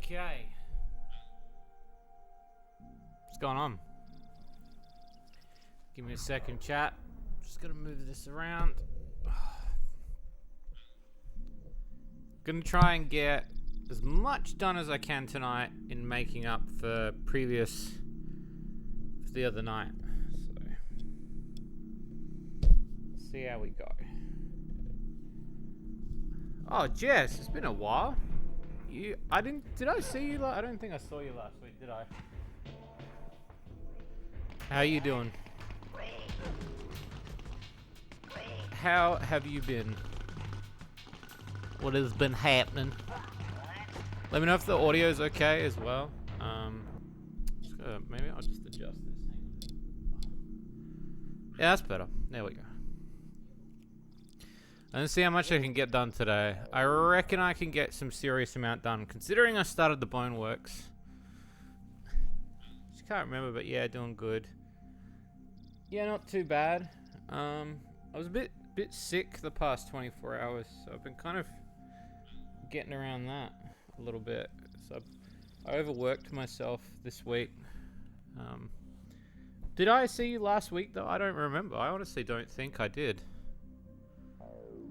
Okay. What's going on? Give me a second, chat. Just gotta move this around. Gonna try and get as much done as I can tonight in making up for the other night. So, let's see how we go. Oh, Jess, it's been a while. Did I see you I don't think I saw you last week, did I? How you doing? How have you been? What has been happening? Let me know if the audio is okay as well. Maybe I'll just adjust this. Yeah, that's better. There we go. Let's see how much I can get done today. I reckon I can get some serious amount done, considering I started the Boneworks. Just can't remember, but yeah, doing good. Yeah, not too bad. I was a bit sick the past 24 hours, so I've been kind of getting around that a little bit. So I overworked myself this week. Did I see you last week though? I don't remember. I honestly don't think I did.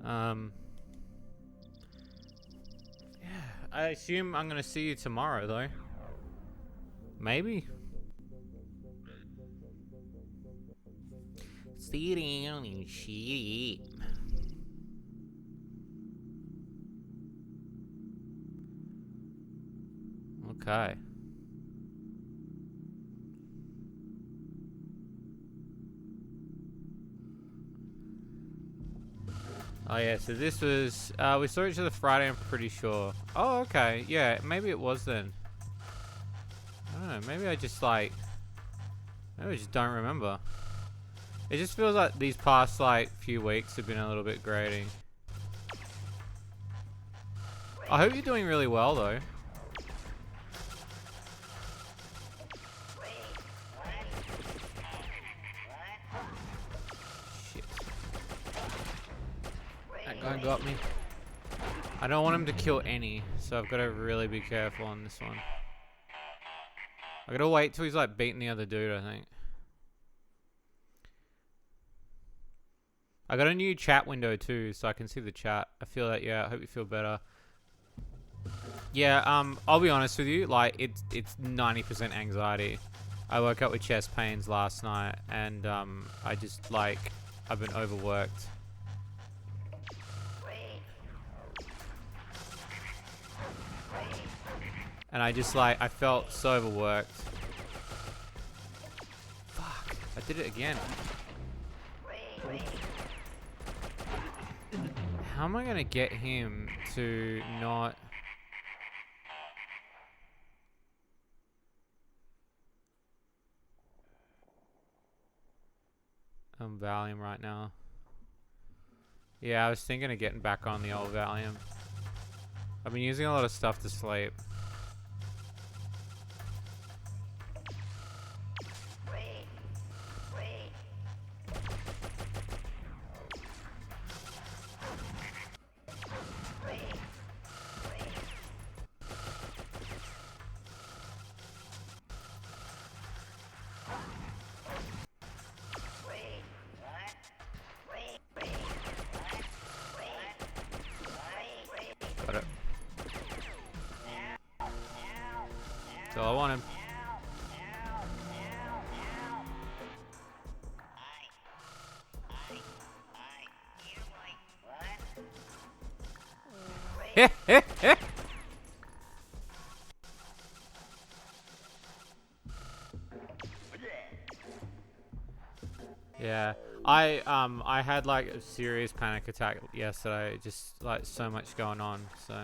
Yeah, I assume I'm gonna see you tomorrow though. Maybe. See you on shit. Okay. Oh yeah, so this was, we saw each other Friday, I'm pretty sure. Oh, okay, yeah, maybe it was then. I don't know, maybe I just don't remember. It just feels like these past, few weeks have been a little bit grating. I hope you're doing really well, though. That guy got me. I don't want him to kill any, so I've got to really be careful on this one. I gotta wait till he's beating the other dude, I think. I got a new chat window too, so I can see the chat. I feel that, yeah, I hope you feel better. Yeah, I'll be honest with you, it's 90% anxiety. I woke up with chest pains last night, and I just I've been overworked. And I just I felt so overworked. Fuck, I did it again. How am I gonna get him to not... I'm Valium right now. Yeah, I was thinking of getting back on the old Valium. I've been using a lot of stuff to sleep. Got it. That's all I wanted. Yeah, I had a serious panic attack yesterday. Just so much going on. So.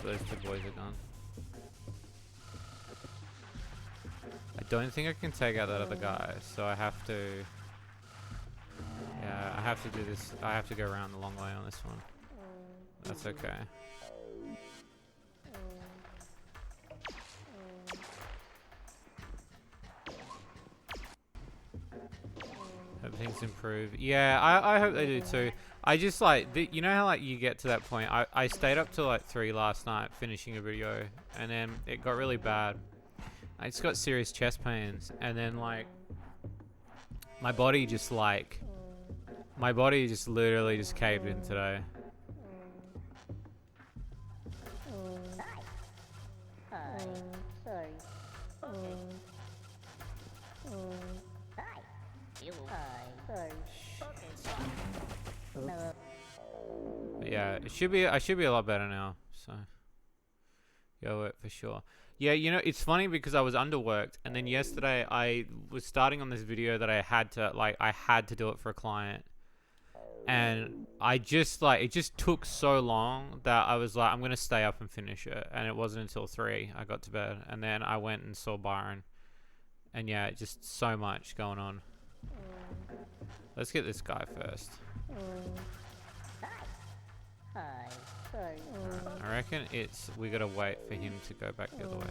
Those two boys are gone. I don't think I can take out that other guy, so I have to... Yeah, I have to do this. I have to go around the long way on this one. that's okay. Hope things improve. Yeah, I hope they do too. I just like, you know how like you get to that point? I stayed up till like 3 last night finishing a video, and then it got really bad. I just got serious chest pains, and then like my body just literally just caved in today. But yeah, I should be a lot better now, so go it for sure. Yeah, you know, it's funny because I was underworked, and then yesterday I was starting on this video that I had to do it for a client, and I just it just took so long that I was like, I'm gonna stay up and finish it, and it wasn't until 3 I got to bed, and then I went and saw Byron, and yeah, just so much going on. Let's get this guy first. I reckon we gotta wait for him to go back the other way.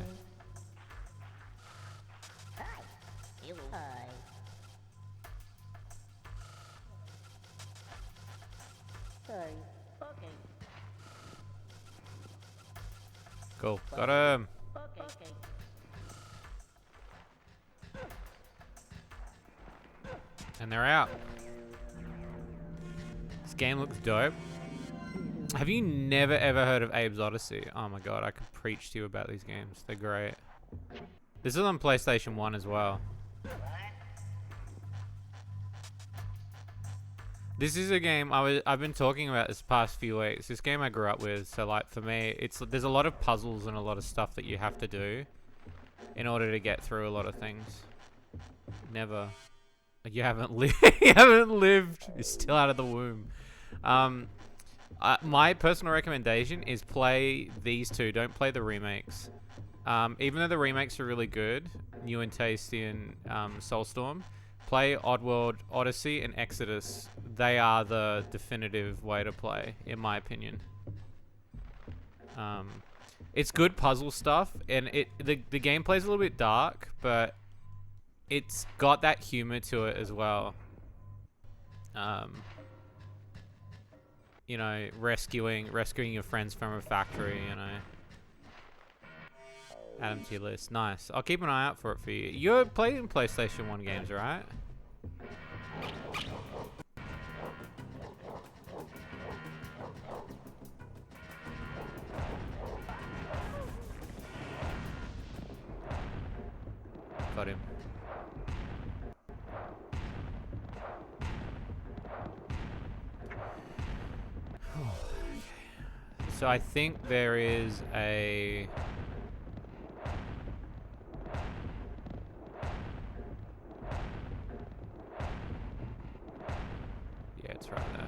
Cool, got him. And they're out. This game looks dope. Have you never ever heard of Exoddus? Oh my god, I could preach to you about these games. They're great. This is on PlayStation 1 as well. This is a game I've been talking about this past few weeks. This game I grew up with, so like for me, there's a lot of puzzles and a lot of stuff that you have to do in order to get through a lot of things. Never. You haven't lived. You haven't lived. You're still out of the womb. My personal recommendation is play these two. Don't play the remakes. Even though the remakes are really good, new and tasty, and Soulstorm, play Oddworld, Odyssey, and Exoddus. They are the definitive way to play, in my opinion. It's good puzzle stuff, and the gameplay's a little bit dark, but it's got that humor to it as well. You know, rescuing your friends from a factory, you know. Add them to your list. Nice. I'll keep an eye out for it for you. You're playing PlayStation 1 games, right? Got him. So I think there is a... Yeah, it's right there.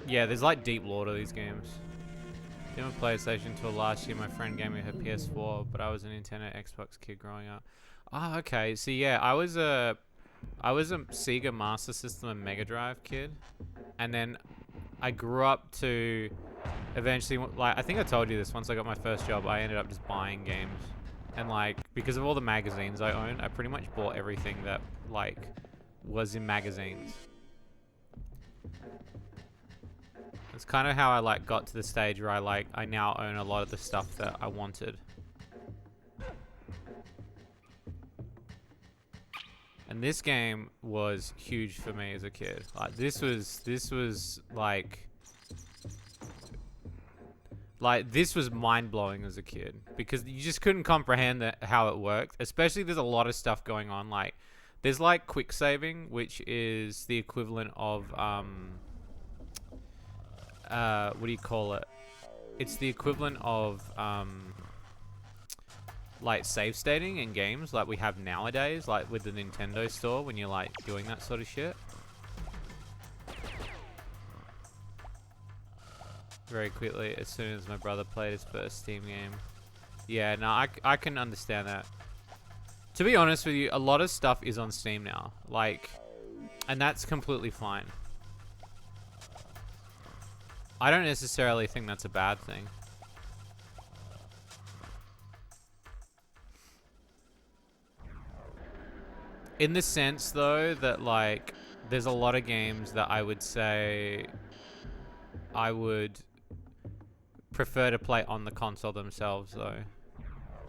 Yeah, there's like deep lore to these games. Didn't have a PlayStation until last year. My friend gave me her PS4, but I was a Nintendo Xbox kid growing up. Oh, okay. So yeah, I was a Sega Master System and Mega Drive kid, and then I grew up to eventually, like, I think I told you this, once I got my first job, I ended up just buying games, and like because of all the magazines I owned, I pretty much bought everything that like was in magazines. It's kind of how I like got to the stage where I now own a lot of the stuff that I wanted. And this game was huge for me as a kid. Like this was this was mind-blowing as a kid, because you just couldn't comprehend how it worked. Especially there's a lot of stuff going on. Like there's like quick saving, which is the equivalent of what do you call it? It's the equivalent of like save stating in games like we have nowadays, like with the Nintendo store when you're like doing that sort of shit. Very quickly, as soon as my brother played his first Steam game. Yeah, no, I can understand that. To be honest with you, a lot of stuff is on Steam now. Like, and that's completely fine. I don't necessarily think that's a bad thing. In the sense, though, that, like, there's a lot of games that I would say I would prefer to play on the console themselves, though.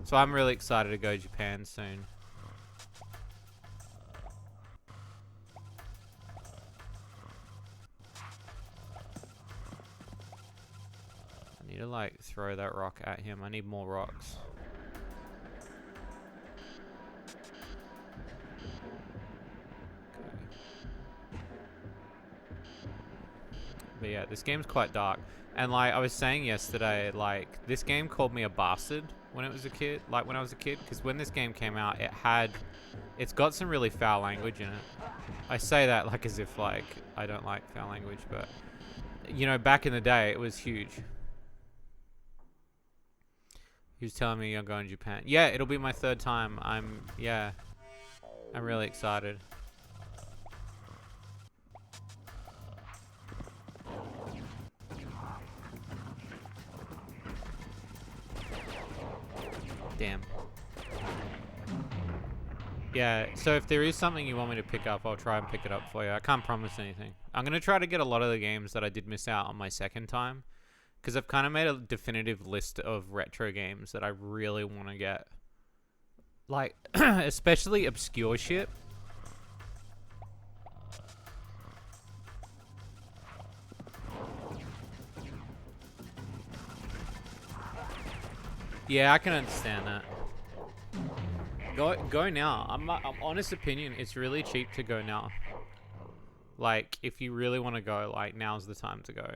So I'm really excited to go to Japan soon. I need to, like, throw that rock at him. I need more rocks. But yeah, this game's quite dark. And like I was saying yesterday, like this game called me a bastard when it was a kid, like when I was a kid, because when this game came out, it's got some really foul language in it. I say that like as if like I don't like foul language, but you know, back in the day, it was huge. He was telling me you're going to Japan. Yeah, it'll be my 3rd time. I'm really excited. Damn. Yeah, so if there is something you want me to pick up, I'll try and pick it up for you. I can't promise anything. I'm going to try to get a lot of the games that I did miss out on my 2nd time. Because I've kind of made a definitive list of retro games that I really want to get. Like, especially obscure shit. Yeah, I can understand that. Go now. I'm honest opinion, it's really cheap to go now. Like, if you really want to go, like, now's the time to go.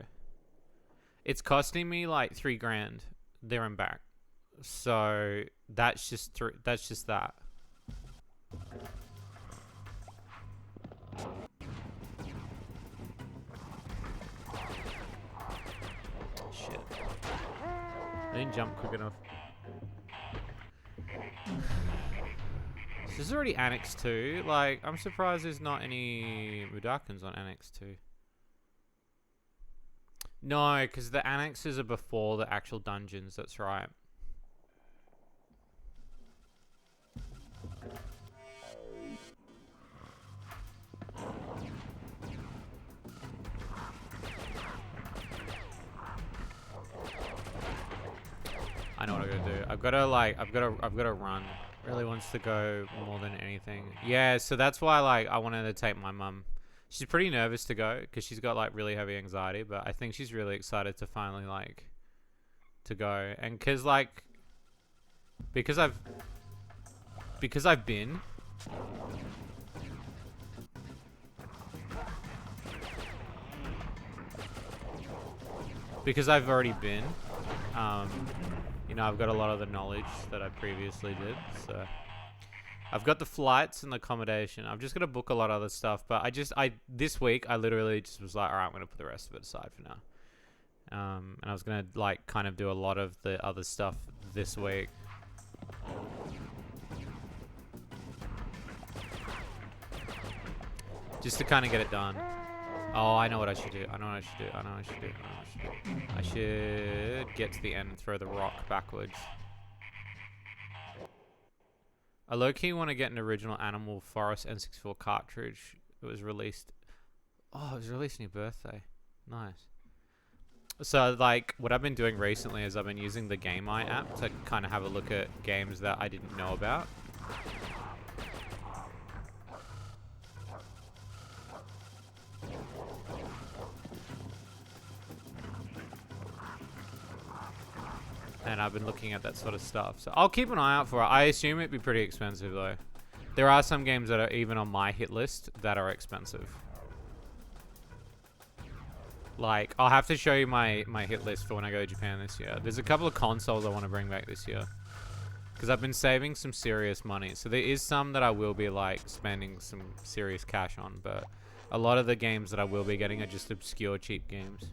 It's costing me like $3,000 there and back. So that's just that. Shit. I didn't jump quick enough. This is already Annex 2. Like, I'm surprised there's not any Mudakans on Annex 2. No, because the annexes are before the actual dungeons, that's right. I know what I gotta do. I've gotta run. Really wants to go more than anything. Yeah, so that's why like I wanted to take my mum. She's pretty nervous to go because she's got like really heavy anxiety, but I think she's really excited to finally like to go. And because I've been because I've already been you know, I've got a lot of the knowledge that I previously did, so I've got the flights and the accommodation. I'm just gonna book a lot of other stuff, but this week I literally just was like, all right, I'm gonna put the rest of it aside for now. And I was gonna like kind of do a lot of the other stuff this week. Just to kind of get it done. Oh, I know what I should do. I should get to the end and throw the rock backwards. I low-key want to get an original Animal Forest N64 cartridge. It was released... Oh, it was released on your birthday. Nice. So, like, what I've been doing recently is I've been using the Game Eye app to kind of have a look at games that I didn't know about. And I've been looking at that sort of stuff. So I'll keep an eye out for it. I assume it'd be pretty expensive, though. There are some games that are even on my hit list that are expensive. Like, I'll have to show you my hit list for when I go to Japan this year. There's a couple of consoles I want to bring back this year. Because I've been saving some serious money. So there is some that I will be, like, spending some serious cash on. But a lot of the games that I will be getting are just obscure, cheap games.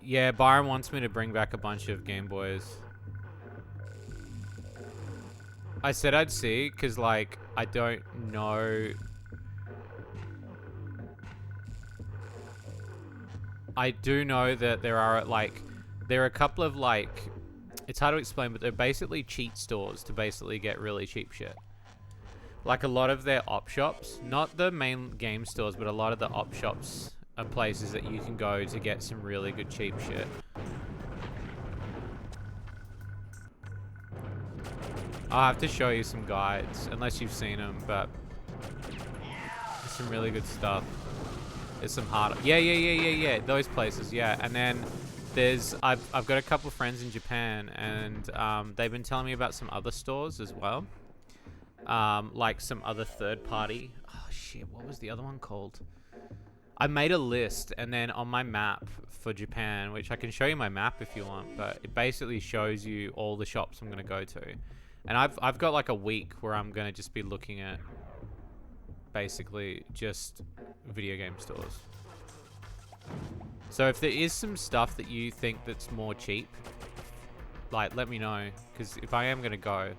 Yeah, Byron wants me to bring back a bunch of Game Boys. I said I'd see, because, like, I don't know. I do know that there are, like, there are a couple of, like, it's hard to explain, but they're basically cheat stores to basically get really cheap shit. Like, a lot of their op shops, not the main game stores, but a lot of the op shops are places that you can go to get some really good cheap shit. I'll have to show you some guides, unless you've seen them, but there's some really good stuff. There's some hard... Yeah, those places, yeah. And then there's... I've got a couple friends in Japan, and they've been telling me about some other stores as well. Like some other third-party... Oh, shit, what was the other one called? I made a list, and then on my map for Japan, which I can show you my map if you want, but it basically shows you all the shops I'm going to go to. And I've got like a week where I'm going to just be looking at basically just video game stores. So if there is some stuff that you think that's more cheap, like, let me know, because if I am going to go...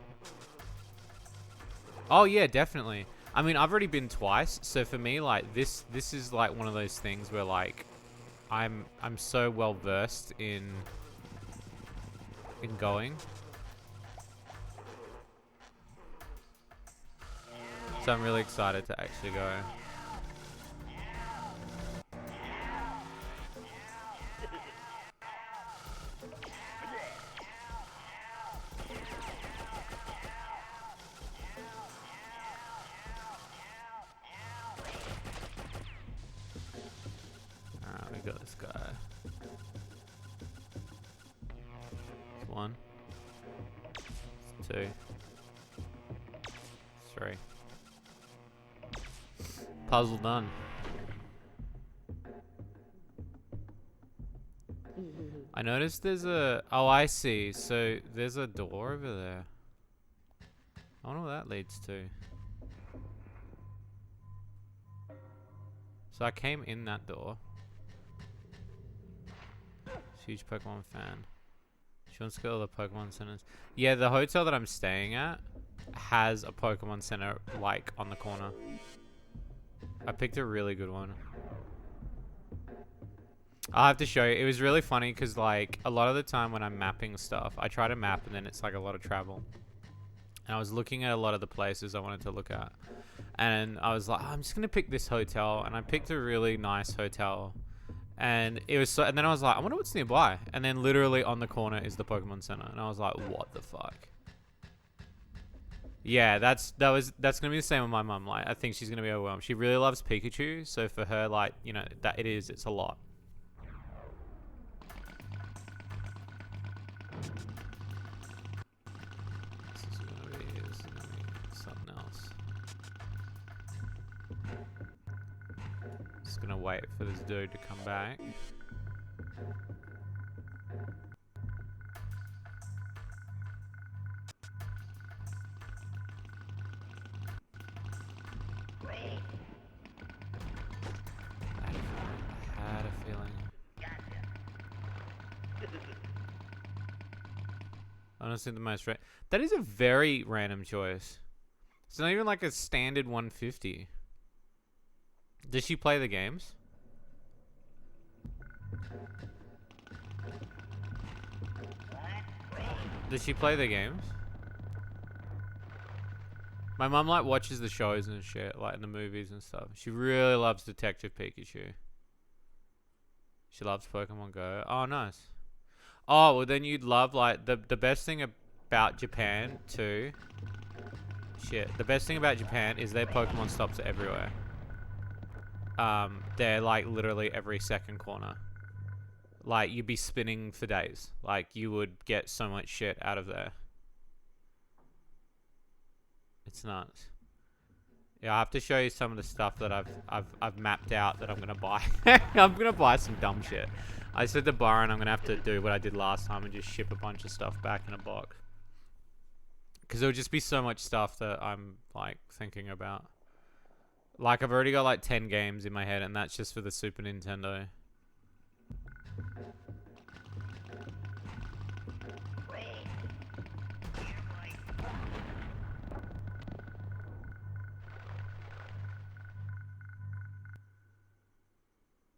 Oh yeah, definitely. I mean, I've already been twice, so for me, like, this is like one of those things where, like, I'm so well versed in going. So I'm really excited to actually go. Alright, we got this guy. That's 1, 2, 3. Puzzle done. I noticed there's a... Oh, I see. So there's a door over there. I wonder what that leads to. So I came in that door. Huge Pokemon fan. She wants to go to the Pokemon centers. Yeah, the hotel that I'm staying at has a Pokemon center, like, on the corner. I picked a really good one. I'll have to show you. It was really funny because, like, a lot of the time when I'm mapping stuff, I try to map and then it's like a lot of travel. And I was looking at a lot of the places I wanted to look at. And I was like, oh, I'm just going to pick this hotel. And I picked a really nice hotel. And it was so, and then I was like, I wonder what's nearby. And then literally on the corner is the Pokemon Center. And I was like, what the fuck? Yeah, that's gonna be the same with my mum. Like, I think she's gonna be overwhelmed. She really loves Pikachu, so for her, like, you know, that it's a lot. This is gonna be something else. Just gonna wait for this dude to come back. Honestly, the most that is a very random choice. It's not even like a standard 150. Does she play the games? Does she play the games? My mum, like, watches the shows and shit, like in the movies and stuff. She really loves Detective Pikachu. She loves Pokemon Go. Oh, nice. Oh, well then you'd love, like, the best thing about Japan too. Shit. The best thing about Japan is their Pokemon stops are everywhere. They're like literally every second corner. Like, you'd be spinning for days. Like, you would get so much shit out of there. It's nuts. Yeah, I have to show you some of the stuff that I've mapped out that I'm gonna buy. I'm gonna buy some dumb shit. I said to Byron I'm gonna have to do what I did last time and just ship a bunch of stuff back in a box. Because there would just be so much stuff that I'm, like, thinking about. Like, I've already got like 10 games in my head, and that's just for the Super Nintendo.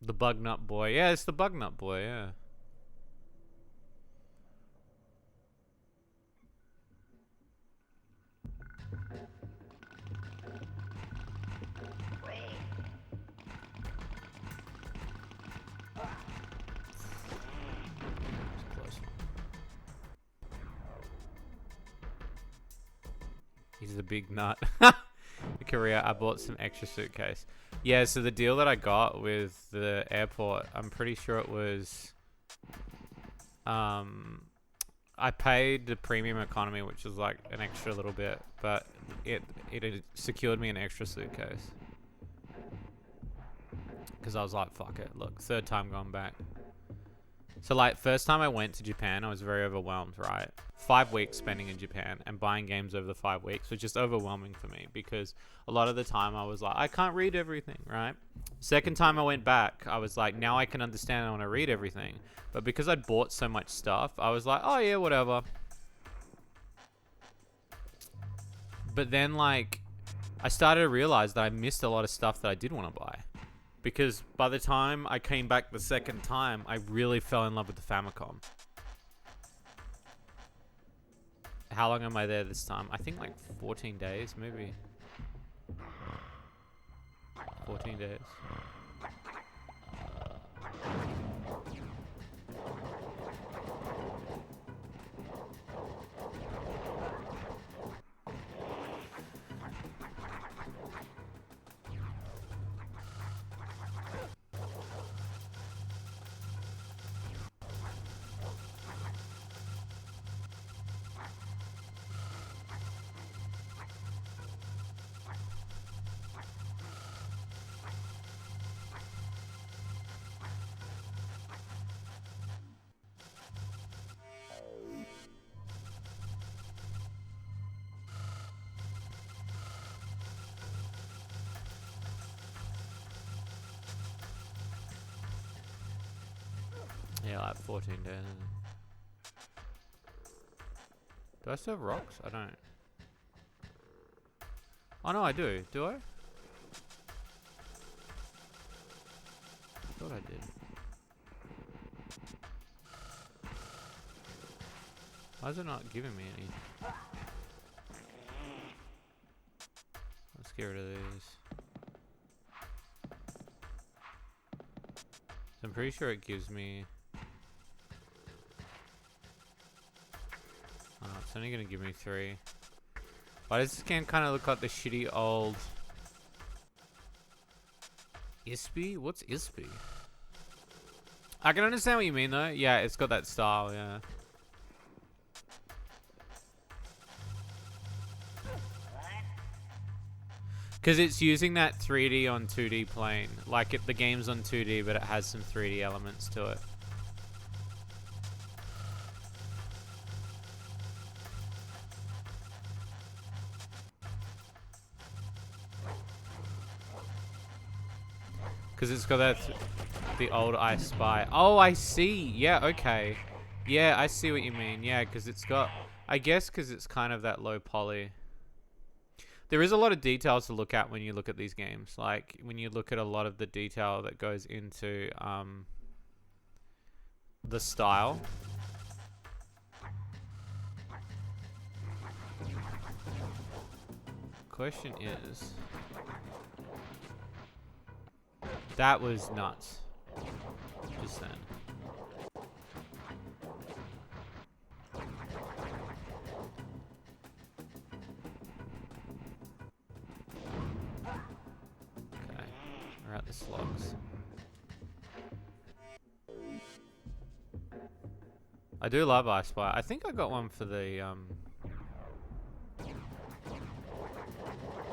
The bug nut boy. Yeah, it's the bug nut boy, yeah. He's the big nut. Korea, I bought some extra suitcase. Yeah, so the deal that I got with the airport, I'm pretty sure it was... I paid the premium economy, which was like an extra little bit, but it secured me an extra suitcase. Because I was like, fuck it. Look, third time going back. So like, first time I went to Japan, I was very overwhelmed, right? 5 weeks spending in Japan and buying games over the 5 weeks was just overwhelming for me because a lot of the time I was like, I can't read everything, right? Second time I went back, I was like, now I can understand, I want to read everything. But because I'd bought so much stuff, I was like, oh yeah, whatever. But then like, I started to realize that I missed a lot of stuff that I did want to buy. Because by the time I came back the second time, I really fell in love with the Famicom. How long am I there this time? I think like 14 days, maybe. 14 days. Yeah, like 14 days. Do I still have rocks? I don't. Oh no, I do. Do I? I thought I did. Why is it not giving me any? Let's get rid of these. So I'm pretty sure it gives me... Oh, it's only going to give me 3. Why does this game kind of look like the shitty old... Ispy? What's Ispy? I can understand what you mean though. Yeah, it's got that style, yeah. Because it's using that 3D on 2D plane. Like the game's on 2D, but it has some 3D elements to it. Because it's got that... the old I Spy. Oh, I see. Yeah, okay. Yeah, I see what you mean. Yeah, because it's got... I guess because it's kind of that low poly. There is a lot of details to look at when you look at these games. Like, when you look at a lot of the detail that goes into the style. Question is... That was nuts. Just then. Okay. We're at the slugs. I do love I Spy. I think I got one for the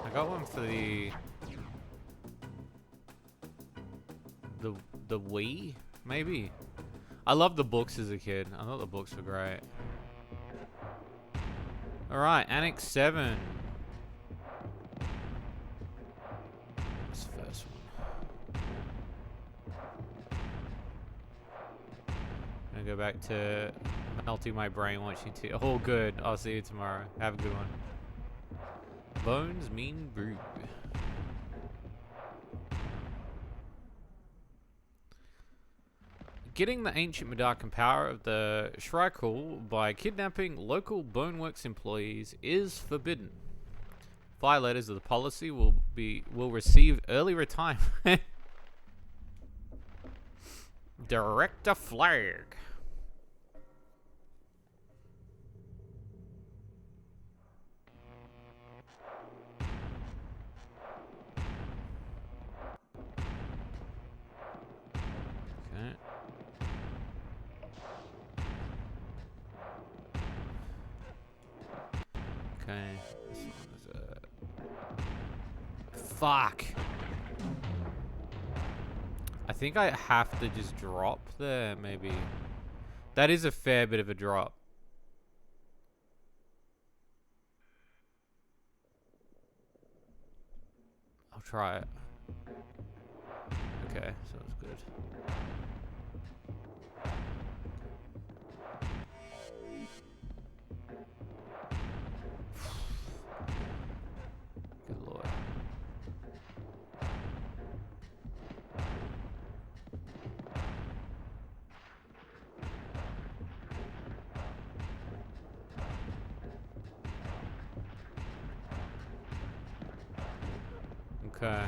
I got one for the Wii, maybe. I loved the books as a kid. I thought the books were great. Alright, Annex 7. What's the first one? I'm gonna go back to melting my brain watching TV. Oh, good. I'll see you tomorrow. Have a good one. Bones Mean Brew. getting the ancient Madakan power of the Shrikul by kidnapping local Boneworks employees is forbidden. Violators of the policy will receive early retirement. Director flag. Okay. This one is fuck. I think I have to just drop there, maybe. That is a fair bit of a drop. I'll try it. Okay, so it's good. Good lord. Okay.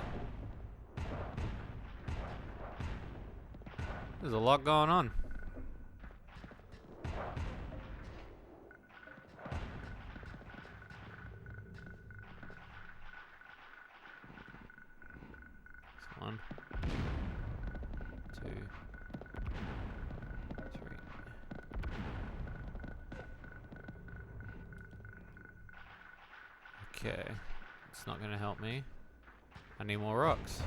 There's a lot going on. One, two, three. Okay. It's not gonna help me. I need more rocks.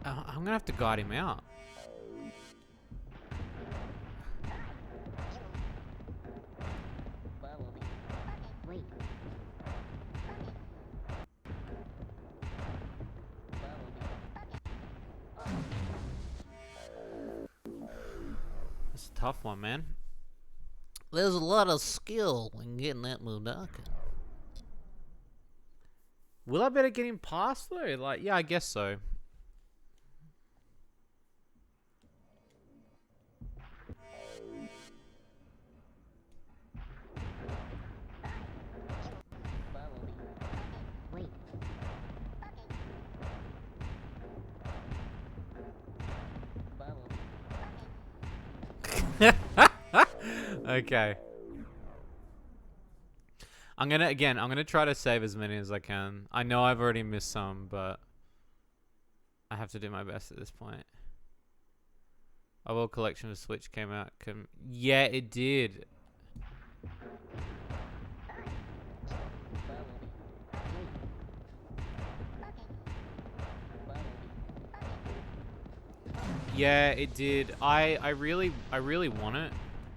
I'm gonna have to guide him out. That's a tough one, man. There's a lot of skill in getting that Mudaka. Will I better get him past though? Like, yeah, I guess so. Okay. I'm gonna try to save as many as I can. I know I've already missed some, but I have to do my best at this point. Oddworld Collection of Switch came out. Yeah, it did. Yeah, it did. I really want it.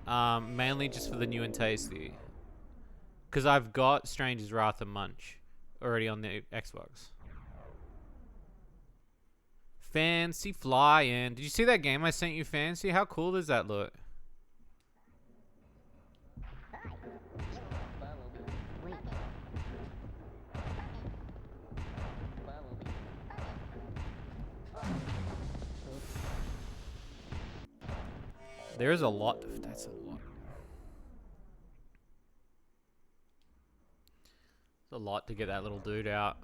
Mainly just for the new and tasty. Because I've got Stranger's Wrath and Munch already on the Xbox. Fancy flying. Did you see that game I sent you, Fancy? How cool does that look? There's a lot. That's a lot. It's a lot to get that little dude out.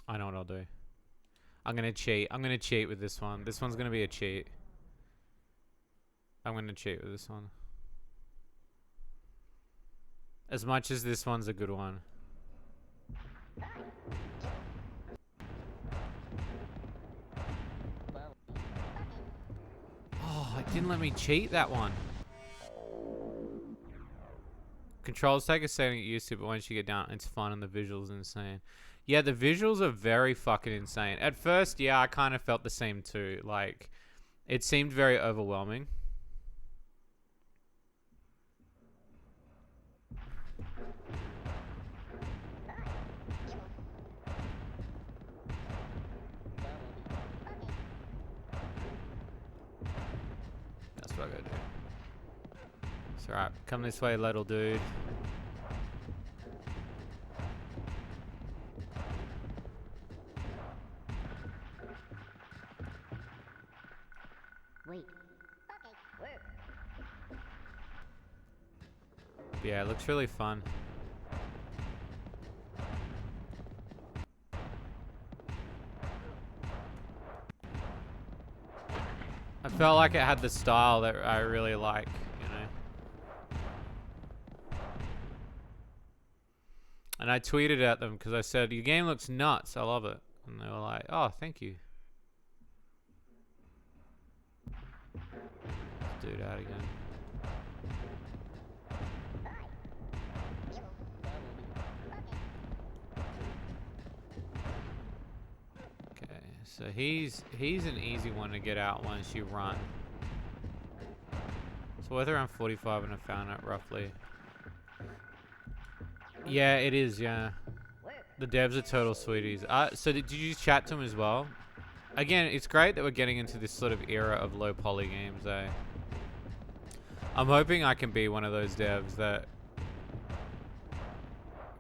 I know what I'll do. I'm gonna cheat. I'm gonna cheat with this one. This one's gonna be a cheat. I'm gonna cheat with this one. As much as this one's a good one. Oh, it didn't let me cheat that one. Controls take a second to get used to, but once you get down, it's fun and the visuals are insane. Yeah, the visuals are very fucking insane. At first, yeah, I kind of felt the same too. Like, it seemed very overwhelming. what I gotta do. It's alright. Come this way, little dude. Wait. Okay. Yeah, it looks really fun. I felt like it had the style that I really like, you know. And I tweeted at them because I said, your game looks nuts, I love it. And they were like, oh, thank you. Let's do that again. Okay, so he's an easy one to get out once you run. It's worth around 45 and I found it roughly. Yeah, it is, yeah. The devs are total sweeties. So did you chat to them as well? Again, it's great that we're getting into this sort of era of low poly games, eh? I'm hoping I can be one of those devs that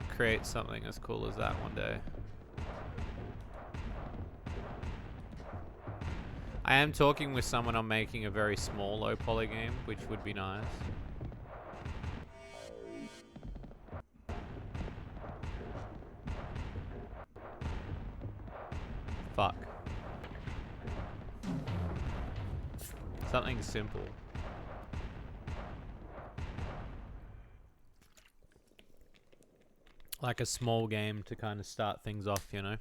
creates something as cool as that one day. I am talking with someone on making a very small low poly game, which would be nice. Fuck. Something simple. Like a small game to kind of start things off, you know?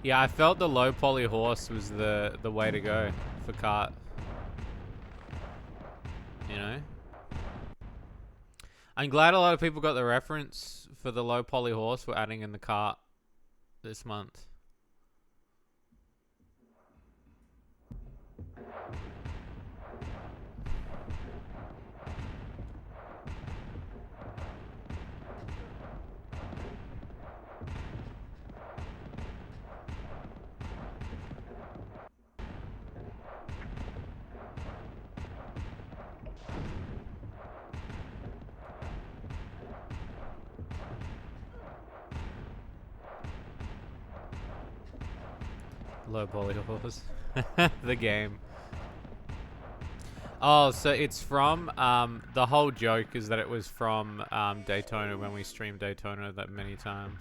Yeah, I felt the low poly horse was the way to go for kart. You know? I'm glad a lot of people got the reference for the low poly horse we're adding in the kart this month. Low poly horse. The game. Oh, so it's from, the whole joke is that it was from Daytona when we streamed Daytona that many times.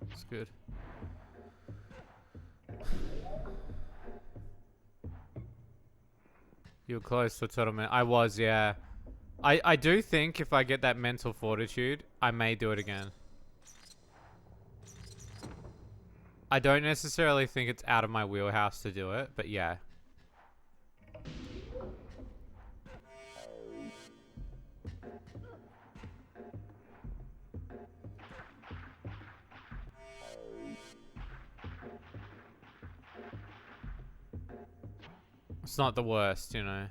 It's good. You were close to tournament. I was, yeah. I do think if I get that mental fortitude, I may do it again. I don't necessarily think it's out of my wheelhouse to do it, but yeah. It's not the worst, you know.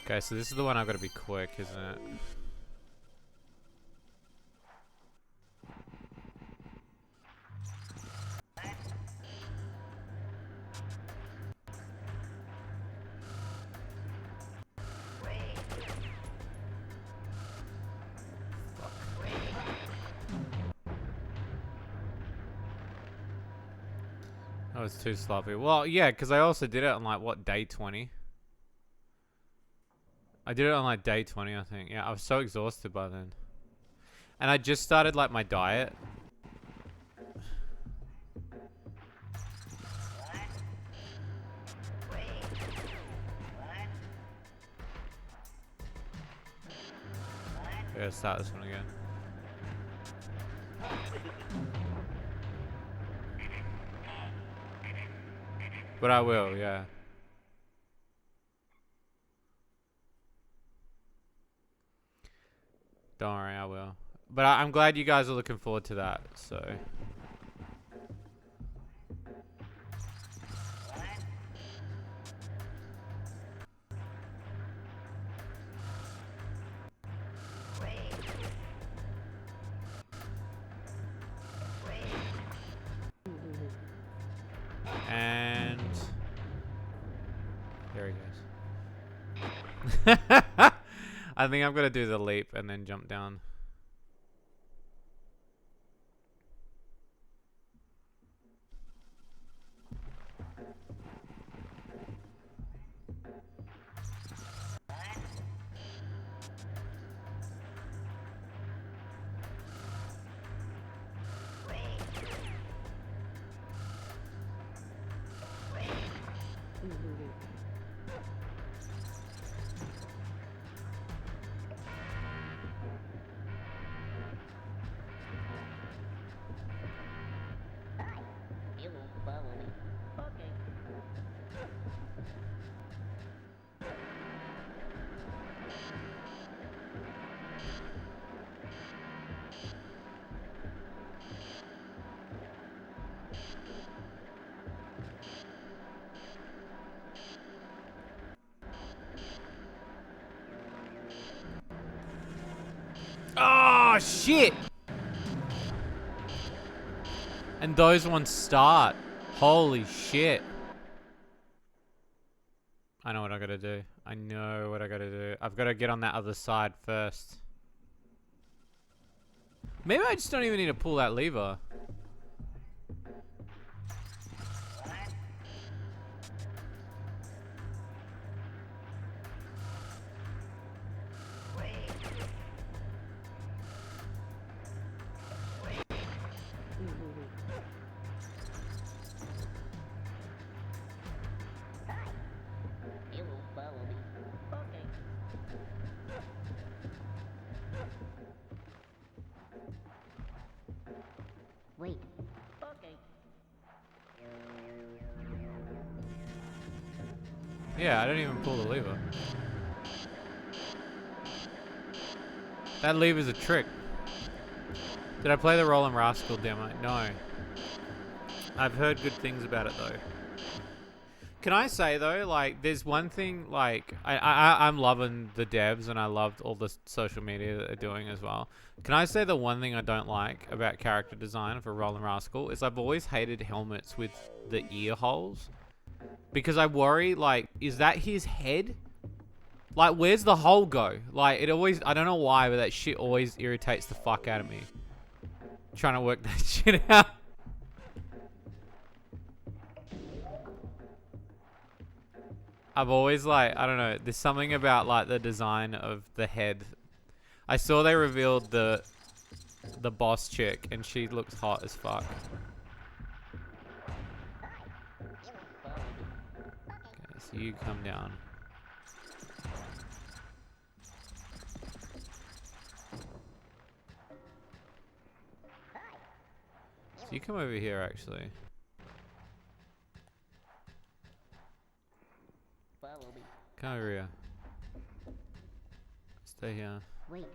Okay, so this is the one I've got to be quick, isn't it? That was too sloppy. Well, yeah, because I also did it on like, what, day 20? I did it on like day 20, I think. Yeah, I was so exhausted by then. And I just started like my diet. I gotta start this one again. But I will, yeah. Don't worry, I will. But I'm glad you guys are looking forward to that, so. And there he goes. I think I'm gonna do the leap and then jump down. You won't follow me. Okay. Oh shit! And those ones start. Holy shit. I know what I gotta do. I know what I gotta do. I've gotta get on that other side first. Maybe I just don't even need to pull that lever. You won't follow me. Okay. Wait. Okay. Yeah, I don't even pull the lever. That lever's a trick. Did I play the Rollin' Rascal demo? No. I've heard good things about it though. Can I say though, like, there's one thing, like, I'm loving the devs and I loved all the social media that they're doing as well. Can I say the one thing I don't like about character design for Rollin' Rascal is I've always hated helmets with the ear holes. Because I worry, like, is that his head? Like, where's the hole go? Like, it always, I don't know why, but that shit always irritates the fuck out of me. Trying to work that shit out. I've always, like, I don't know, there's something about, like, the design of the head. I saw they revealed the boss chick, and she looks hot as fuck. Okay, so you come down. So you come over here, actually. Follow me. Come over here. Stay here. Wait.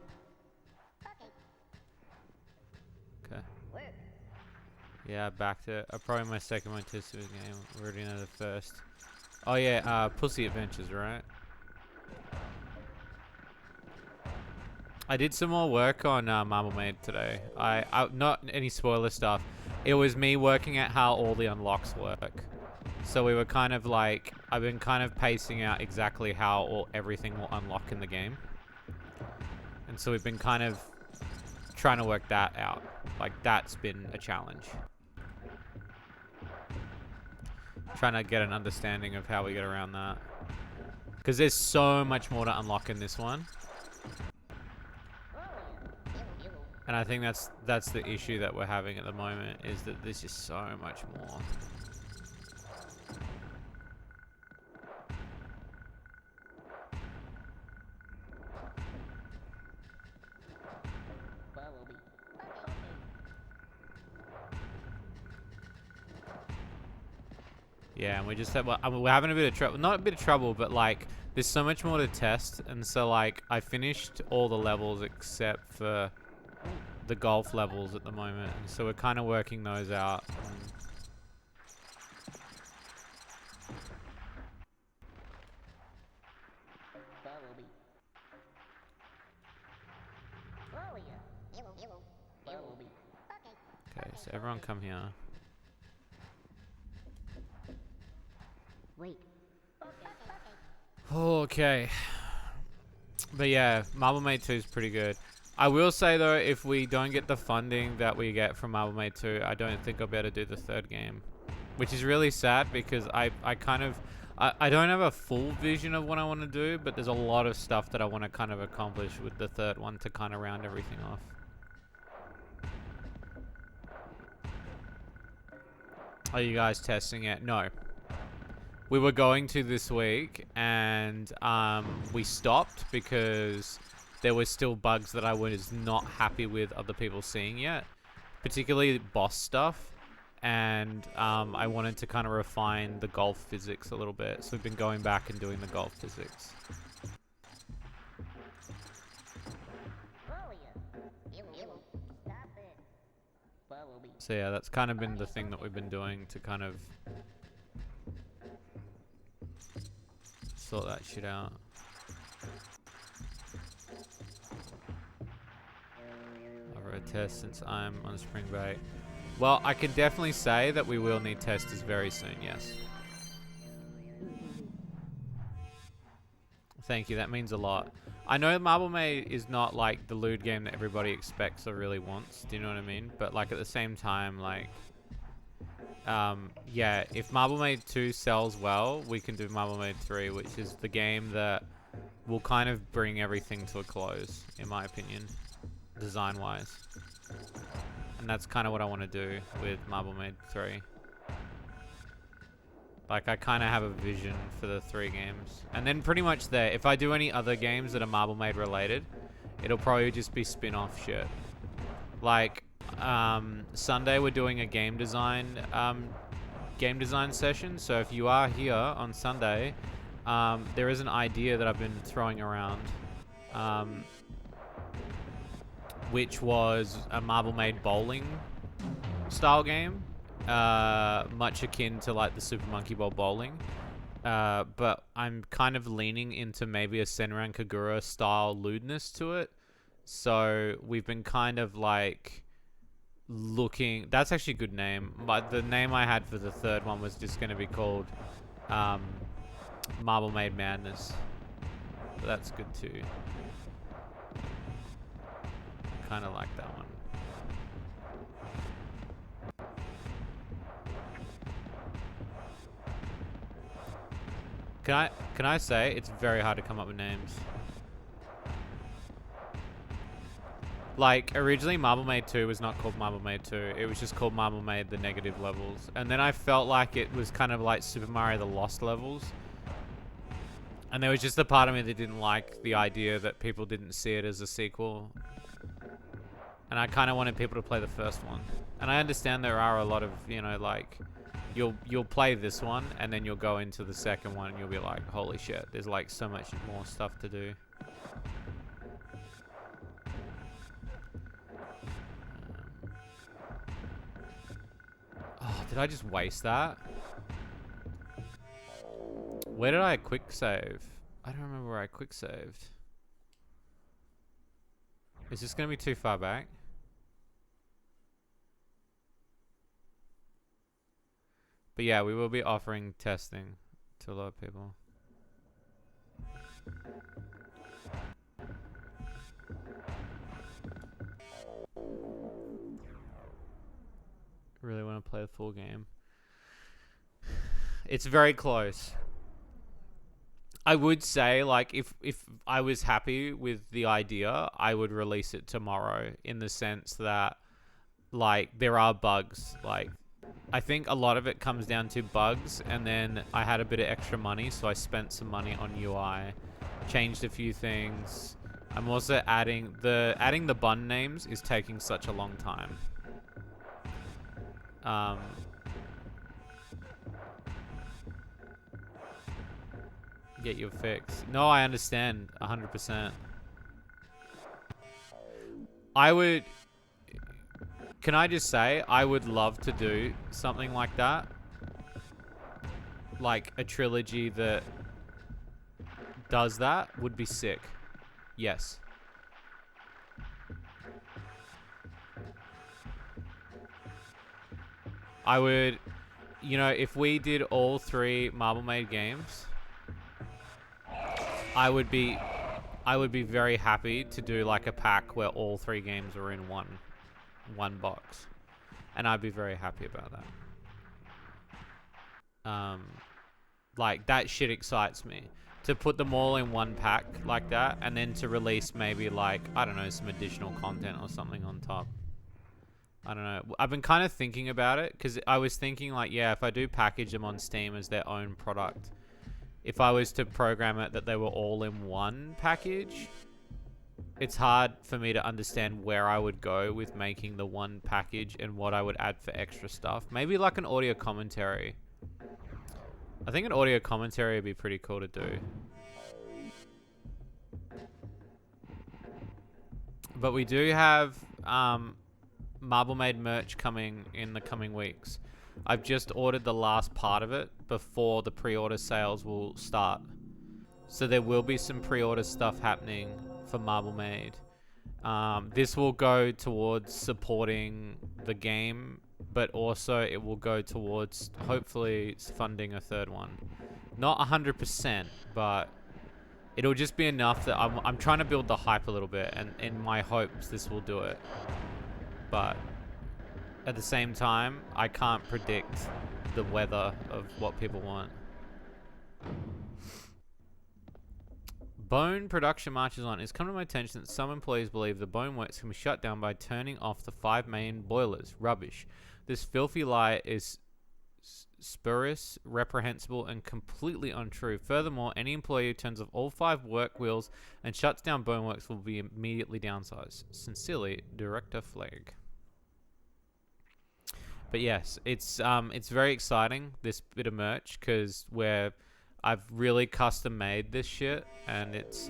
Okay. Where? Yeah, I backed it. Probably my second one to game. We already know the first. Oh yeah, Pussy Adventures, right? I did some more work on Marble Maid today. I not any spoiler stuff. It was me working at how all the unlocks work. So we were kind of like, I've been kind of pacing out exactly how everything will unlock in the game. And so we've been kind of trying to work that out. Like, that's been a challenge. Trying to get an understanding of how we get around that. Because there's so much more to unlock in this one. And I think that's the issue that we're having at the moment, is that there's just so much more. Yeah, and we just have, well, I mean, we're having a bit of trouble. Not a bit of trouble, but like, there's so much more to test. And so, like, I finished all the levels except for the golf levels at the moment. And so we're kind of working those out. Okay, so everyone come here. Wait. Okay. But yeah, Marble Maid 2 is pretty good. I will say though, if we don't get the funding that we get from Marble Maid 2, I don't think I'll be able to do the third game. Which is really sad because I don't have a full vision of what I want to do, but there's a lot of stuff that I want to kind of accomplish with the third one to kind of round everything off. Are you guys testing it? No. We were going to this week, and we stopped because there were still bugs that I was not happy with other people seeing yet, particularly boss stuff, and I wanted to kind of refine the golf physics a little bit, so we've been going back and doing the golf physics. So yeah, that's kind of been the thing that we've been doing to kind of sort that shit out. I'll road test since I'm on spring break. Well, I can definitely say that we will need testers very soon, yes. Thank you, that means a lot. I know Marble Maid is not like the lewd game that everybody expects or really wants, do you know what I mean? But like at the same time, like, yeah, if Marble Maid 2 sells well, we can do Marble Maid 3, which is the game that will kind of bring everything to a close, in my opinion, design-wise. And that's kind of what I want to do with Marble Maid 3. Like, I kind of have a vision for the 3 games. And then pretty much there, if I do any other games that are Marble Maid related, it'll probably just be spin-off shit. Like, Sunday we're doing a game design session. So if you are here on Sunday, there is an idea that I've been throwing around, which was a Marble Maid bowling style game, much akin to like the Super Monkey Ball bowling. But I'm kind of leaning into maybe a Senran Kagura style lewdness to it. So we've been kind of like looking. That's actually a good name. But the name I had for the third one was just going to be called Marble Maid Madness. But that's good too. Kind of like that one. Can I say it's very hard to come up with names. Like, originally Marble Maid 2 was not called Marble Maid 2. It was just called Marble Maid the Negative Levels. And then I felt like it was kind of like Super Mario the Lost Levels. And there was just a part of me that didn't like the idea that people didn't see it as a sequel. And I kind of wanted people to play the first one. And I understand there are a lot of, you know, like, you'll play this one and then you'll go into the second one and you'll be like, holy shit, there's like so much more stuff to do. Oh, did I just waste that? Where did I quick save? I don't remember where I quick saved. Is this going to be too far back? But yeah, we will be offering testing to a lot of people. Really want to play the full game. it's very close. I would say, like, if I was happy with the idea, I would release it tomorrow, in the sense that, like, there are bugs. Like, I think a lot of it comes down to bugs, and then I had a bit of extra money, so I spent some money on UI, changed a few things. I'm also adding the bun names is taking such a long time. Get your fix. No, I understand 100%. Can I just say, I would love to do something like that. Like a trilogy that does that would be sick. Yes. I would, if we did all 3 Marble-made games, I would be very happy to do like a pack where all 3 games are in one box, and I'd be very happy about that. Like, that shit excites me, to put them all in one pack like that, and then to release maybe, like, I don't know, some additional content or something on top. I don't know. I've been kind of thinking about it, because I was thinking, like, yeah, if I do package them on Steam as their own product, if I was to program it that they were all in one package, it's hard for me to understand where I would go with making the one package and what I would add for extra stuff. Maybe like an audio commentary. I think an audio commentary would be pretty cool to do. But we do have Marble-made merch coming in the coming weeks. I've just ordered the last part of it before the pre-order sales will start. So there will be some pre-order stuff happening for Marble-made. This will go towards supporting the game, but also it will go towards hopefully funding a 3rd one. Not 100%, but it'll just be enough that I'm trying to build the hype a little bit, and in my hopes this will do it. But at the same time, I can't predict the weather of what people want. Bone production marches on. It's come to my attention that some employees believe the bone works can be shut down by turning off the 5 main boilers. Rubbish. This filthy lie is spurious, reprehensible, and completely untrue. Furthermore, any employee who turns off all 5 work wheels and shuts down Boneworks will be immediately downsized. Sincerely, Director Flag. But yes, it's very exciting, this bit of merch, because I've really custom made this shit, and it's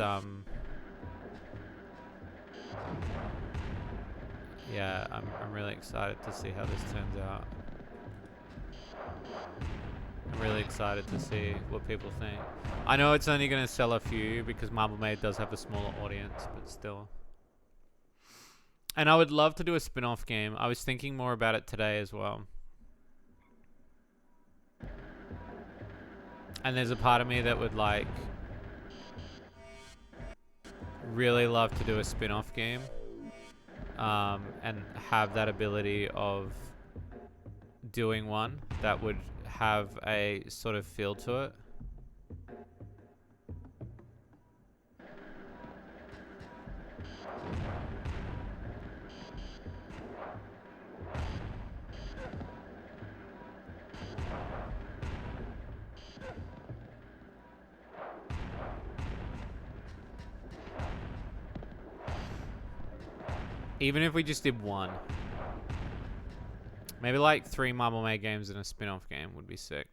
yeah, I'm really excited to see how this turns out. I'm really excited to see what people think. I know it's only going to sell a few because Marble-made does have a smaller audience, but still. And I would love to do a spin-off game. I was thinking more about it today as well. And there's a part of me that would, like, really love to do a spin-off game. And have that ability of doing one that would have a sort of feel to it. Even if we just did one. Maybe like 3 Marble-made games and a spin-off game would be sick.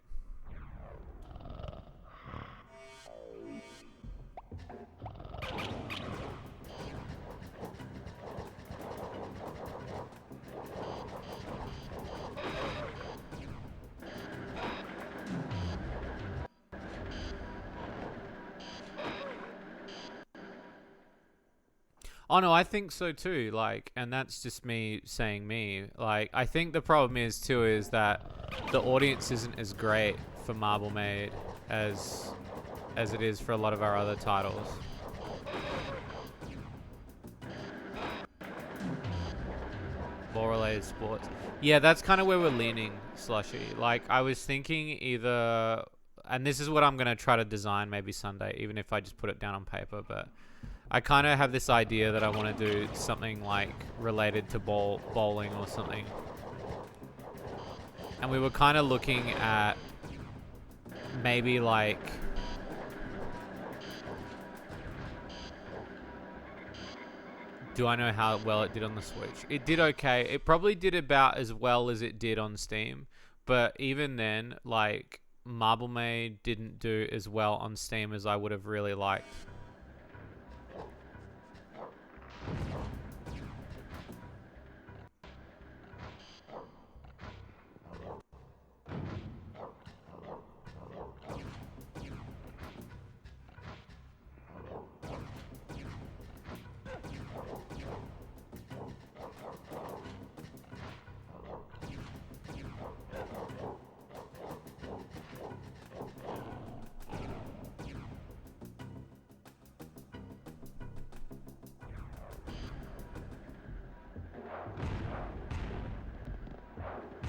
Oh no, I think so too. Like, and that's just me saying me. Like, I think the problem is too is that the audience isn't as great for Marble-made as it is for a lot of our other titles. ball-related sports. Yeah, that's kind of where we're leaning, Slushy. Like, I was thinking either... And this is what I'm going to try to design maybe Sunday, even if I just put it down on paper. But I kind of have this idea that I want to do something, like, related to bowling or something. And we were kind of looking at maybe, like... Do I know how well it did on the Switch? It did okay. It probably did about as well as it did on Steam. But even then, like, Marble Maid didn't do as well on Steam as I would have really liked.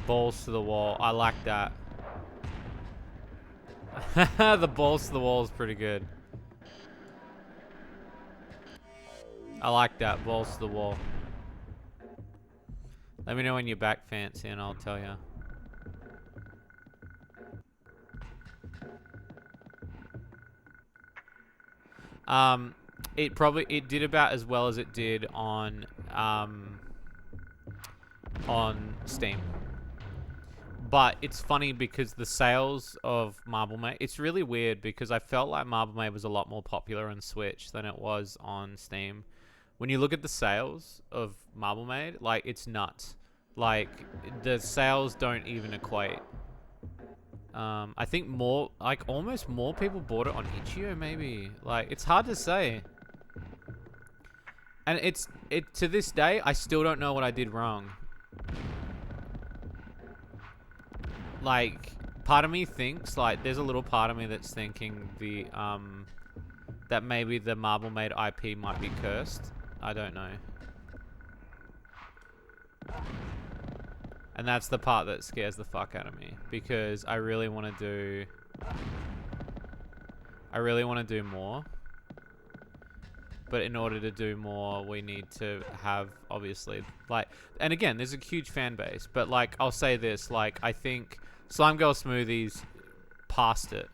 Balls to the wall. I like that. The balls to the wall is pretty good. I like that. Balls to the wall. Let me know when you're back, Fancy, and I'll tell you. It did about as well as it did on Steam. But it's funny because the sales of Marble Maid, it's really weird because I felt like Marble Maid was a lot more popular on Switch than it was on Steam. When you look at the sales of Marble Maid, like, it's nuts. Like, the sales don't even equate. I think more, like, almost more people bought it on Itch.io, maybe. Like, it's hard to say. And to this day, I still don't know what I did wrong. Like, part of me thinks, like, there's a little part of me that's thinking that maybe the Marble Maid IP might be cursed. I don't know. And that's the part that scares the fuck out of me, because I really want to do more. But in order to do more, we need to have, obviously, like... And again, there's a huge fan base. But, like, I'll say this. Like, I think Slime Girl Smoothies passed it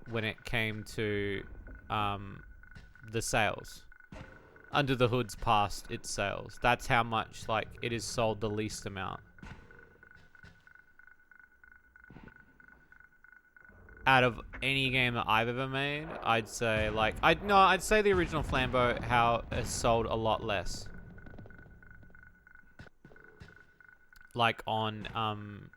when it came to the sales. Under the Hood's passed its sales. That's how much, like, it is sold the least amount. Out of any game that I've ever made, I'd say, like, I'd say the original Flambeau, how it's sold a lot less. Like on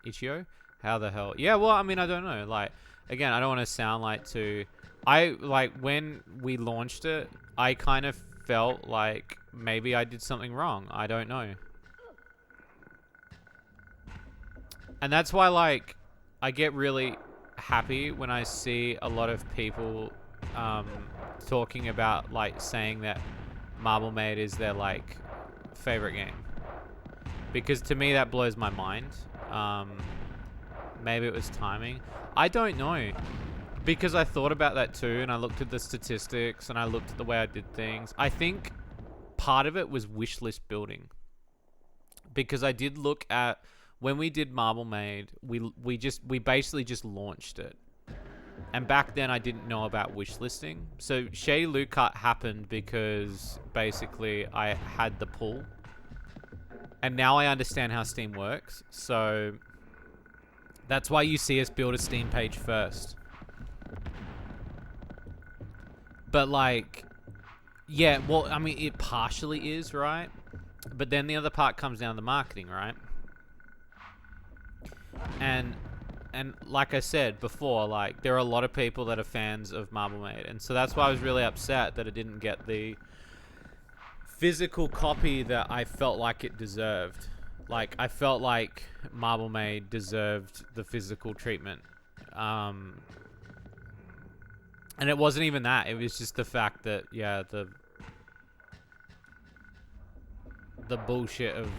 Itch.io. How the hell? Yeah, well, I mean, I don't know. Like, again, I don't want to sound like when we launched it, I kind of felt like maybe I did something wrong. I don't know. And that's why, like, I get really happy when I see a lot of people talking about, like, saying that Marble Maid is their, like, favorite game. Because to me, that blows my mind. Maybe it was timing. I don't know. Because I thought about that too, and I looked at the statistics, and I looked at the way I did things. I think part of it was wishlist building. Because I did look at... When we did Marble Maid, we basically just launched it. And back then, I didn't know about wishlisting. So Shady Loot Cut happened because basically I had the pull. And now I understand how Steam works. So that's why you see us build a Steam page first. But, like, yeah, well, I mean, it partially is, right? But then the other part comes down to marketing, right? And like I said before, like, there are a lot of people that are fans of Marble Maid. And so that's why I was really upset that it didn't get the physical copy that I felt like it deserved. Like, I felt like Marble Maid deserved the physical treatment. And it wasn't even that. It was just the fact that, yeah, the bullshit of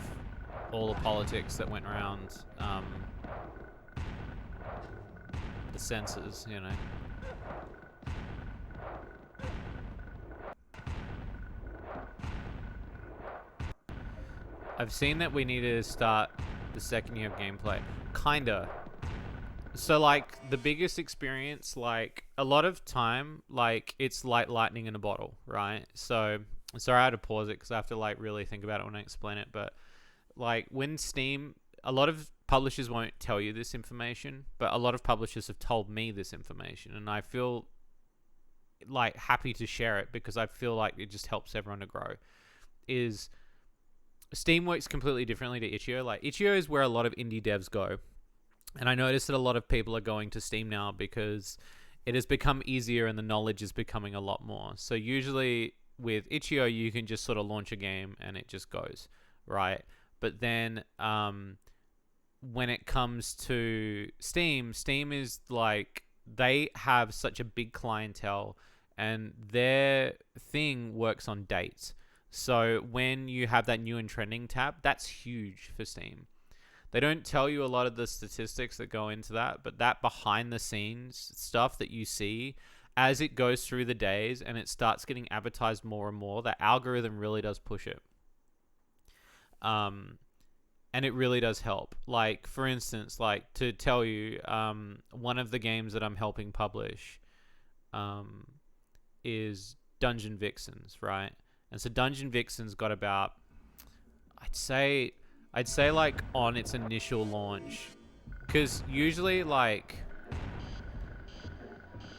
all the politics that went around the censors, you know. I've seen that we need to start the second year of gameplay. Kinda. So, like, the biggest experience, like, a lot of time, like, it's like lightning in a bottle, right? So, sorry I had to pause it because I have to, like, really think about it when I explain it. But, like, when Steam, a lot of publishers won't tell you this information, but a lot of publishers have told me this information. And I feel, like, happy to share it because I feel like it just helps everyone to grow. Is Steam works completely differently to itch.io. Like, itch.io is where a lot of indie devs go. And I noticed that a lot of people are going to Steam now because it has become easier and the knowledge is becoming a lot more. So usually with itch.io, you can just sort of launch a game and it just goes, right? But then when it comes to Steam, Steam is like, they have such a big clientele and their thing works on dates. So when you have that new and trending tab, that's huge for Steam. They don't tell you a lot of the statistics that go into that, but that behind the scenes stuff that you see as it goes through the days and it starts getting advertised more and more, that algorithm really does push it. And it really does help. Like, for instance, like, to tell you, one of the games that I'm helping publish is Dungeon Vixens, right? And so Dungeon Vixens got about, I'd say like on its initial launch, because usually, like,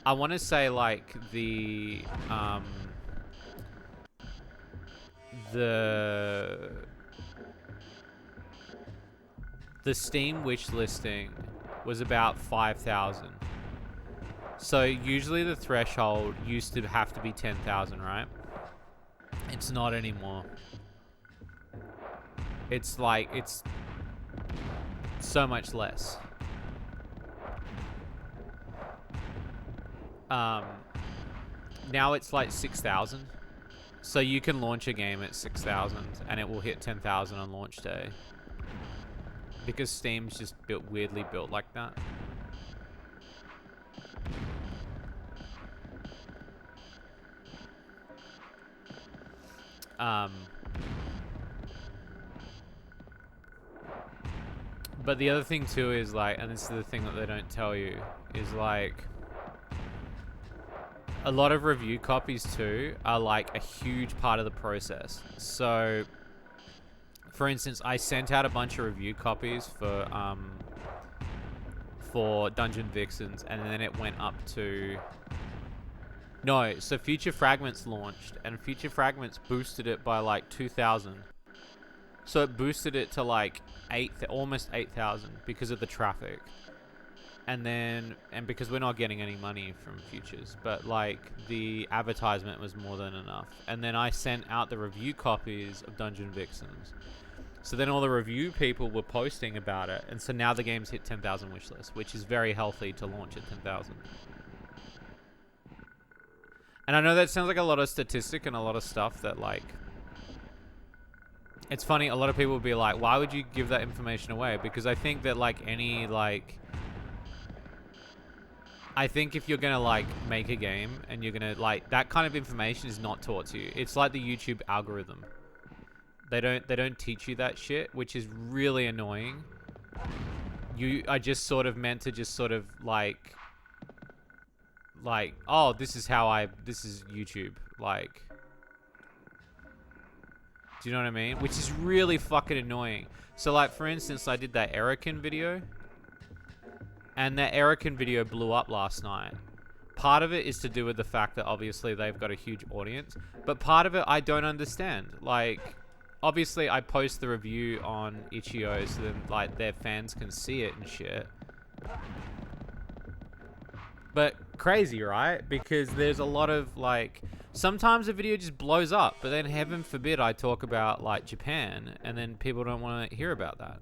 I want to say like the Steam wish listing was about 5,000. So usually the threshold used to have to be 10,000, right? It's not anymore. It's like, it's so much less. Now it's like 6,000. So you can launch a game at 6,000 and it will hit 10,000 on launch day. Because Steam's just weirdly built like that. But the other thing too is like, and this is the thing that they don't tell you, is like, a lot of review copies too are like a huge part of the process. So, for instance, I sent out a bunch of review copies for Dungeon Vixens, and then it went up to... No, so Future Fragments launched, and Future Fragments boosted it by like 2,000. So it boosted it to like almost 8,000 because of the traffic. And because we're not getting any money from Futures, but like the advertisement was more than enough. And then I sent out the review copies of Dungeon Vixens. So then all the review people were posting about it. And so now the game's hit 10,000 wishlist, which is very healthy to launch at 10,000. And I know that sounds like a lot of statistic and a lot of stuff that, like... It's funny, a lot of people will be like, why would you give that information away? Because I think that, like, any, like... I think if you're gonna, like, make a game and you're gonna, like... That kind of information is not taught to you. It's like the YouTube algorithm. They don't teach you that shit, which is really annoying. You are just sort of meant to just sort of, like, oh, this is YouTube, like, do you know what I mean? Which is really fucking annoying. So, like, for instance, I did that Erican video, and that Erican video blew up last night. Part of it is to do with the fact that obviously they've got a huge audience, but part of it I don't understand. Like, obviously I post the review on itch.io so then, like, their fans can see it and shit. But crazy, right? Because there's a lot of, like, sometimes a video just blows up, but then heaven forbid I talk about, like, Japan, and then people don't want to hear about that.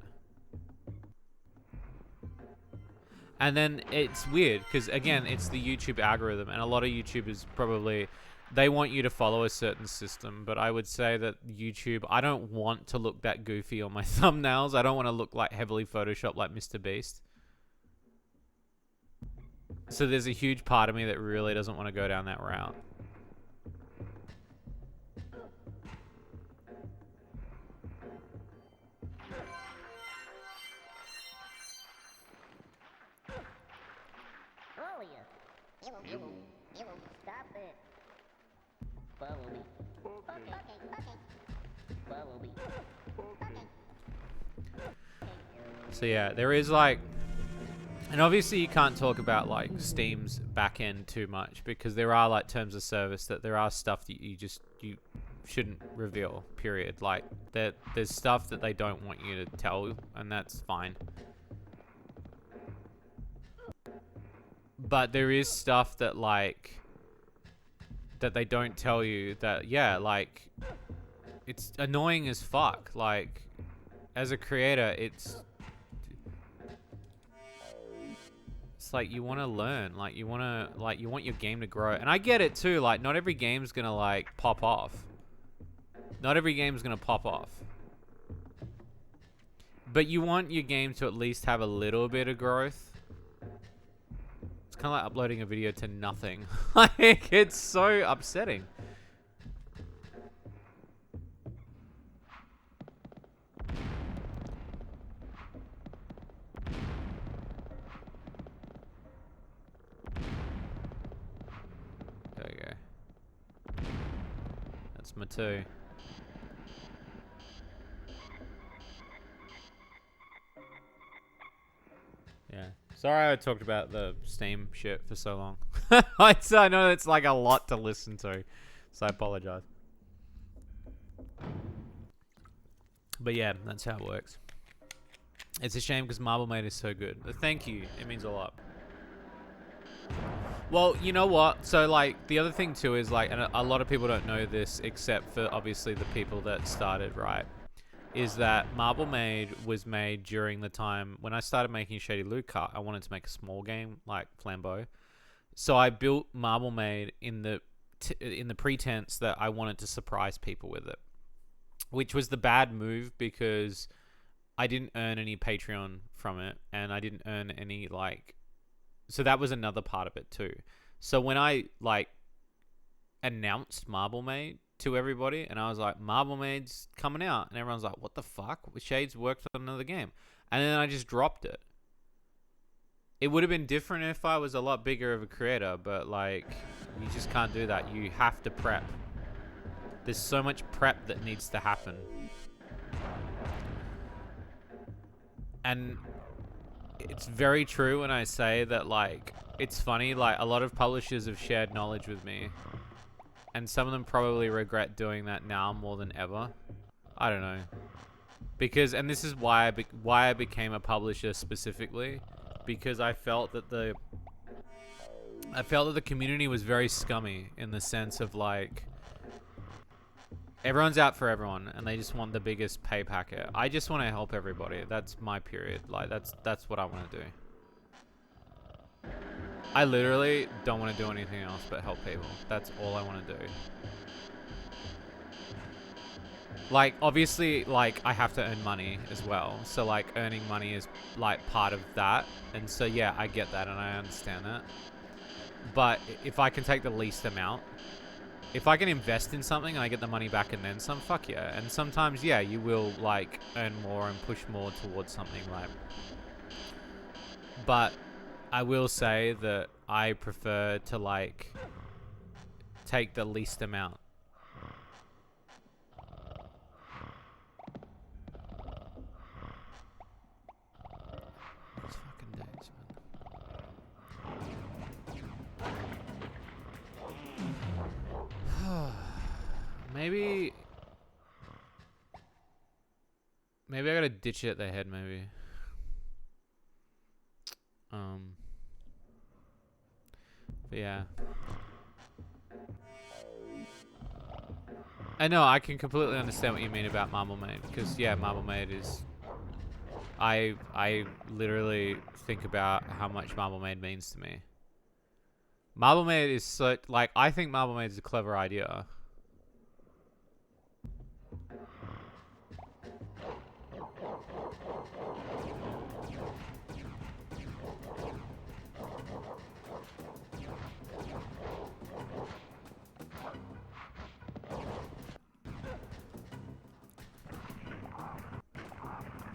And then it's weird, because, again, it's the YouTube algorithm, and a lot of YouTubers probably, they want you to follow a certain system, but I would say that YouTube, I don't want to look that goofy on my thumbnails. I don't want to look like heavily photoshopped like Mr. Beast. So there's a huge part of me that really doesn't want to go down that route. Oh yeah. Stop it. Follow me. Okay. Follow me. So yeah, there is like, and obviously you can't talk about like Steam's back end too much because there are like terms of service that there are stuff that you shouldn't reveal, period. Like there's stuff that they don't want you to tell, and that's fine. But there is stuff that like that they don't tell you that, yeah, like it's annoying as fuck. Like as a creator, it's like you want to learn, like you want your game to grow. And I get it too, like not every game's gonna like pop off. Not every game's gonna pop off. But you want your game to at least have a little bit of growth. It's kind of like uploading a video to nothing. Like, it's so upsetting. There we go. That's my 2. Yeah. Sorry I talked about the Steam shit for so long. I know it's like a lot to listen to, so I apologize. But yeah, that's how it works. It's a shame because Marble Maid is so good. But thank you. It means a lot. Well, you know what? So, like, the other thing too is, like, and a lot of people don't know this except for, obviously, the people that started, right? Is that Marble Maid was made during the time when I started making Shady Loot Cart. I wanted to make a small game like Flambeau, so I built Marble Maid in the pretense that I wanted to surprise people with it, which was the bad move because I didn't earn any Patreon from it, and I didn't earn any like. So that was another part of it too. So when I like announced Marble Maid to everybody, and I was like, Marble Maid's coming out, and everyone's like, what the fuck? Shade's worked on another game. And then I just dropped it. It would have been different if I was a lot bigger of a creator, but like, you just can't do that. You have to prep. There's so much prep that needs to happen. And it's very true when I say that, like, it's funny, like, a lot of publishers have shared knowledge with me, and some of them probably regret doing that now more than ever. I don't know. Because, and this is why I became a publisher specifically, because I felt that the community was very scummy in the sense of, like, everyone's out for everyone, and they just want the biggest pay packet. I just want to help everybody. That's my period. Like, that's what I want to do. I literally don't want to do anything else but help people. That's all I want to do. Like, obviously, like, I have to earn money as well. So, like, earning money is, like, part of that. And so, yeah, I get that and I understand that. But if I can take the least amount, if I can invest in something and I get the money back and then some, fuck yeah. And sometimes, yeah, you will, like, earn more and push more towards something, like. But I will say that I prefer to, like, take the least amount. These fucking days, man. Maybe I gotta ditch it at the head, maybe. But yeah. I know, I can completely understand what you mean about Marble Maid, because yeah, Marble Maid is... I literally think about how much Marble Maid means to me. Marble Maid is so, like, I think Marble Maid is a clever idea.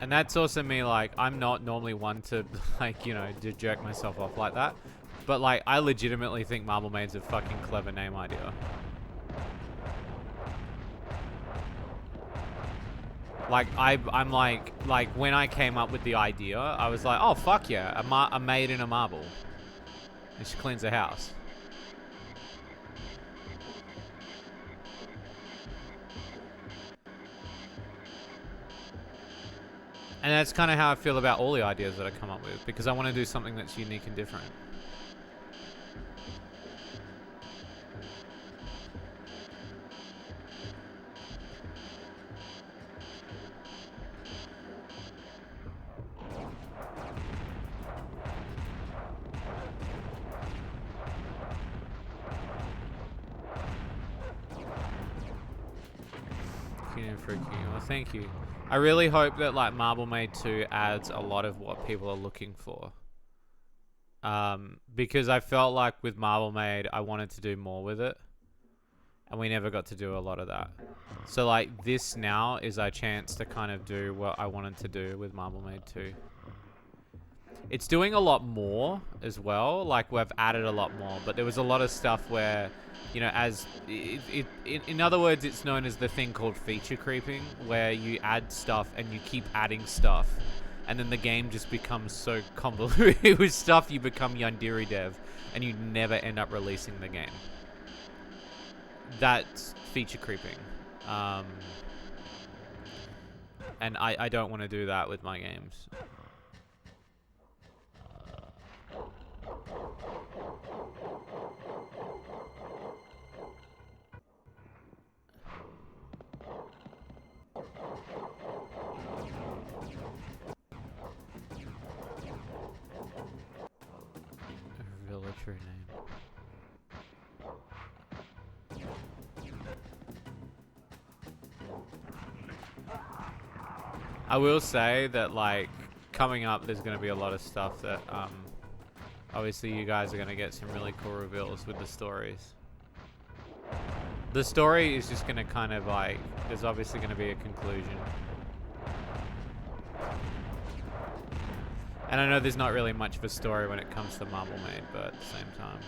And that's also me, like, I'm not normally one to, like, you know, to jerk myself off like that. But, like, I legitimately think Marble Maid's a fucking clever name idea. Like, I'm like, when I came up with the idea, I was like, oh, fuck yeah, a maid in a marble. And she cleans the house. And that's kind of how I feel about all the ideas that I come up with, because I want to do something that's unique and different. Well, thank you. I really hope that like Marble Maid 2 adds a lot of what people are looking for. Because I felt like with Marble Maid, I wanted to do more with it. And we never got to do a lot of that. So like this now is our chance to kind of do what I wanted to do with Marble Maid 2. It's doing a lot more as well. Like we've added a lot more, but there was a lot of stuff where, you know, as in other words, it's known as the thing called feature creeping, where you add stuff and you keep adding stuff, and then the game just becomes so convoluted with stuff. You become Yandere dev, and you never end up releasing the game. That's feature creeping, and I don't want to do that with my games. True name. I will say that like coming up there's going to be a lot of stuff that obviously you guys are going to get some really cool reveals with the stories. The story is just going to kind of like, there's obviously going to be a conclusion. And I know there's not really much of a story when it comes to Marble Maid, but at the same time.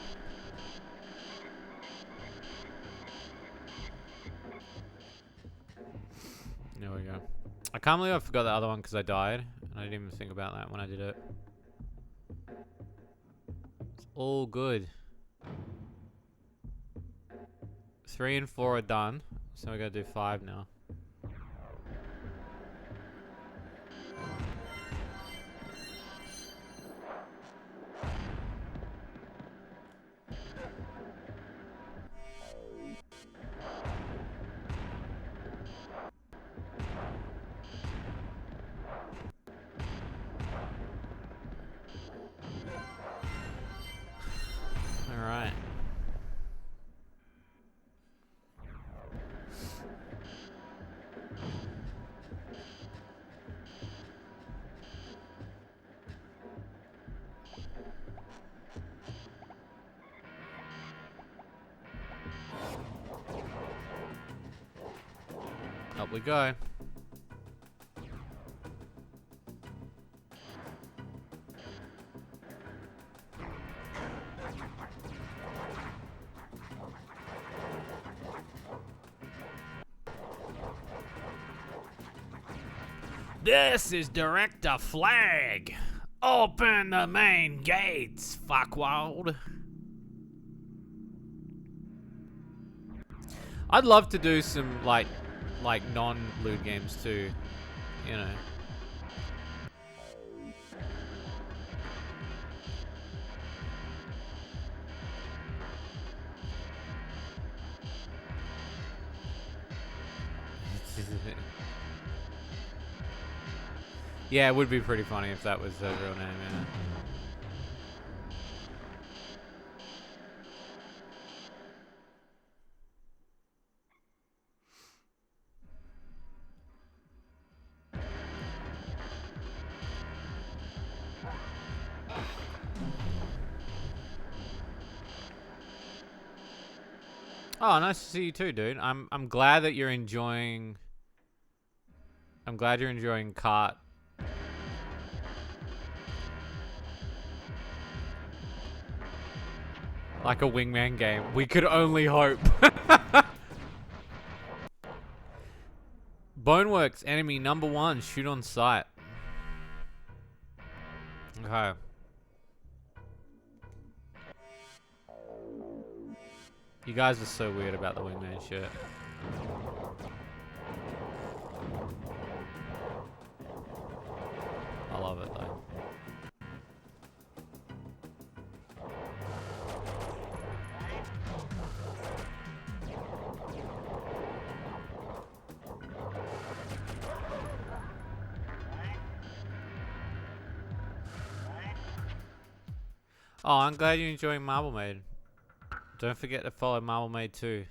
There we go. I can't believe I forgot the other one because I died. And I didn't even think about that when I did it. It's all good. 3 and 4 are done. So we gotta do 5 now. Alright. Up we go. This is Director Flag. Open the main gates, fuckworld. I'd love to do some like non-loot games too, you know. Yeah, it would be pretty funny if that was the real name, yeah. Oh, nice to see you too, dude. I'm glad that you're enjoying. I'm glad you're enjoying kart. Like a wingman game. We could only hope. Boneworks, enemy number 1. Shoot on sight. Okay. You guys are so weird about the wingman shit. I love it though. Oh, I'm glad you're enjoying Marble Maid. Don't forget to follow Marble Maid too.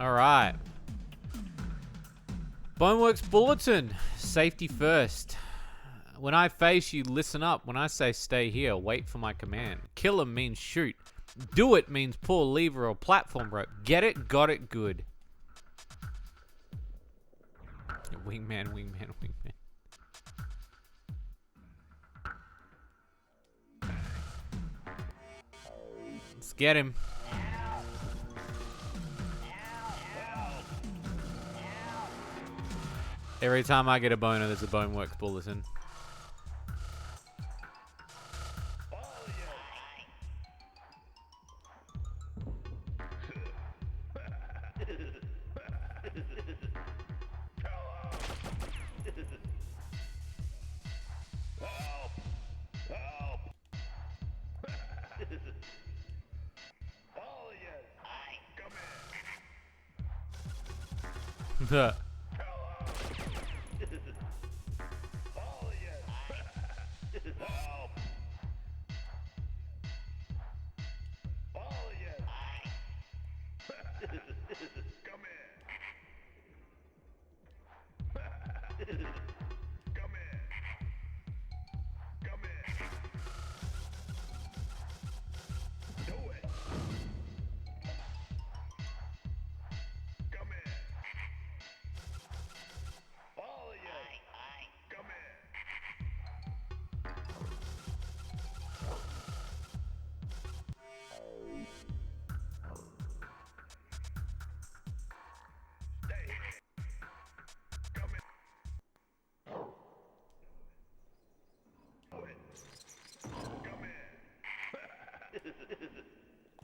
Alright. Boneworks Bulletin. Safety first. When I face you, listen up. When I say stay here, wait for my command. Kill him means shoot. Do it means pull lever or platform rope. Get it? Got it? Good. Wingman, wingman, wingman. Let's get him. Every time I get a boner, there's a Boneworks Bulletin.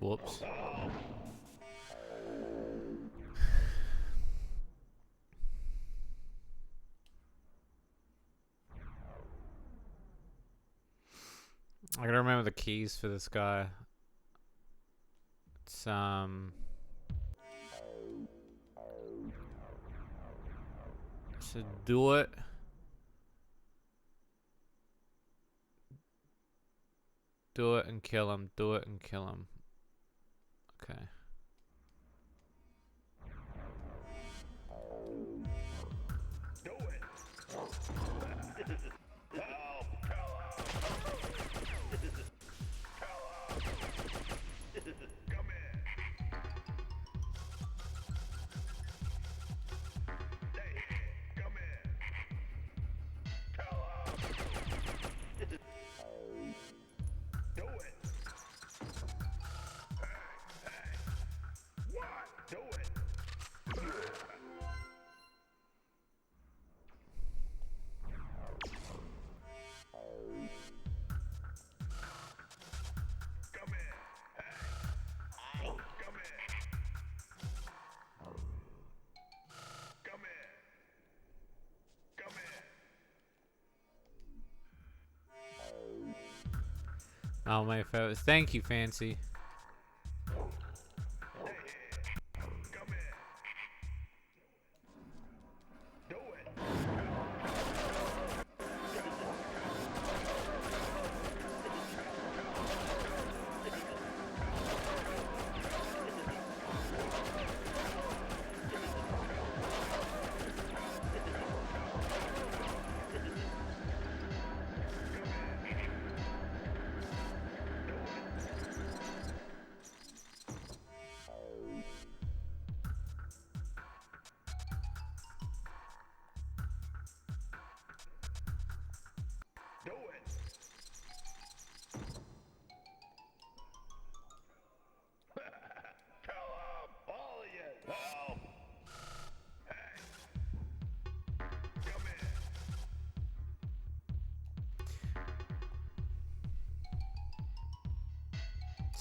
Whoops. I gotta remember the keys for this guy. It's so do it. Do it and kill him. Do it and kill him. Okay. Do it. Help. Come in. Stay here. Come in. Do it. Hey. What? Do it. Come in. Hey. Come in. Come in. Come in. Oh, my fellas. Thank you, Fancy. Stay here. Come in. Do it.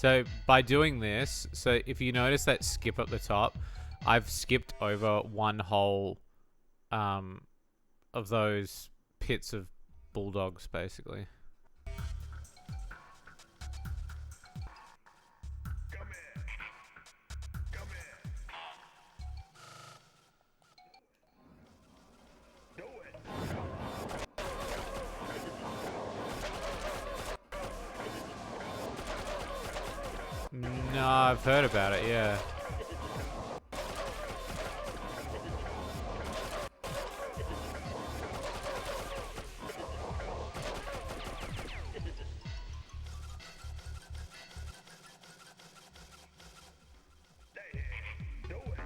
So by doing this, so if you notice that skip at the top, I've skipped over one whole of those pits of bulldogs, basically. Come in. Come in. Do it. No, I've heard about it, yeah. Stay here. Do it.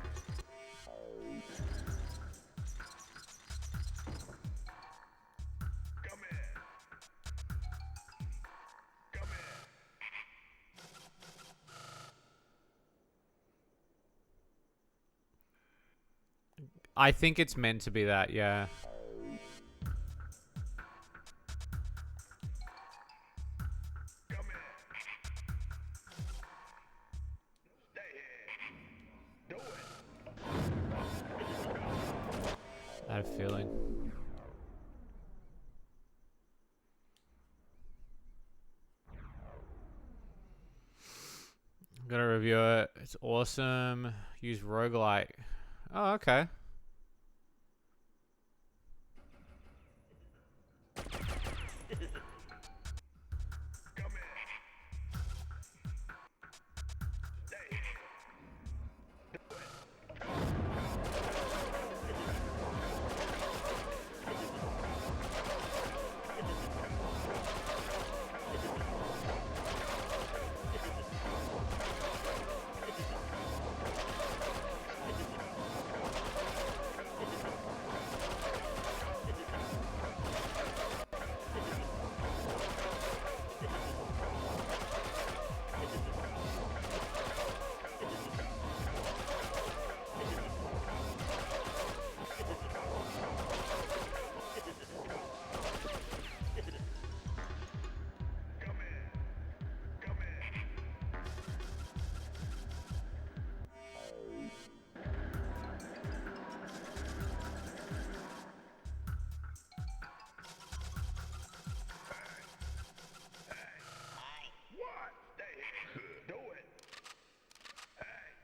Come in. Come in. I think it's meant to be that, yeah. Come in. Stay here. Do it. I had a feeling. Gotta review it. It's awesome. Use roguelike. Oh, okay. Come in. Stay here. Do it. Come in. Come in. What? Stay here. Do it. Hey.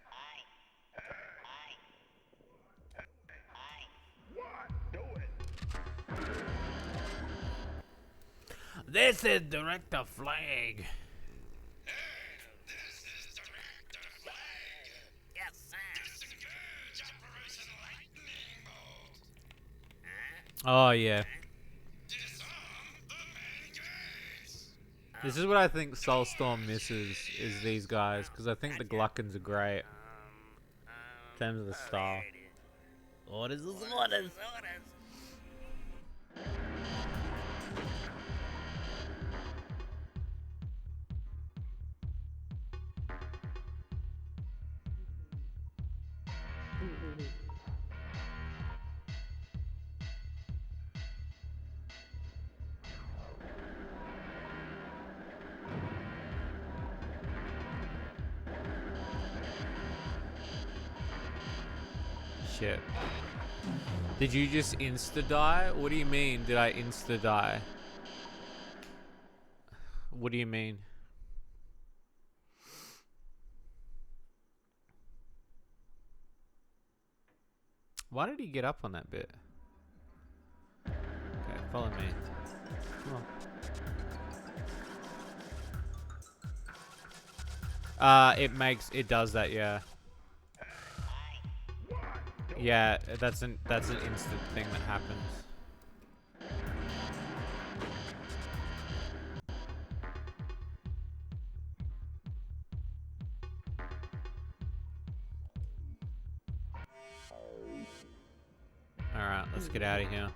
What? Do it. This is Director Flag. This is Director Flag. Yes, sir. Disengage Operation Lightning Bolt. Oh, yeah. Disarm the main gates. This is what I think Soulstorm misses, is these guys, because I think the Gluckins are great in terms of the style. Orders is orders. Shit. Did you just insta-die? What do you mean, did I insta-die? What do you mean? Why did he get up on that bit? Okay, follow me. Come on. It does that, yeah. Yeah, that's an instant thing that happens. Alright, let's get out of here.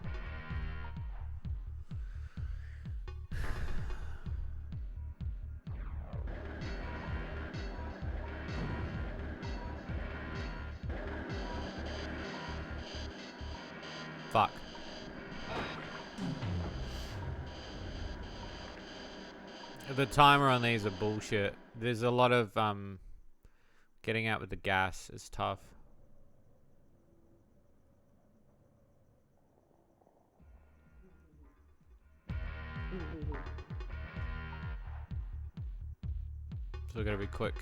Fuck. The timer on these are bullshit. There's a lot of getting out with the gas is tough. So we gotta be quick.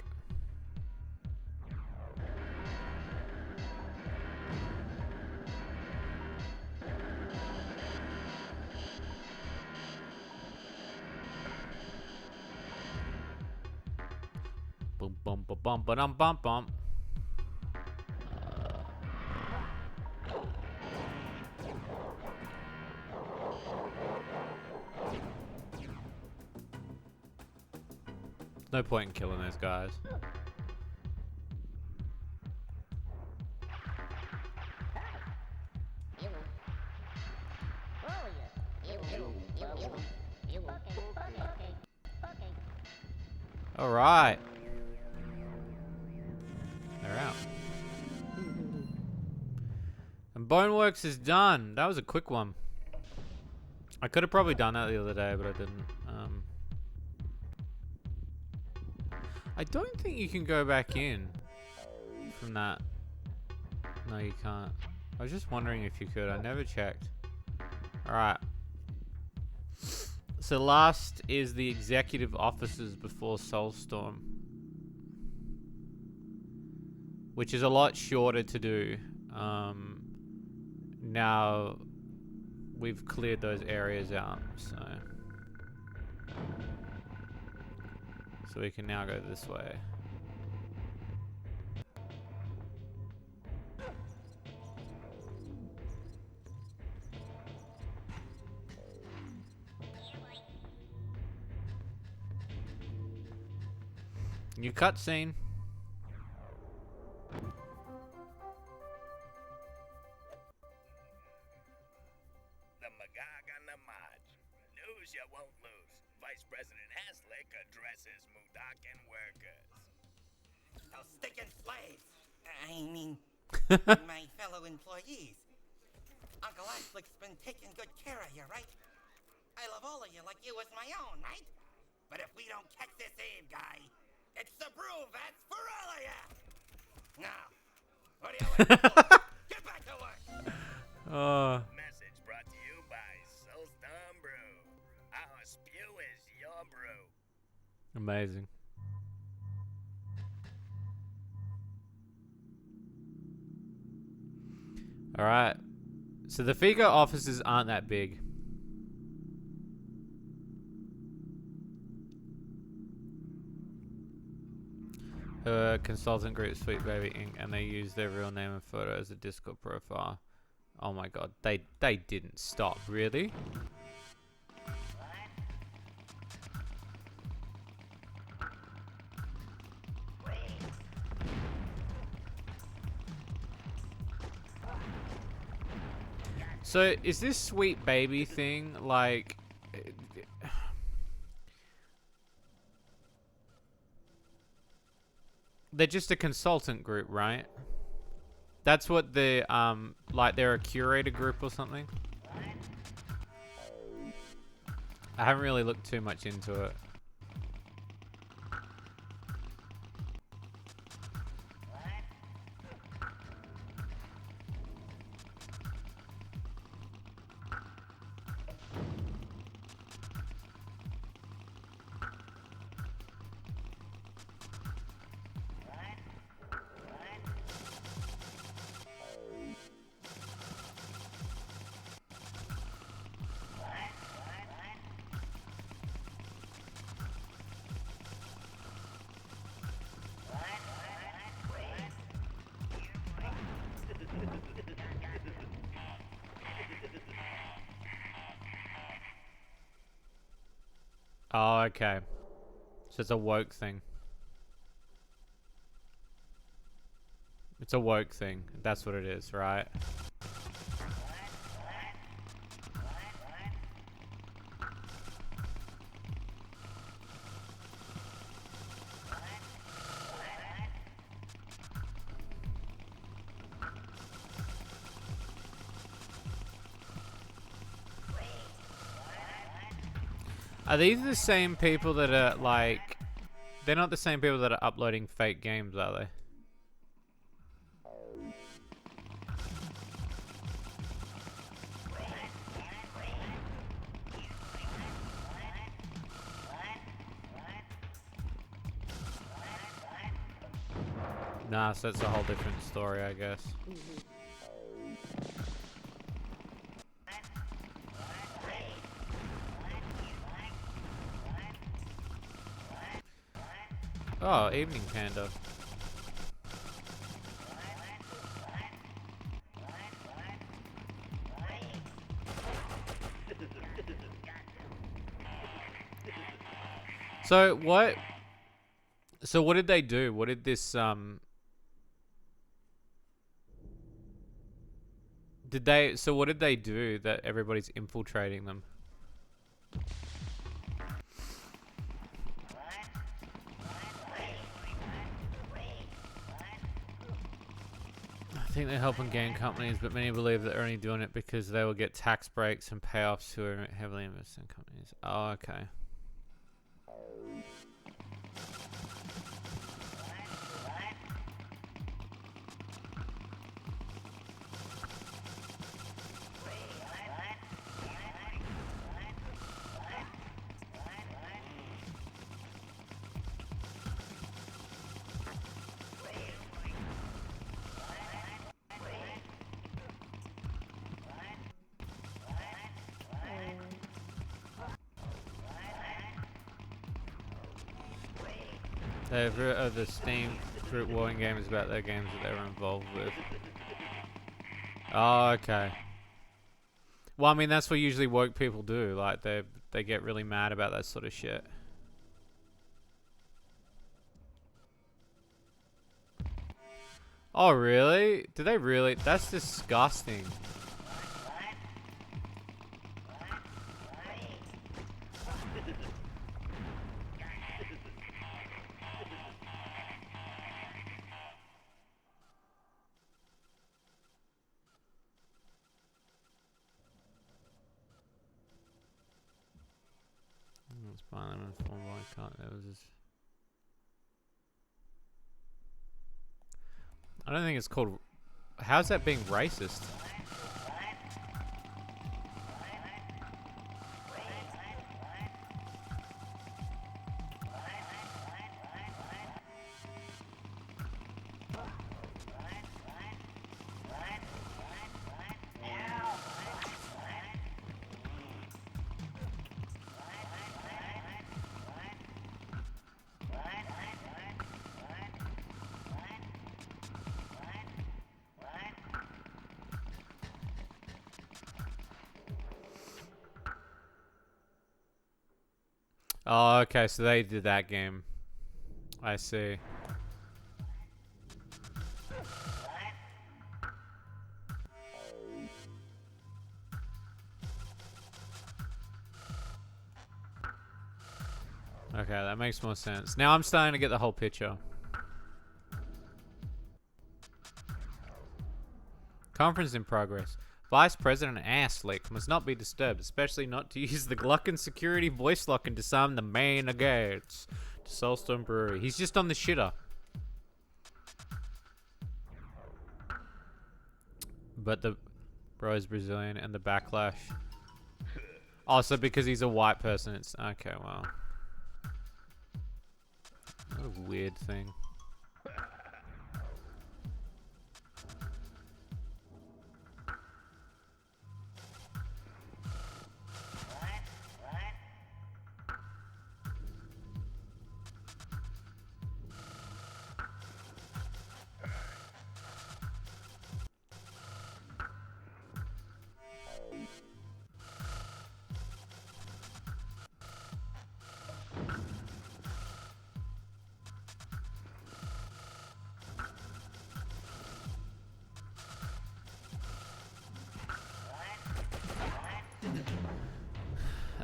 Boom, bum, ba, bum, ba, dum, bum, bum. No point in killing those guys. All right. They're out. And Boneworks is done. That was a quick one. I could have probably done that the other day, but I didn't. I don't think you can go back in from that. No, you can't. I was just wondering if you could. I never checked. All right. So last is the executive offices before Soulstorm, which is a lot shorter to do. Now we've cleared those areas out, so we can now go this way. New cutscene. The Magog on the March. News you won't lose. Vice President Haslick addresses Mudakin workers. Those stinking slaves. I mean, my fellow employees. Uncle Haslick's been taking good care of you, right? I love all of you like you was my own, right? But if we don't catch this Abe guy, it's the brew vats for all of you. Now, what do you waiting for? Get back to work. Message brought to you by Soulstorm Brew. Our spew is your brew. Amazing. All right. So the Figo offices aren't that big. Her consultant group Sweet Baby Inc. and they use their real name and photo as a Discord profile. Oh my god, they didn't stop, really? So is this Sweet Baby thing like they're just a consultant group, right? That's what the like they're a curator group or something. I haven't really looked too much into it. Oh, okay. So it's a woke thing. It's a woke thing. That's what it is, right? Are these the same people that are like? They're not the same people that are uploading fake games, are they? Nah, so that's a whole different story, I guess. Oh, evening panda. So what? So what did they do? What did this Did they? So what did they do that everybody's infiltrating them? I think they're helping game companies, but many believe they're only doing it because they will get tax breaks and payoffs who are heavily invested in companies. Oh, okay. The Steam group warring games about their games that they were involved with. Oh, okay. Well, I mean, that's what usually woke people do. Like, they get really mad about that sort of shit. Oh, really? Do they really? That's disgusting. It's fine. I'm informed why I can't. That was just... I don't think it's called... How's that being racist? Oh, okay, so they did that game. I see. Okay, that makes more sense. Now I'm starting to get the whole picture. Conference in progress. Vice President Asslick must not be disturbed, especially not to use the Gluckin security voice lock and disarm the main gates to Soulstone Brewery. He's just on the shitter. But the bro is Brazilian and the backlash. Also, because he's a white person, it's okay. Well, what a weird thing.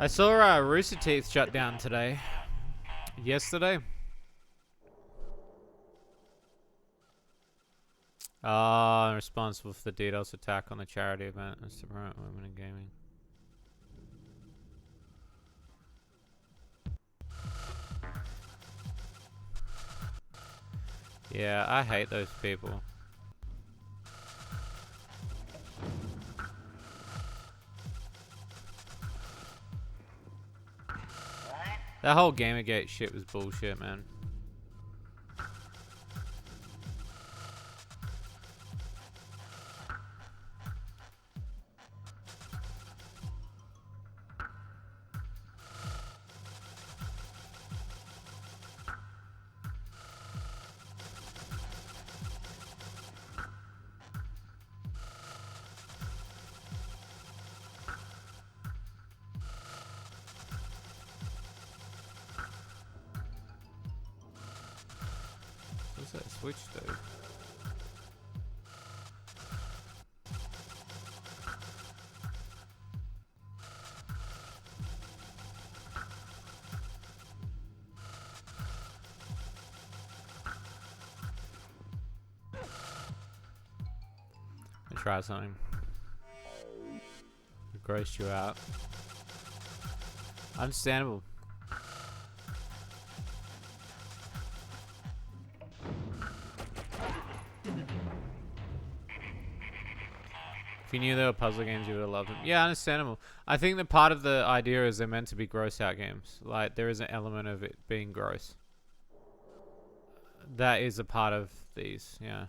I saw Rooster Teeth shut down today. Yesterday. I'm responsible for the DDoS attack on the charity event and to promote women in gaming. Yeah, I hate those people. That whole Gamergate shit was bullshit, man. What's that switch do? Try something. It grossed you out. Understandable. If you knew they were puzzle games, you would have loved them. Yeah, understandable. I think that part of the idea is they're meant to be gross out games. Like, there is an element of it being gross. That is a part of these, yeah.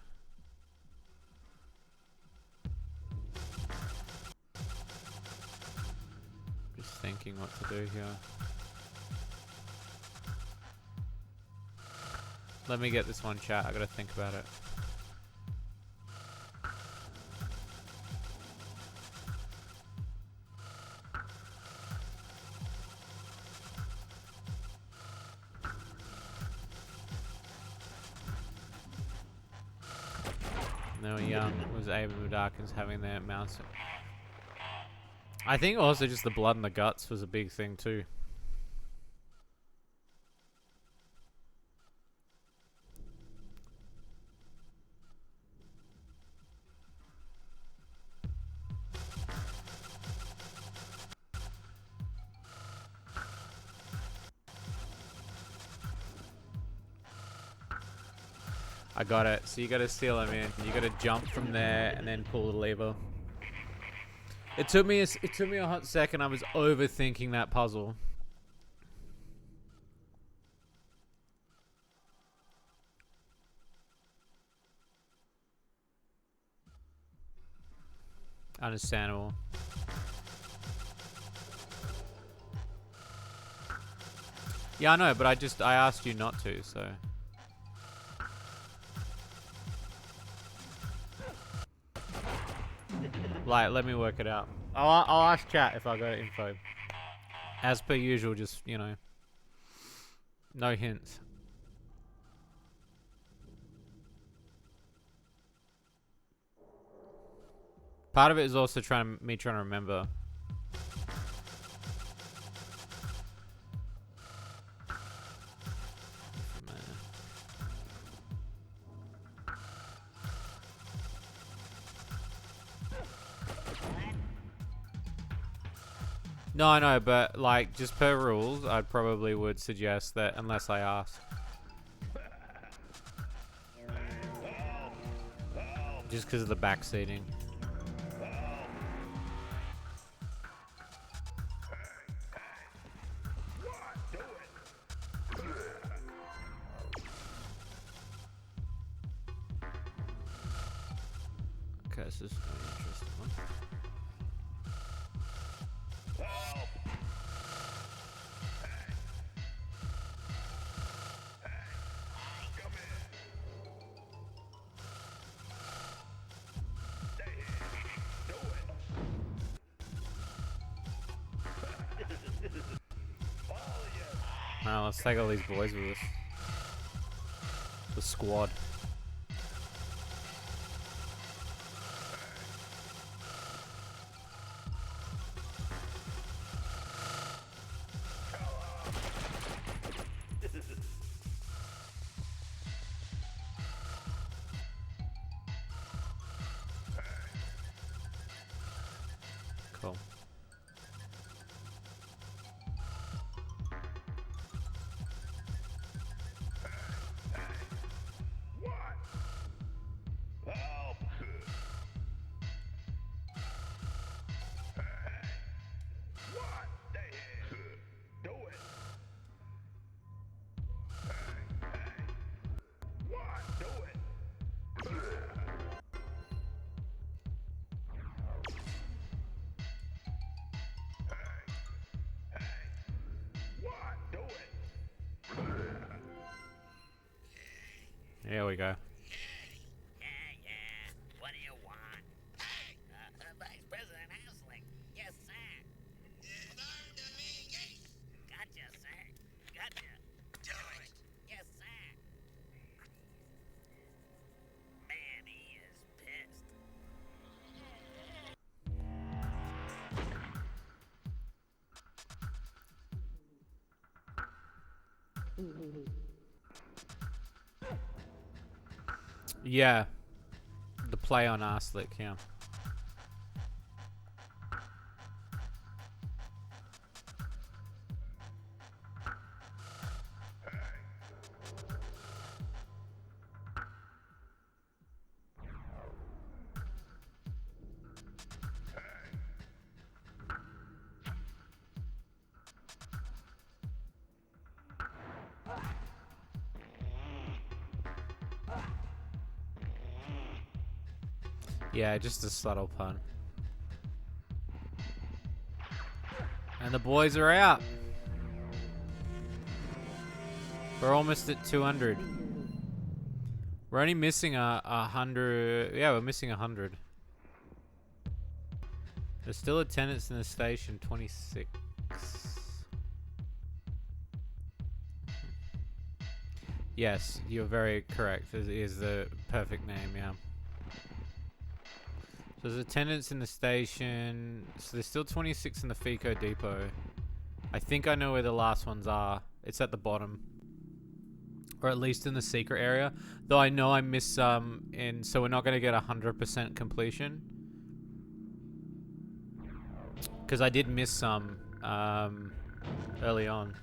Just thinking what to do here. Let me get this one, chat. I gotta think about it. No, young was Ava Mudakins having their mouse. I think also just the blood and the guts was a big thing too. I got it. So you gotta seal him in. You gotta jump from there and then pull the lever. It took me a hot second. I was overthinking that puzzle. Understandable. Yeah, I know, but I asked you not to, so. Like, let me work it out. I'll ask chat if I got info. As per usual, just, you know, no hints. Part of it is also me trying to remember. No, I know, but like just per rules, I probably would suggest that unless I ask. Just because of the back seating. Okay, this is an interesting one. Now let's take all these boys with us. The squad. Cool. Here we go. Yeah. What do you want? Hey! Vice President Hasling. Yes, sir. Gotcha, sir. Gotcha. Do it. Yes, sir. Man, he is pissed. Yeah. The play on Arslick, yeah. Yeah, just a subtle pun. And the boys are out. We're almost at 200. We're only missing a 100. Yeah, we're missing 100. There's still attendance in the station, 26. Yes, you're very correct. It is the perfect name, yeah. So there's attendance in the station. So there's still 26 in the FICO depot. I think I know where the last ones are. It's at the bottom. Or at least in the secret area. Though I know I missed some in, so we're not going to get 100% completion. Because I did miss some early on.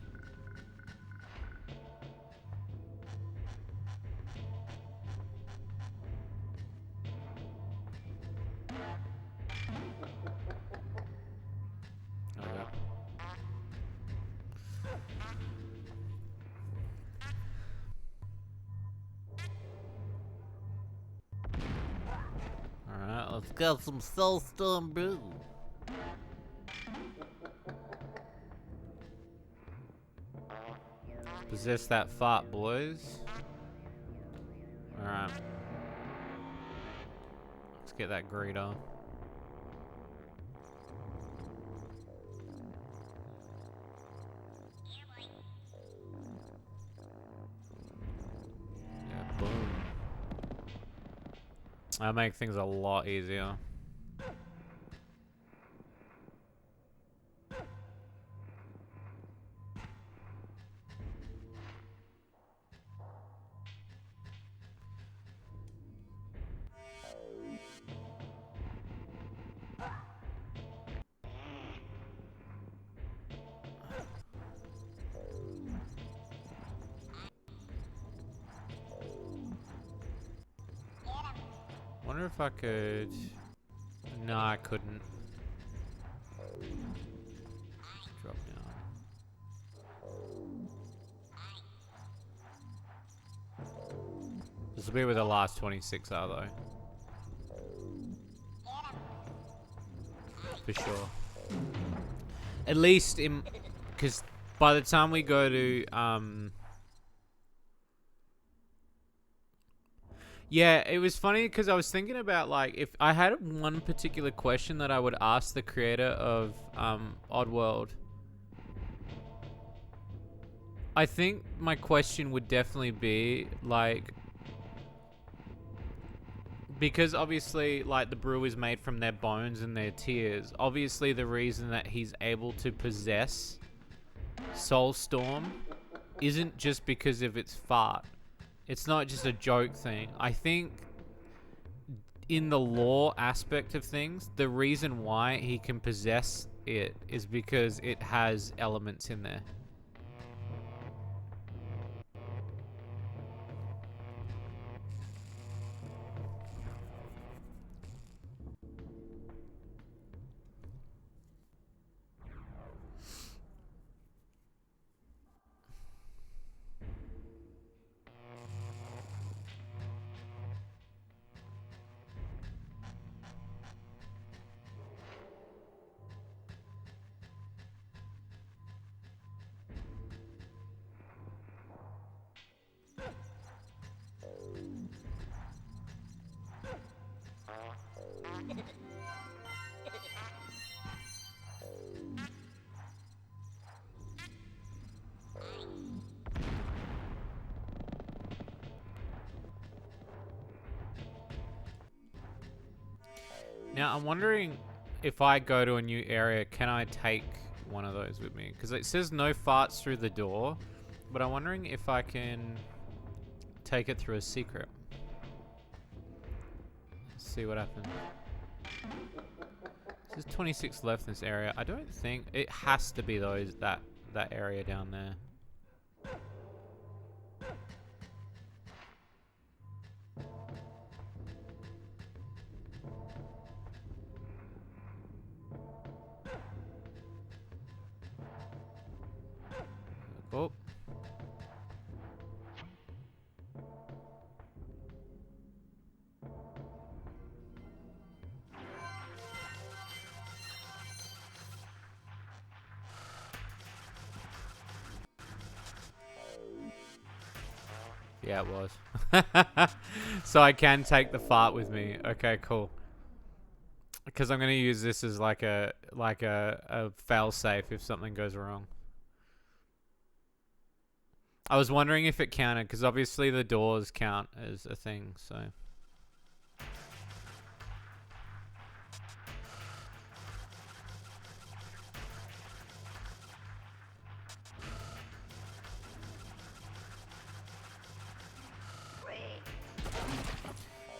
Alright, let's get some Soulstorm brew. Possess that fart, boys. Alright. Let's get that greeter. Yeah, boom. That'll make things a lot easier. Wonder if I could... No, I couldn't. Drop down. This will be where the last 26 are, though. For sure. At least in... Because by the time we go to... Yeah, it was funny because I was thinking about, like, if I had one particular question that I would ask the creator of Oddworld, I think my question would definitely be, like, because obviously, like, the brew is made from their bones and their tears, obviously the reason that he's able to possess Soulstorm isn't just because of its fart. It's not just a joke thing. I think in the lore aspect of things, the reason why he can possess it is because it has elements in there. Now, I'm wondering if I go to a new area, can I take one of those with me? Because it says no farts through the door, but I'm wondering if I can take it through a secret. Let's see what happens. There's 26 left in this area. I don't think it has to be those that area down there. Oh. Yeah, it was. So I can take the fart with me. Okay, cool. Because I'm gonna use this as like a fail safe if something goes wrong. I was wondering if it counted because obviously the doors count as a thing. So.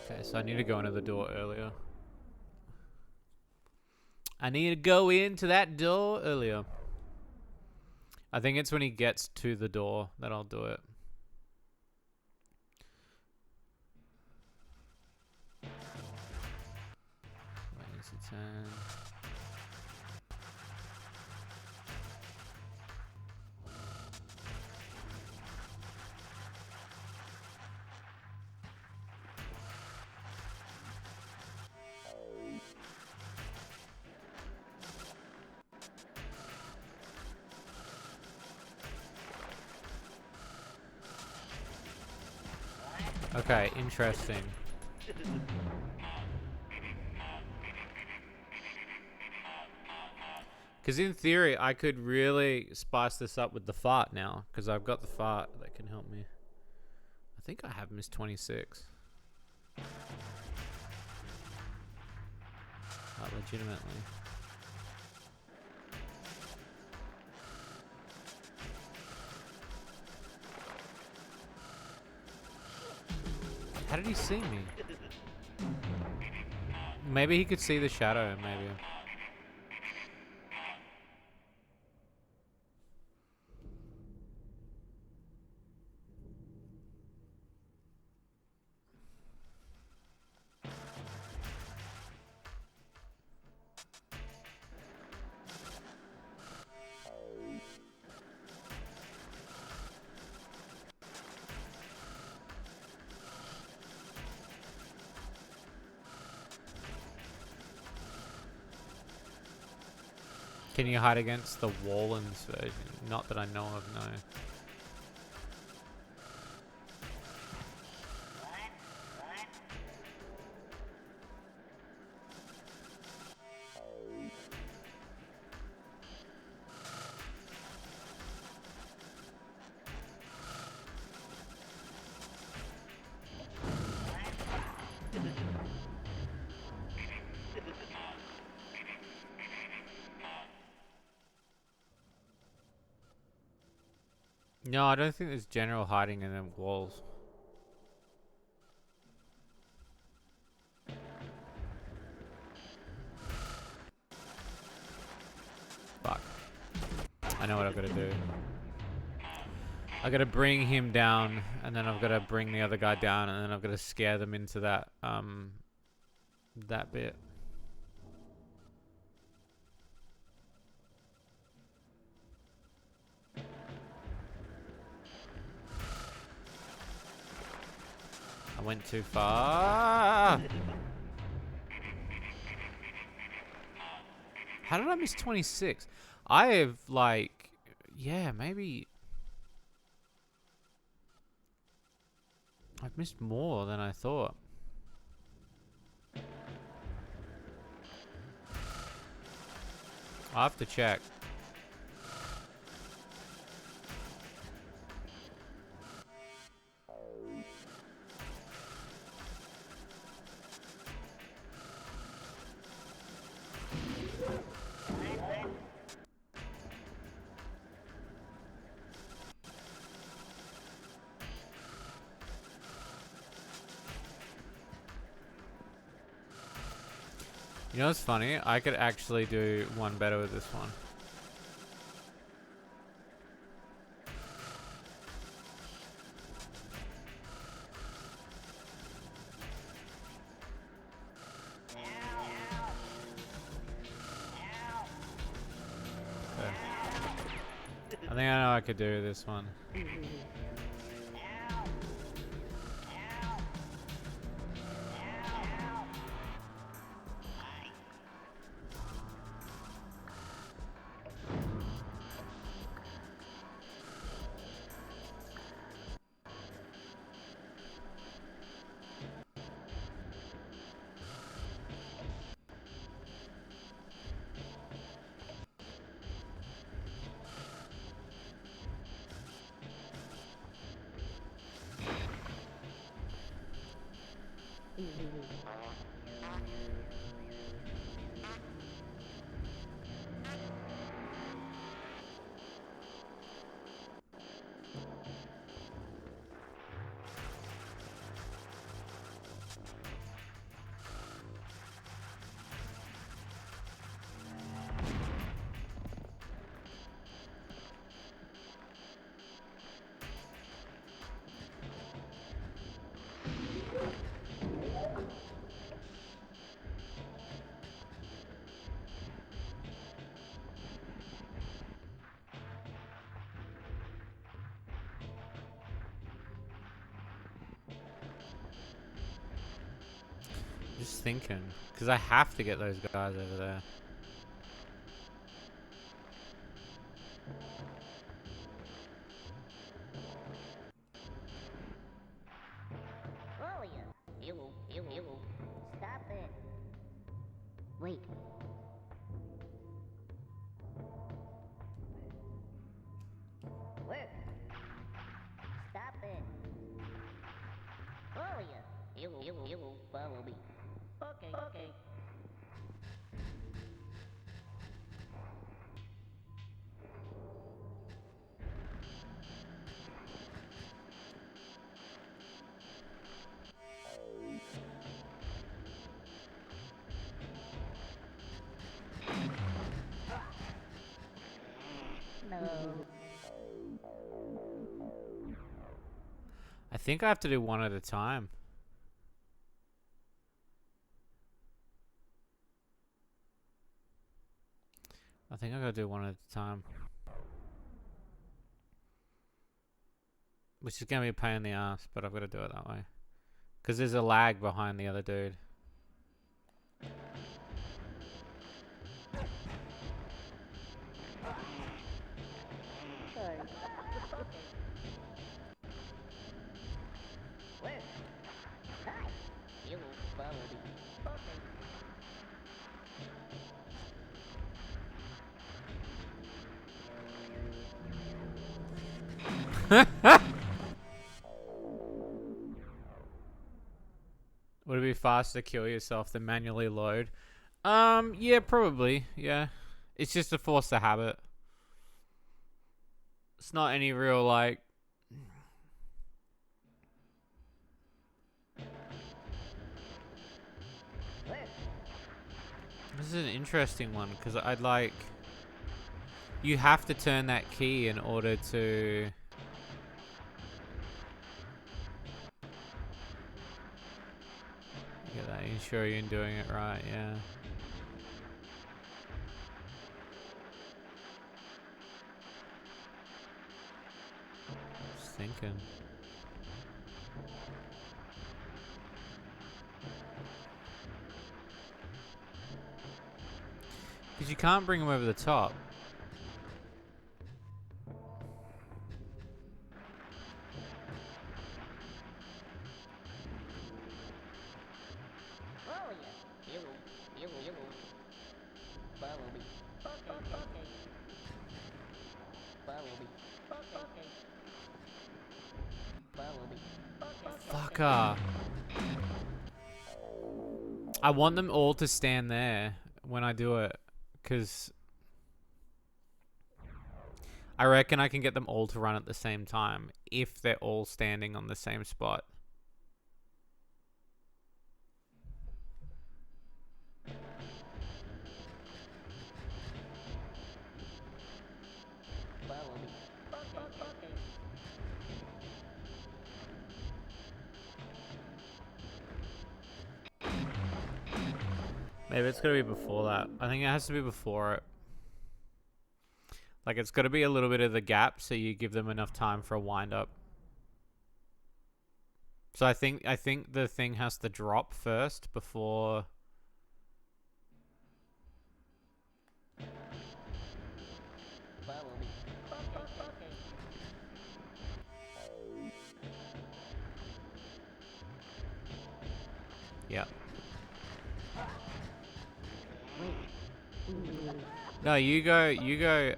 Okay, so I need to go into the door earlier. I need to go into that door earlier. I think it's when he gets to the door that I'll do it. Where's the turn? Okay, interesting. Because in theory, I could really spice this up with the fart now. Because I've got the fart that can help me. I think I have Miss 26. Legitimately. How did he see me? Maybe he could see the shadow, maybe. Can you hide against the Wallen's version? Not that I know of, no. No, I don't think there's general hiding in the walls. Fuck. I know what I've got to do. I got to bring him down, and then I've got to bring the other guy down, and then I've got to scare them into that, that bit. I went too far. How did I miss 26? I have, like, yeah, maybe I've missed more than I thought. I'll have to check. You know what's funny? I could actually do one better with this one. Okay. I think I know I could do this one. Just thinking, because I have to get those guys over there. Oh yeah. Ew. Stop it. Wait. Where? Stop it. Oh yeah. Ew. Follow me. Okay. No. I think I have to do one at a time. I think I gotta do one at a time. Which is gonna be a pain in the ass, but I've got to do it that way. Because there's a lag behind the other dude. Sorry. Where? Hi. Ew. Follow me. Would it be faster to kill yourself than manually load? Yeah, probably. Yeah. It's just to force the habit. It's not any real, like... Where? This is an interesting one, because I'd like... You have to turn that key in order to... Get that, ensure you're doing it right, yeah. Just thinking. Because you can't bring them over the top. Oh yeah. Ew. Follow me. Okay. Follow me. Okay. Follow me. Fucker. I want them all to stand there when I do it. Because I reckon I can get them all to run at the same time if they're all standing on the same spot. Maybe it's gotta be before that. I think it has to be before it. Like, it's gotta be a little bit of the gap so you give them enough time for a wind up. So I think the thing has to drop first before. Follow me. Okay. Yeah. No, you go, you go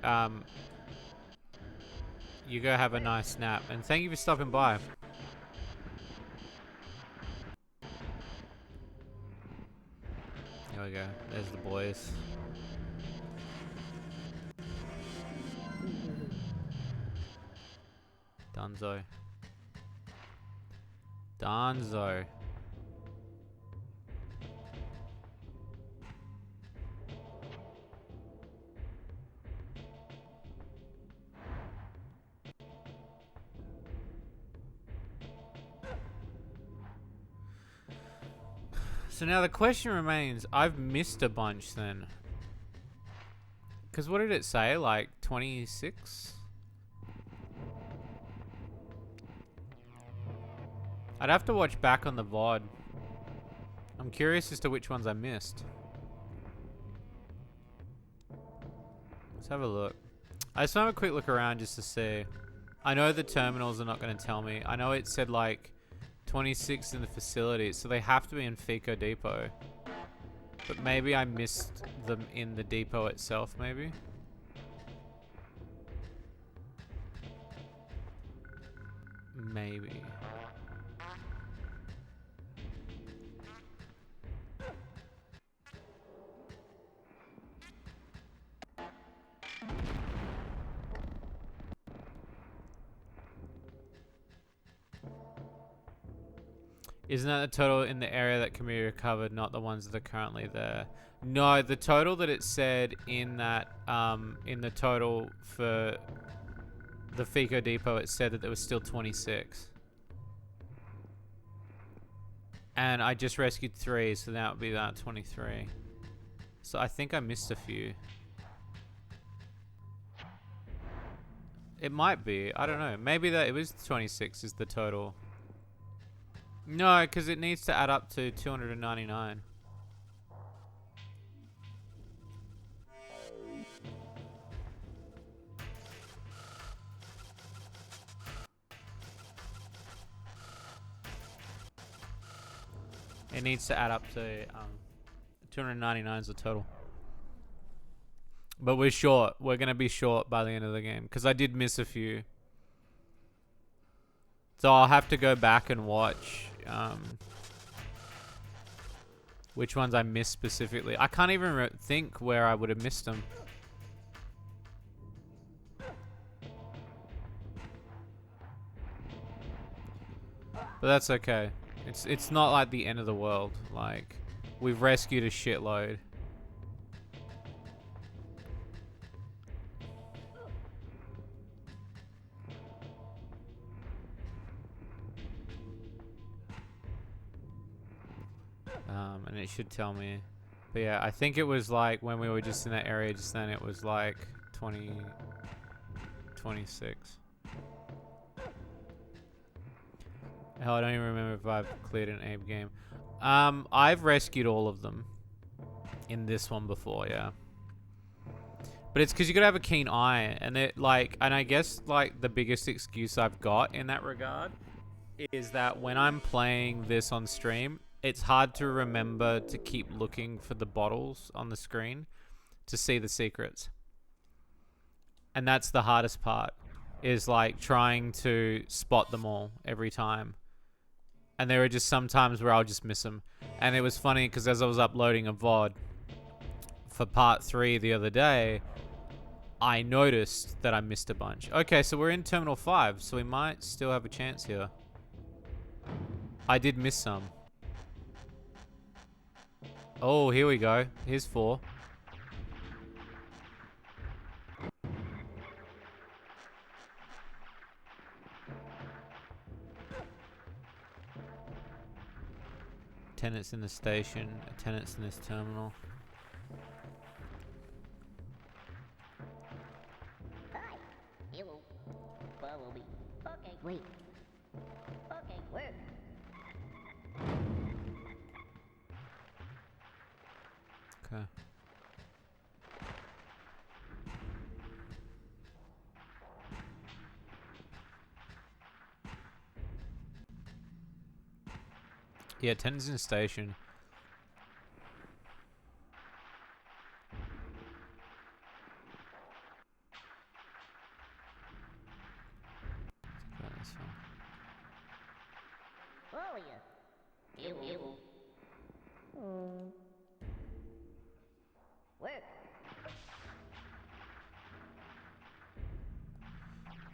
have a nice nap. And thank you for stopping by. There we go. There's the boys. Dunzo. Donzo. So now the question remains, I've missed a bunch then. Because what did it say? Like 26? I'd have to watch back on the VOD. I'm curious as to which ones I missed. Let's have a look. I just want to have a quick look around just to see. I know the terminals are not going to tell me. I know it said like 26 in the facility, so they have to be in Fico Depot. But maybe I missed them in the depot itself, maybe? Maybe. Isn't that the total in the area that can be recovered, not the ones that are currently there? No, the total that it said in that, in the total for the Fico Depot, it said that there was still 26. And I just rescued 3, so that would be that 23. So I think I missed a few. It might be. I don't know. Maybe that it was 26 is the total. No, because it needs to add up to 299. It needs to add up to 299 is the total. But we're short. We're going to be short by the end of the game. Because I did miss a few. So I'll have to go back and watch which ones I missed specifically. I can't even think where I would have missed them. But that's okay. It's not like the end of the world. Like, we've rescued a shitload. And it should tell me. But yeah, I think it was like when we were just in that area just then, it was like 26. Hell, I don't even remember if I've cleared an Abe game. I've rescued all of them in this one before, yeah. But it's because you gotta have a keen eye, and it like, and I guess like the biggest excuse I've got in that regard is that when I'm playing this on stream, it's hard to remember to keep looking for the bottles on the screen to see the secrets. And that's the hardest part, is like trying to spot them all every time. And there are just some times where I'll just miss them. And it was funny because as I was uploading a VOD for part 3 the other day, I noticed that I missed a bunch. Okay, so we're in Terminal 5, so we might still have a chance here. I did miss some. Oh, here we go. Here's 4. Attendants in the station. Attendants in this terminal. Hi. Hello. Follow me. Okay, wait. Okay, work. Okay. Yeah, attendants in the station. Let's go this one. Follow ya. Hello. Work.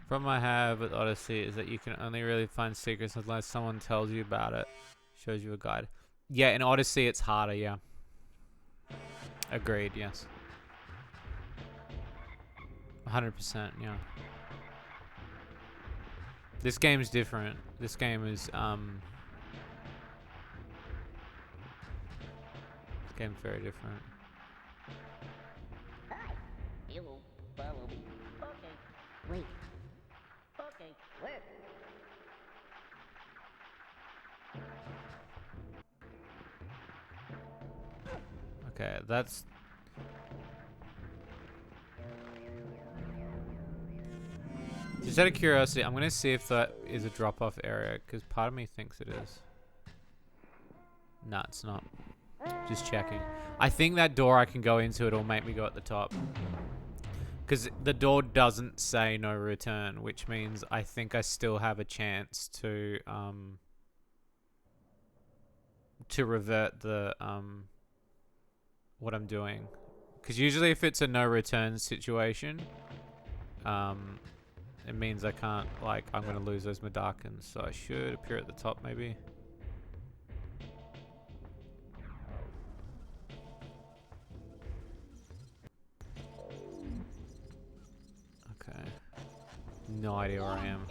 Problem I have with Odyssey is that you can only really find secrets unless someone tells you about it, shows you a guide. Yeah, in Odyssey it's harder, yeah. Agreed, yes. 100%, yeah. This game's different. This game is, this game's very different. Hi. Hello. Follow me. Okay. Wait. Okay, work. Okay, that's... Just out of curiosity, I'm gonna see if that is a drop-off area, because part of me thinks it is. Nah, it's not. Just checking. I think that door I can go into, it'll make me go at the top. Because the door doesn't say no return, which means I think I still have a chance to revert the, what I'm doing. Because usually if it's a no return situation, it means I can't, like, I'm going to lose those Medakans. So I should appear at the top, maybe. Okay. No idea where I am.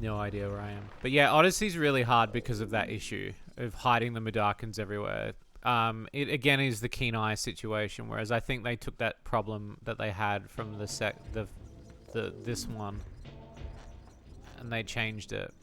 No idea where I am. But yeah, Odyssey's really hard because of that issue of hiding the Medakans everywhere. It again is the keen eye situation, whereas I think they took that problem that they had from this one and they changed it.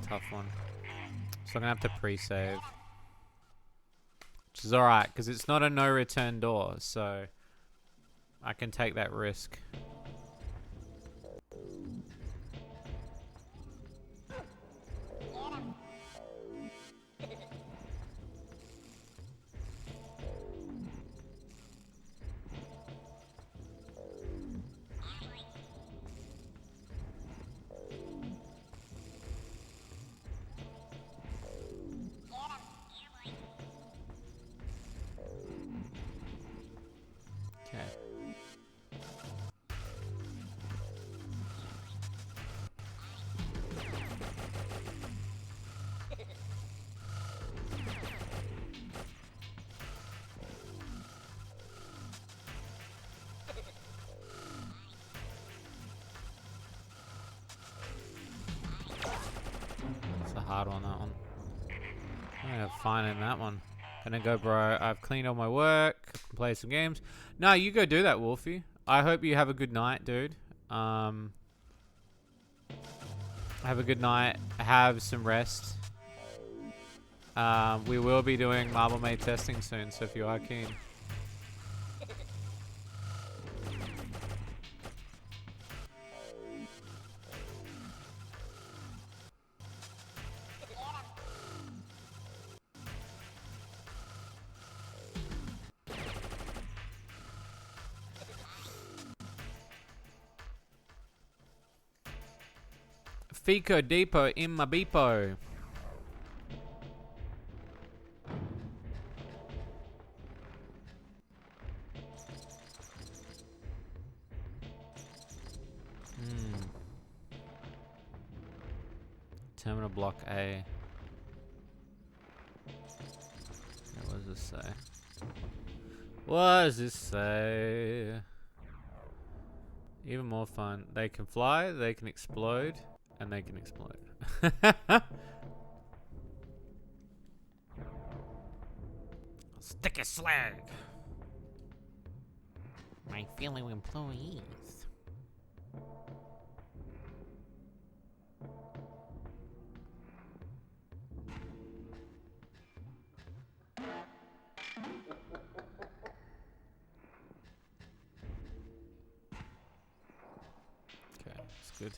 Tough one. So I'm gonna have to pre-save. Which is alright, because it's not a no return door, so I can take that risk. Okay. It's a hard one, that one. I'm gonna fine in that one. Gonna go, bro. I've cleaned all my work. I can play some games. No, you go do that, Wolfie. I hope you have a good night, dude. Have a good night. Have some rest. We will be doing Marble Maid testing soon, so if you are keen. Fico Depot in my beepo. Terminal block A. What does this say? What does this say? Even more fun. They can fly, they can explode, and they can explode. Stick a slag. My fellow employees. Okay, that's good.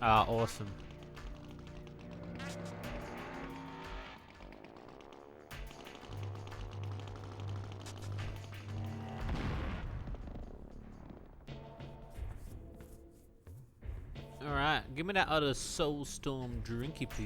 Ah, awesome. Alright, give me that other Soulstorm drinky poo.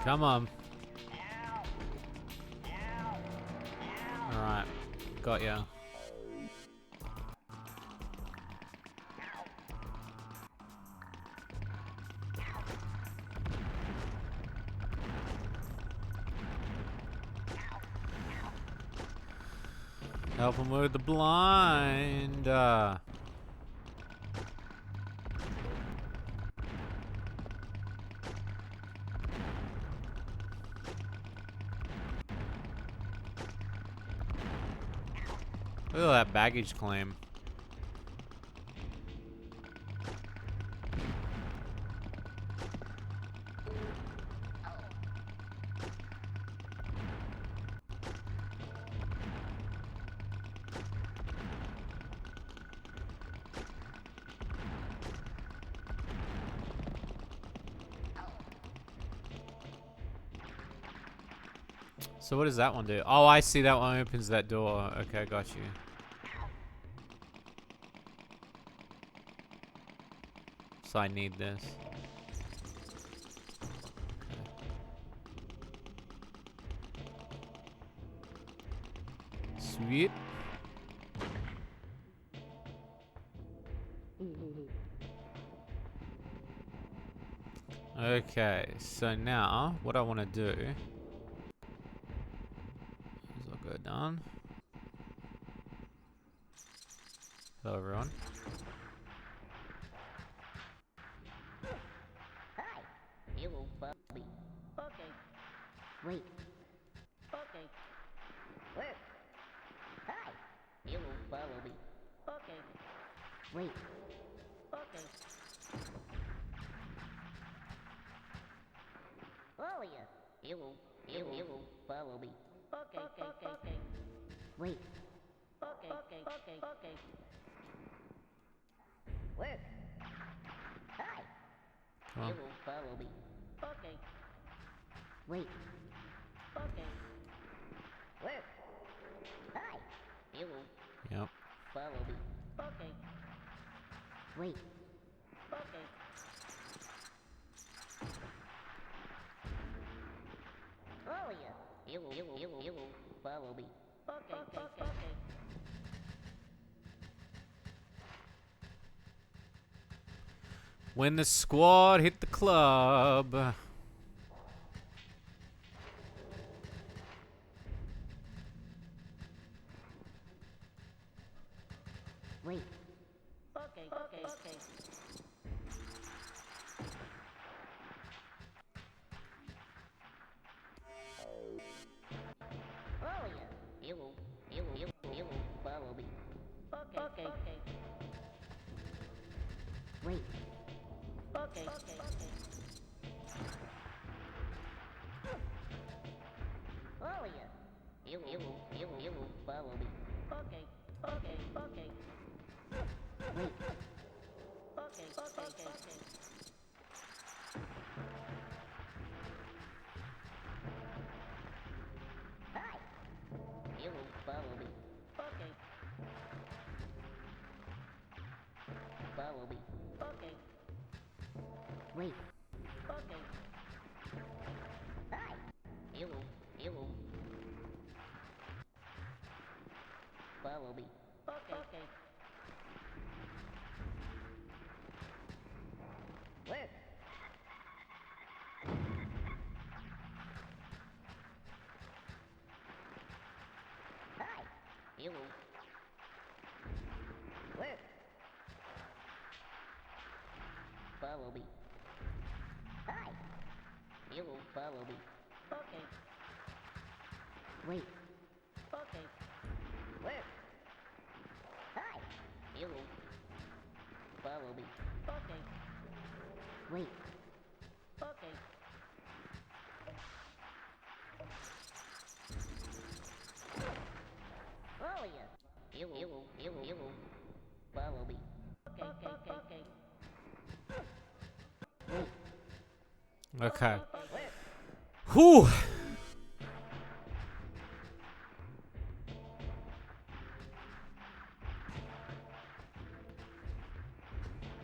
Come on. Alright, got ya. Help him with the blind. Look at that baggage claim. So what does that one do? Oh, I see, that one opens that door. Okay, got you. So I need this. Okay. Sweet. Okay, so now what I want to do is I'll go down. Hello, everyone. Hi. Hello, Bobby. Okay. Wait. Okay. Where? Hi. Hello, follow me. Okay. Wait. Okay. Oh yeah. Hello. Hello. Follow me. Okay. Okay. Wait. Okay. Okay. Where? Hi. Come on. Hello, follow me. Okay. Wait. Okay. Where? Hi. Hello. Yep. Follow me. Okay. Wait. Okay. Oh yeah. Hello. Follow me. Okay. When the squad hit the club. Wait. Okay. Oh yeah. Hello. Follow me. Okay. Wait. Okay. Follow you. You will follow me. Okay. Wait. Okay. Hi. You will follow me. Okay. Follow me. Okay. Wait. Okay. Hi. You will follow me. Okay. Where? Hi. You will. Where? Follow me. Hi. You will follow me. Okay. Wait. Okay. Where? Hi. You will follow me. Okay. Wait. Okay. Follow you. You will follow me. Okay. Wait. Okay. Where? Whew.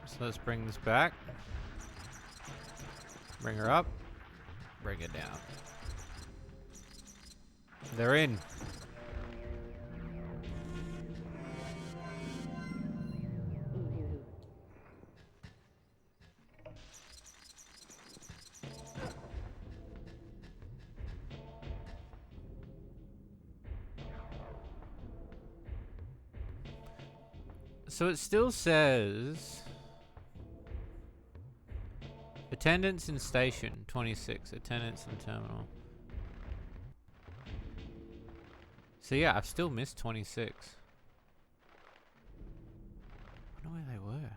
So let's bring this back. Bring her up. Bring it down. They're in. So it still says attendance in station 26, attendance in terminal. So yeah, I've still missed 26. I wonder where they were.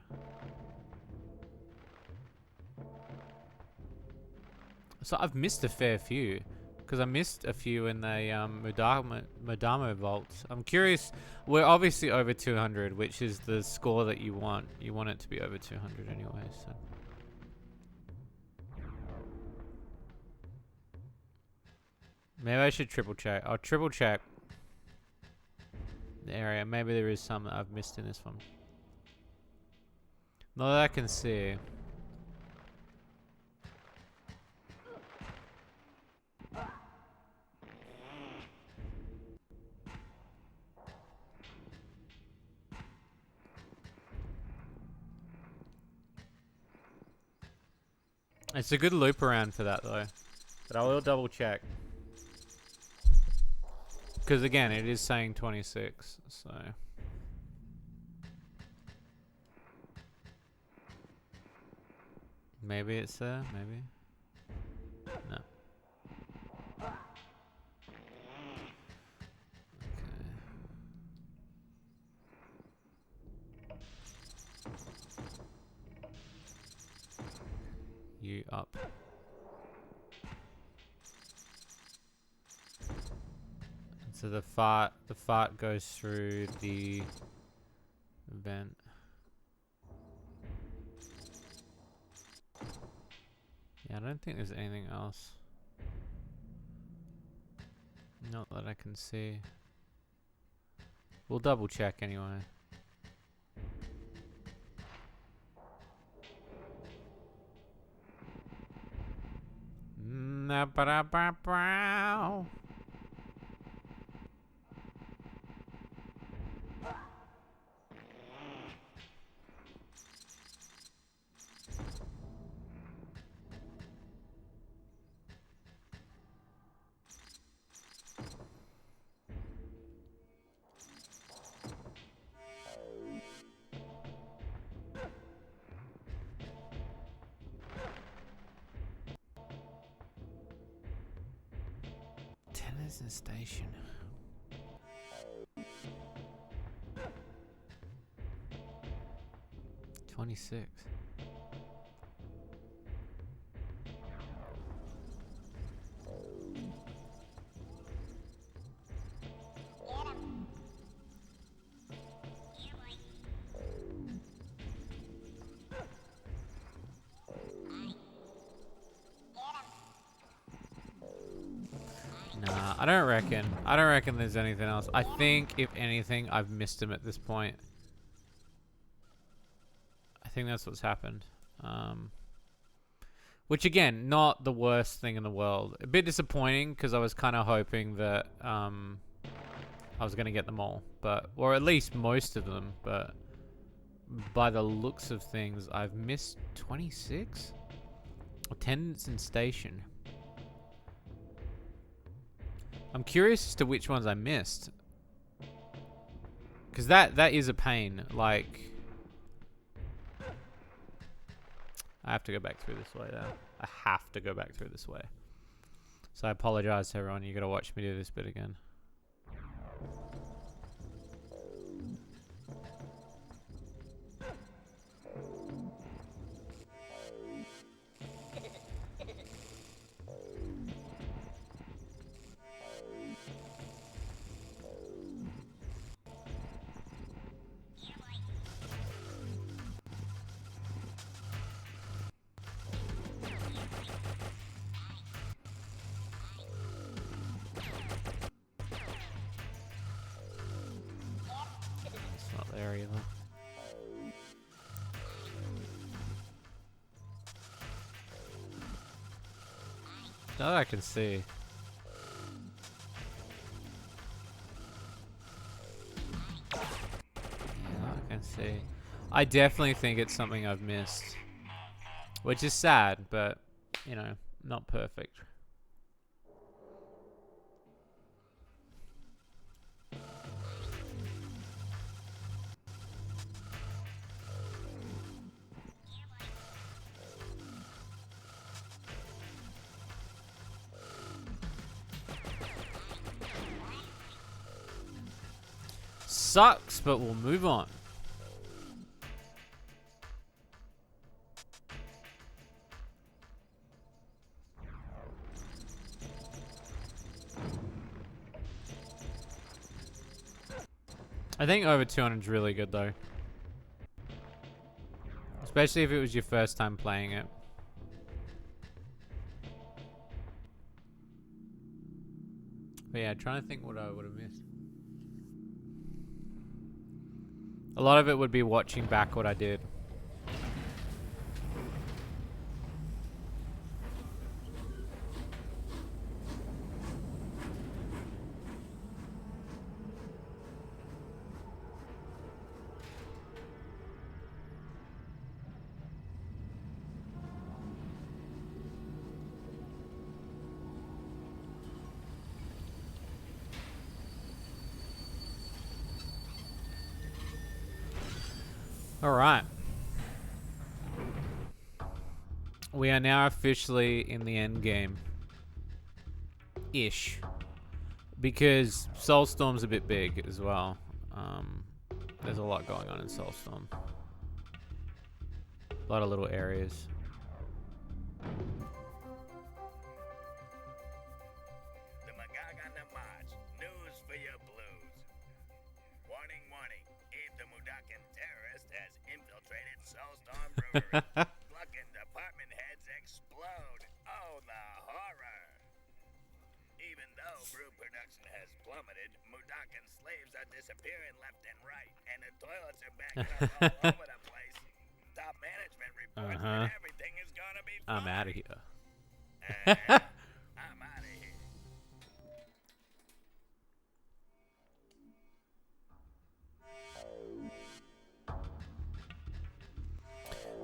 So I've missed a fair few. Because I missed a few in the Madama vaults. I'm curious. We're obviously over 200, which is the score that you want. You want it to be over 200 anyway, so. Maybe I should triple check. I'll triple check the area. Maybe there is some that I've missed in this one. Not that I can see. It's a good loop around for that though. But I will double check. Because again, it is saying 26, so. Maybe it's there, maybe. No. Okay. You up. So the fart goes through the vent. Yeah, I don't think there's anything else. Not that I can see. We'll double check anyway. Tennyson Station. $26. Nah, I don't reckon. I don't reckon there's anything else. I think, if anything, I've missed him at this point. I think that's what's happened. Which, again, not the worst thing in the world. A bit disappointing, because I was kind of hoping that I was going to get them all. Or at least most of them. But by the looks of things, I've missed 26? Attendance and station. I'm curious as to which ones I missed. Because that is a pain. Like, I have to go back through this way though. I have to go back through this way. So I apologize to everyone. You gotta watch me do this bit again. It's not there either. That I can see. Yeah, I can see. I definitely think it's something I've missed. Which is sad, but, you know, not perfect. Sucks, but we'll move on. I think over 200 is really good though. Especially if it was your first time playing it. But yeah, trying to think what I would have missed. A lot of it would be watching back what I did. All right. We are now officially in the end game. Ish. Because Soulstorm's a bit big as well. There's a lot going on in Soulstorm. A lot of little areas. The Magog on the march. News for your blues. Warning, warning. Eve the Mudakan terrorist has infiltrated Soulstorm Brewery. Plucking department heads explode. Oh, the horror. Even though brew production has plummeted, Mudakan slaves are disappearing left and right, and the toilets are backing up all over the place. Top management reports that everything is gonna be fine. I'm out of here. I'm out of here.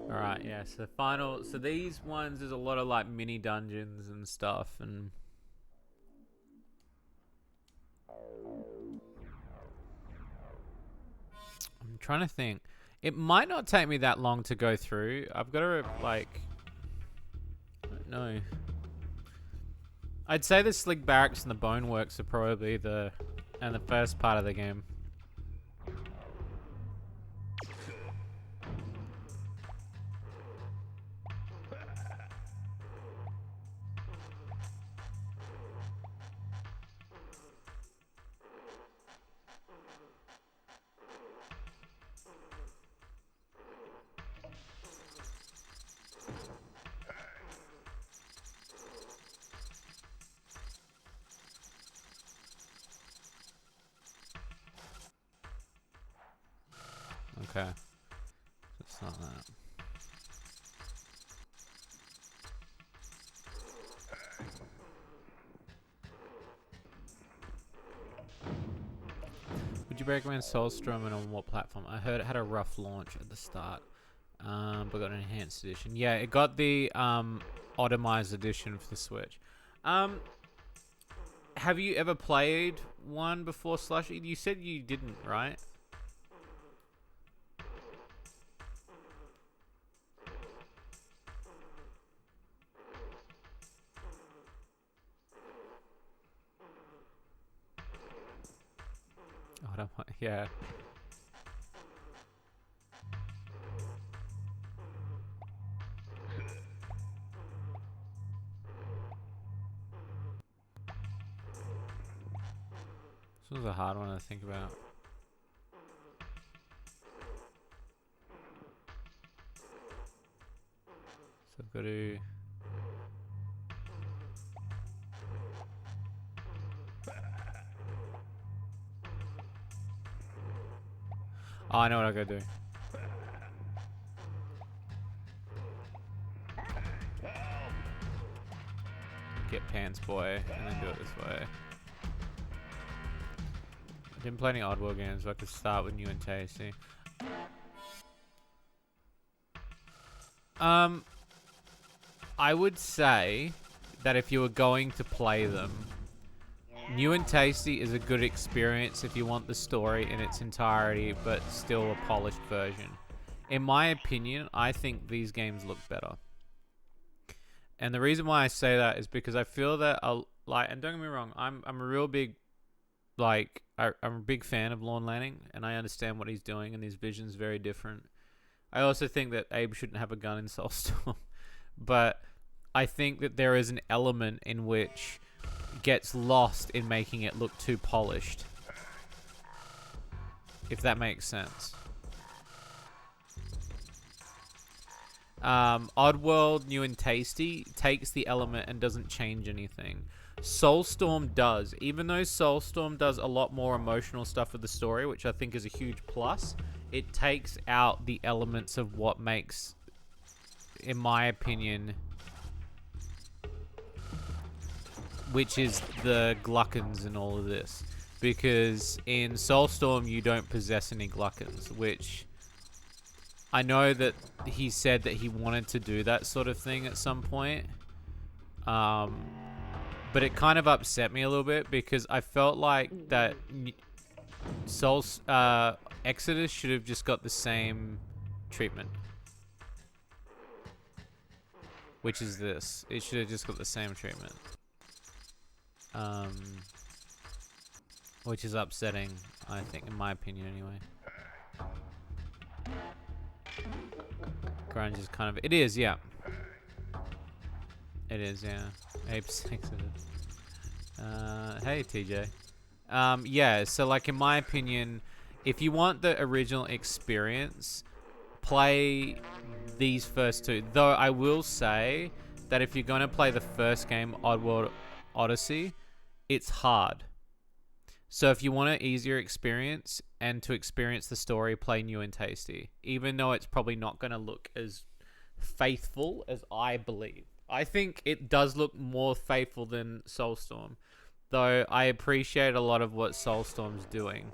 Alright, yeah, so final... So these ones, there's a lot of, like, mini dungeons and stuff, and... I'm trying to think. It might not take me that long to go through. I've got to, like... I don't know. I'd say the Slick Barracks and the Boneworks are probably the... And the first part of the game. okay. It's not that. Would you recommend Soulstorm and on what platform? I heard it had a rough launch at the start, but got an enhanced edition. Yeah, it got the optimized edition for the Switch. Have you ever played one before, Slushy? You said you didn't, right? Oh, I don't want, yeah. This was a hard one to think about. So I've got to... Oh, I know what I gotta do. Get Pants Boy, and then do it this way. I didn't play any Oddworld games, so I could start with new and tasty. I would say that if you were going to play them, new and tasty is a good experience if you want the story in its entirety, but still a polished version. In my opinion, I think these games look better. And the reason why I say that is because I feel that, and don't get me wrong, I'm a real big, I'm a big fan of Lorne Lanning, and I understand what he's doing, and his vision's very different. I also think that Abe shouldn't have a gun in Soulstorm, but I think that there is an element in which gets lost in making it look too polished, if that makes sense. Oddworld, new and tasty, takes the element and doesn't change anything. Soulstorm does. Even though Soulstorm does a lot more emotional stuff with the story, which I think is a huge plus, it takes out the elements of what makes, in my opinion, which is the Gluckins and all of this. Because in Soulstorm, you don't possess any Gluckins, which I know that he said that he wanted to do that sort of thing at some point. But it kind of upset me a little bit because I felt like that Exoddus should have just got the same treatment. Which is this. It should have just got the same treatment. Which is upsetting, I think, in my opinion anyway. Grunge is kind of... It is, yeah. It is, yeah. Ep5. Hey, TJ. Yeah, so like in my opinion, if you want the original experience, play these first two. Though I will say that if you're going to play the first game, Oddworld Odyssey, it's hard. So if you want an easier experience and to experience the story, play new and tasty. Even though it's probably not going to look as faithful as I believe. I think it does look more faithful than Soulstorm. Though I appreciate a lot of what Soulstorm's doing.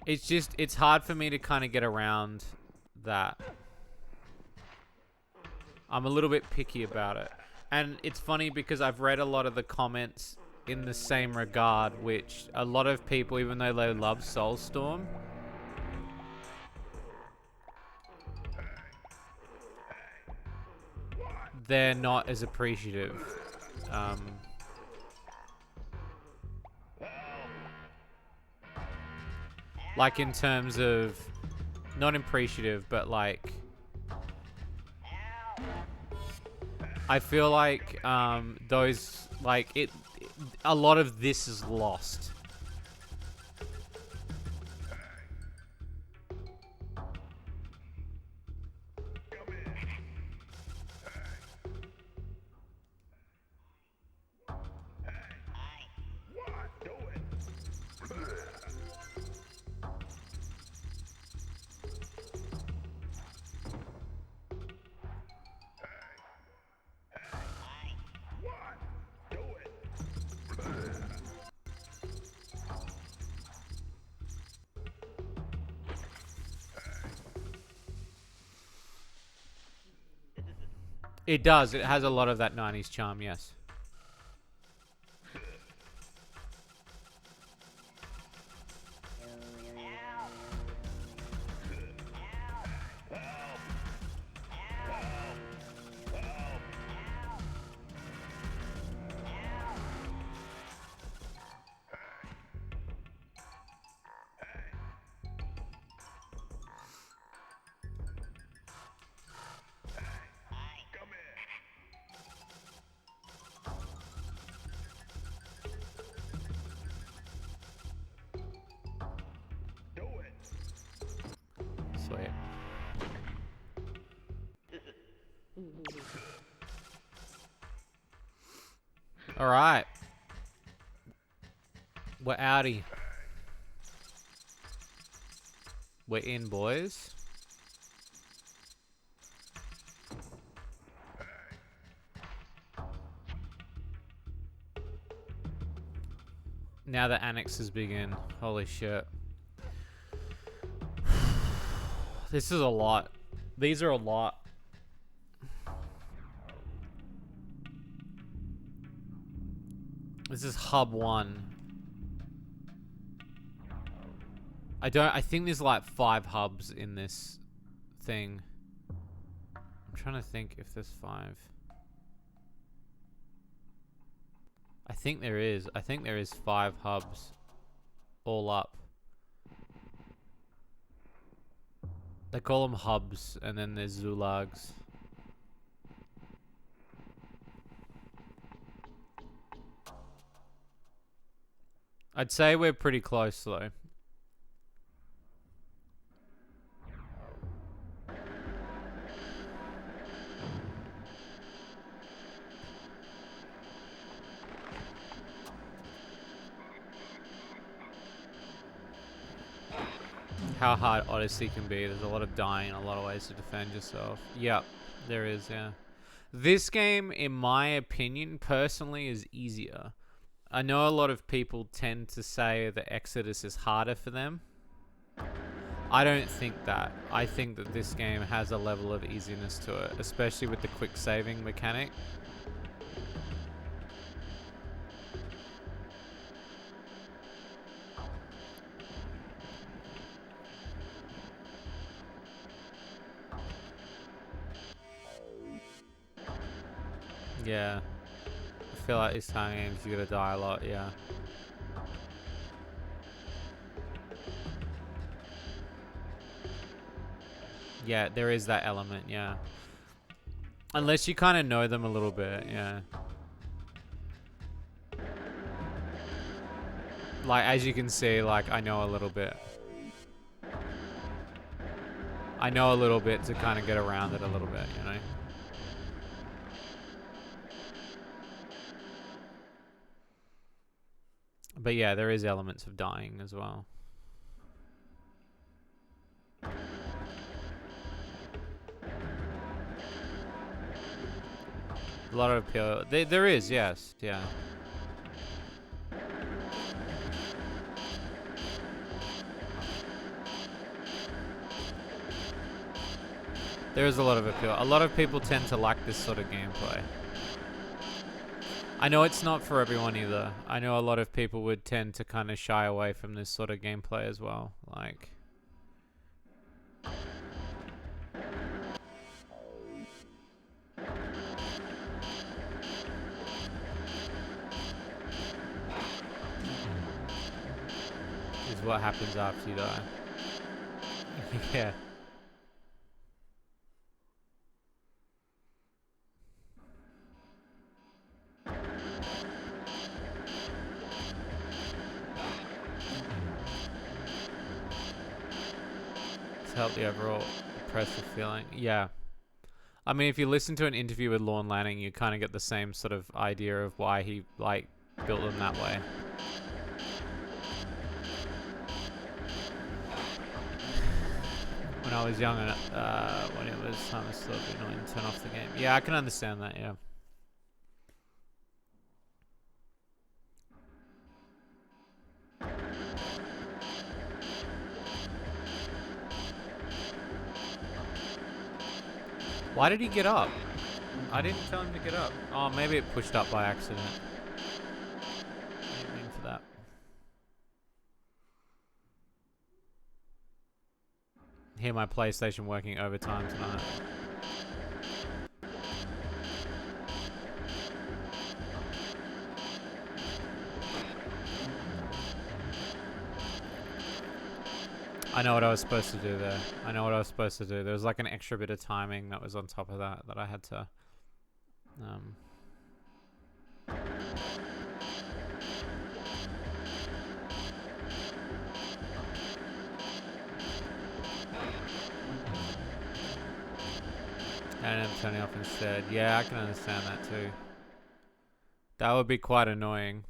It's just, it's hard for me to kind of get around that. I'm a little bit picky about it. And it's funny because I've read a lot of the comments in the same regard, which a lot of people, even though they love Soulstorm, they're not as appreciative. Like in terms of, not appreciative, but like, I feel like those, like a lot of this is lost. It does. It has a lot of that 90s charm, yes. Sweet. All right. We're outie. We're in, boys. Now the annexes begin. Holy shit. This is a lot. These are a lot. This is hub 1. I think there's like 5 hubs in this thing. I'm trying to think if there's 5. I think there is. I think there is 5 hubs all up. They call them hubs, and then there's Zulags. I'd say we're pretty close though. How hard Odyssey can be. There's a lot of dying, a lot of ways to defend yourself. Yep, there is, yeah. This game, in my opinion, personally, is easier. I know a lot of people tend to say that Exoddus is harder for them. I don't think that. I think that this game has a level of easiness to it, especially with the quick saving mechanic. Yeah. I feel like these time games you gotta die a lot, yeah. Yeah, there is that element, yeah. Unless you kind of know them a little bit, yeah. Like, as you can see, like, I know a little bit. I know a little bit to kind of get around it a little bit, you know? But yeah, there is elements of dying as well. A lot of appeal. There is, yes, yeah. There is a lot of appeal. A lot of people tend to like this sort of gameplay. I know it's not for everyone either. I know a lot of people would tend to kind of shy away from this sort of gameplay as well. Like... is what happens after you die. Yeah. Help the overall oppressive feeling. Yeah. I mean, if you listen to an interview with Lorne Lanning, you kind of get the same sort of idea of why he, like, built them that way. When I was young, when it was time to slow it annoying, turn off the game. Yeah, I can understand that, yeah. Why did he get up? I didn't tell him to get up. Oh, maybe it pushed up by accident. I didn't mean for that. Hear my PlayStation working overtime tonight. I know what I was supposed to do there. I know what I was supposed to do. There was like an extra bit of timing that was on top of that I had to... and I'm turning off instead. Yeah, I can understand that too. That would be quite annoying.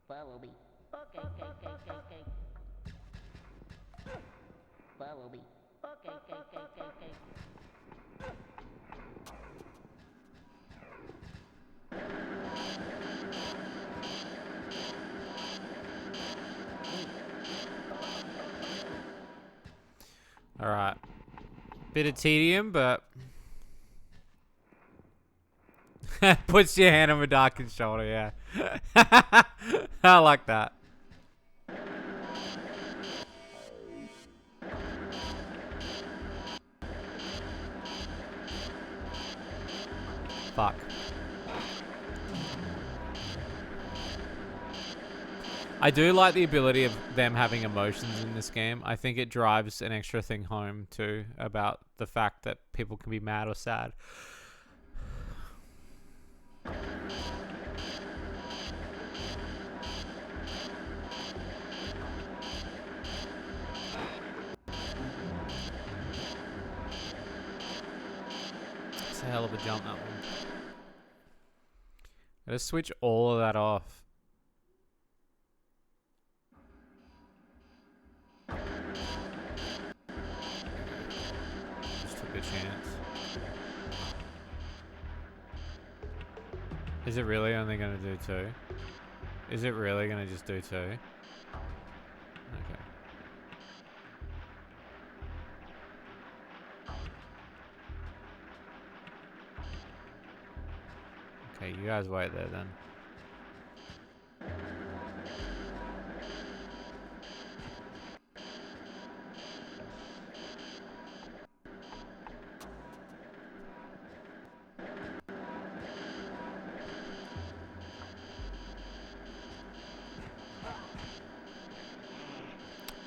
Follow me. Okay. Follow me. Okay. Alright. Bit of tedium, but... puts your hand on Madakin's shoulder, yeah. I like that. Fuck. I do like the ability of them having emotions in this game. I think it drives an extra thing home too about the fact that people can be mad or sad. It's a hell of a jump, that one. Gotta switch all of that off. Just took a chance. Is it really only gonna do 2? Is it really gonna just do 2? Okay. Okay, you guys wait there then.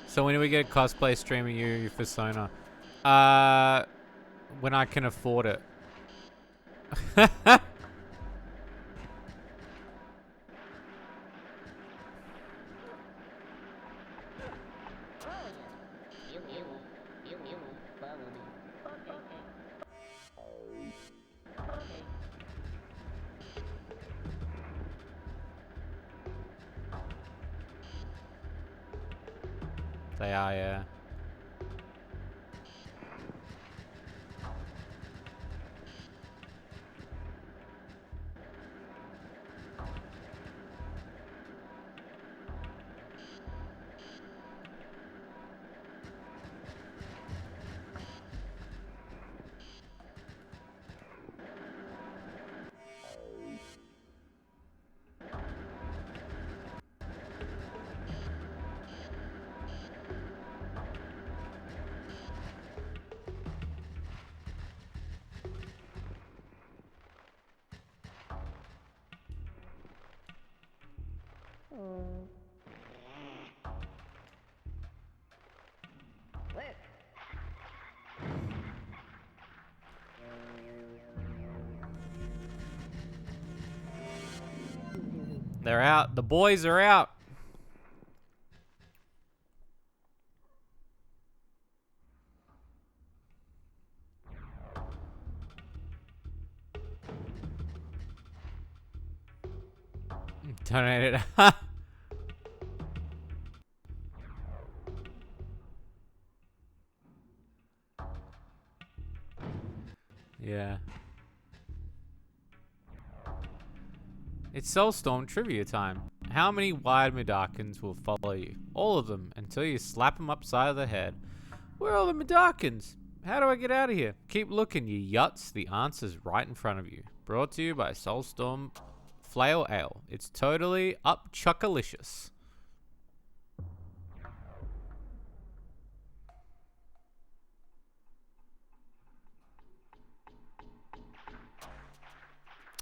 So when do we get cosplay streaming you persona? When I can afford it. They are, yeah. They're out. The boys are out. Donated. Yeah. It's Soulstorm trivia time. How many wild Mudokons will follow you? All of them, until you slap them upside of the head. Where are all the Mudokons? How do I get out of here? Keep looking, you yuts. The answer's right in front of you. Brought to you by Soulstorm Flail Ale. It's totally up chuckalicious.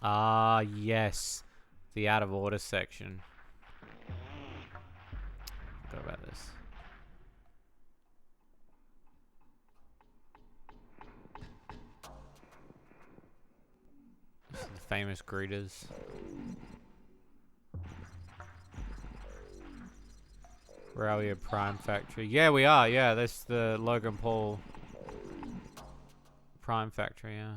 Ah, yes. The out of order section. Forgot about this. This is the famous greeters. Where are we at Prime Factory? Yeah, we are. Yeah, that's the Logan Paul Prime Factory, yeah.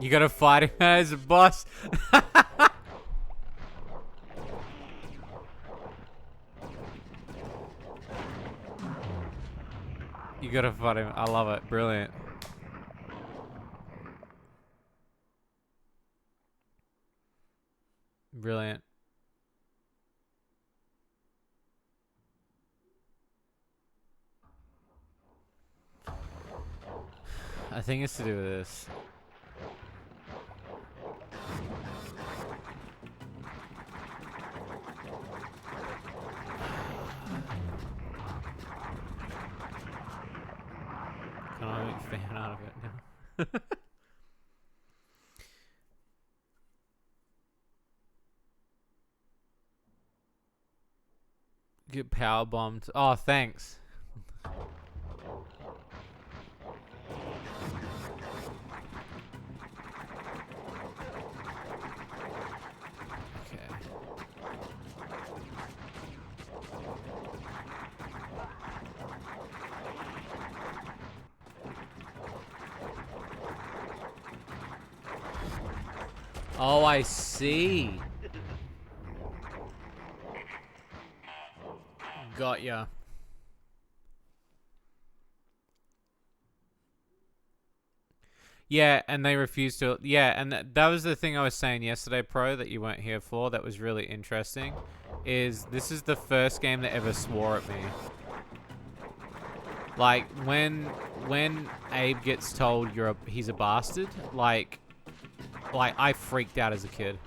You gotta fight him as a boss. You gotta fight him. I love it. Brilliant. Brilliant. I think it's to do with this. Can I make fan out of it now? Get power bombed. Oh, thanks. Oh, I see. Got ya. Yeah, and they refused to. Yeah, and that was the thing I was saying yesterday, Pro, that you weren't here for. That was really interesting. Is this is the first game that ever swore at me. Like when Abe gets told he's a bastard, like I freaked out as a kid.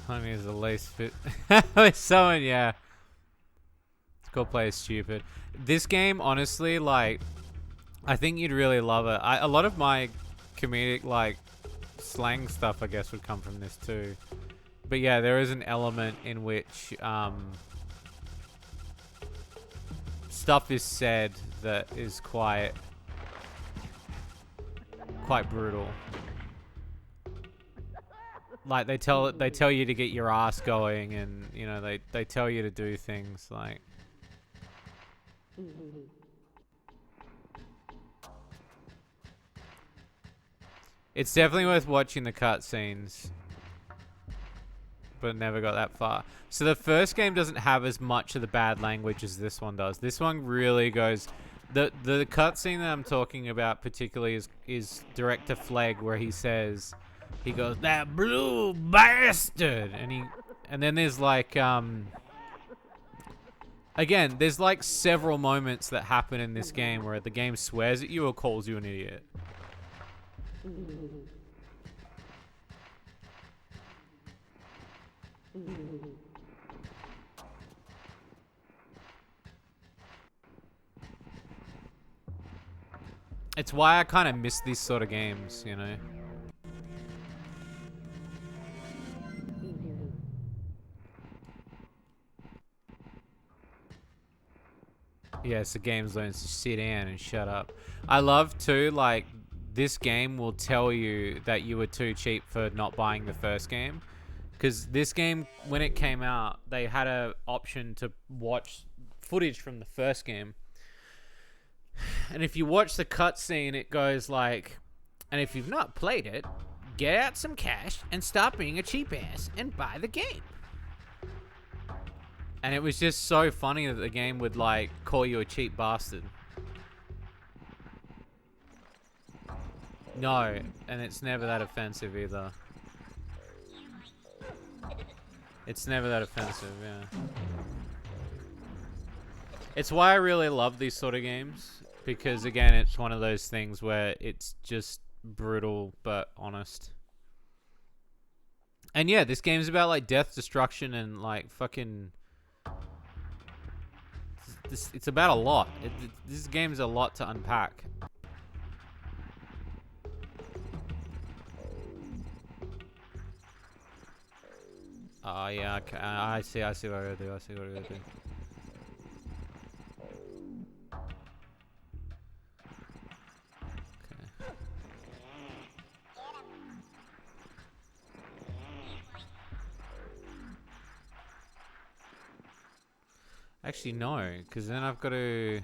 Honey is the least fit. Someone, yeah. Go play is stupid. This game, honestly, like, I think you'd really love it. A lot of my comedic, like, slang stuff, I guess, would come from this too. But yeah, there is an element in which stuff is said that is quite brutal. Like they tell you to get your ass going, and you know they tell you to do things like. It's definitely worth watching the cutscenes, but never got that far. So the first game doesn't have as much of the bad language as this one does. This one really goes. The cutscene that I'm talking about particularly is Director Flegg, where he goes, "That blue bastard," and then there's like again, there's like several moments that happen in this game where the game swears at you or calls you an idiot. It's why I kind of miss these sort of games, you know? Yes, the game's learns to sit down and shut up. I love too, like, this game will tell you that you were too cheap for not buying the first game. Because this game, when it came out, they had an option to watch footage from the first game. And if you watch the cutscene, it goes like, and if you've not played it, get out some cash and stop being a cheap ass and buy the game. And it was just so funny that the game would like call you a cheap bastard. No, and it's never that offensive either. It's never that offensive, yeah. It's why I really love these sort of games. Because, again, it's one of those things where it's just brutal but honest. And yeah, this game's about, like, death, destruction, and, like, fucking... It's about a lot. This game's a lot to unpack. Oh, yeah, okay. I see what I gotta do. Actually, no, because then I've got to...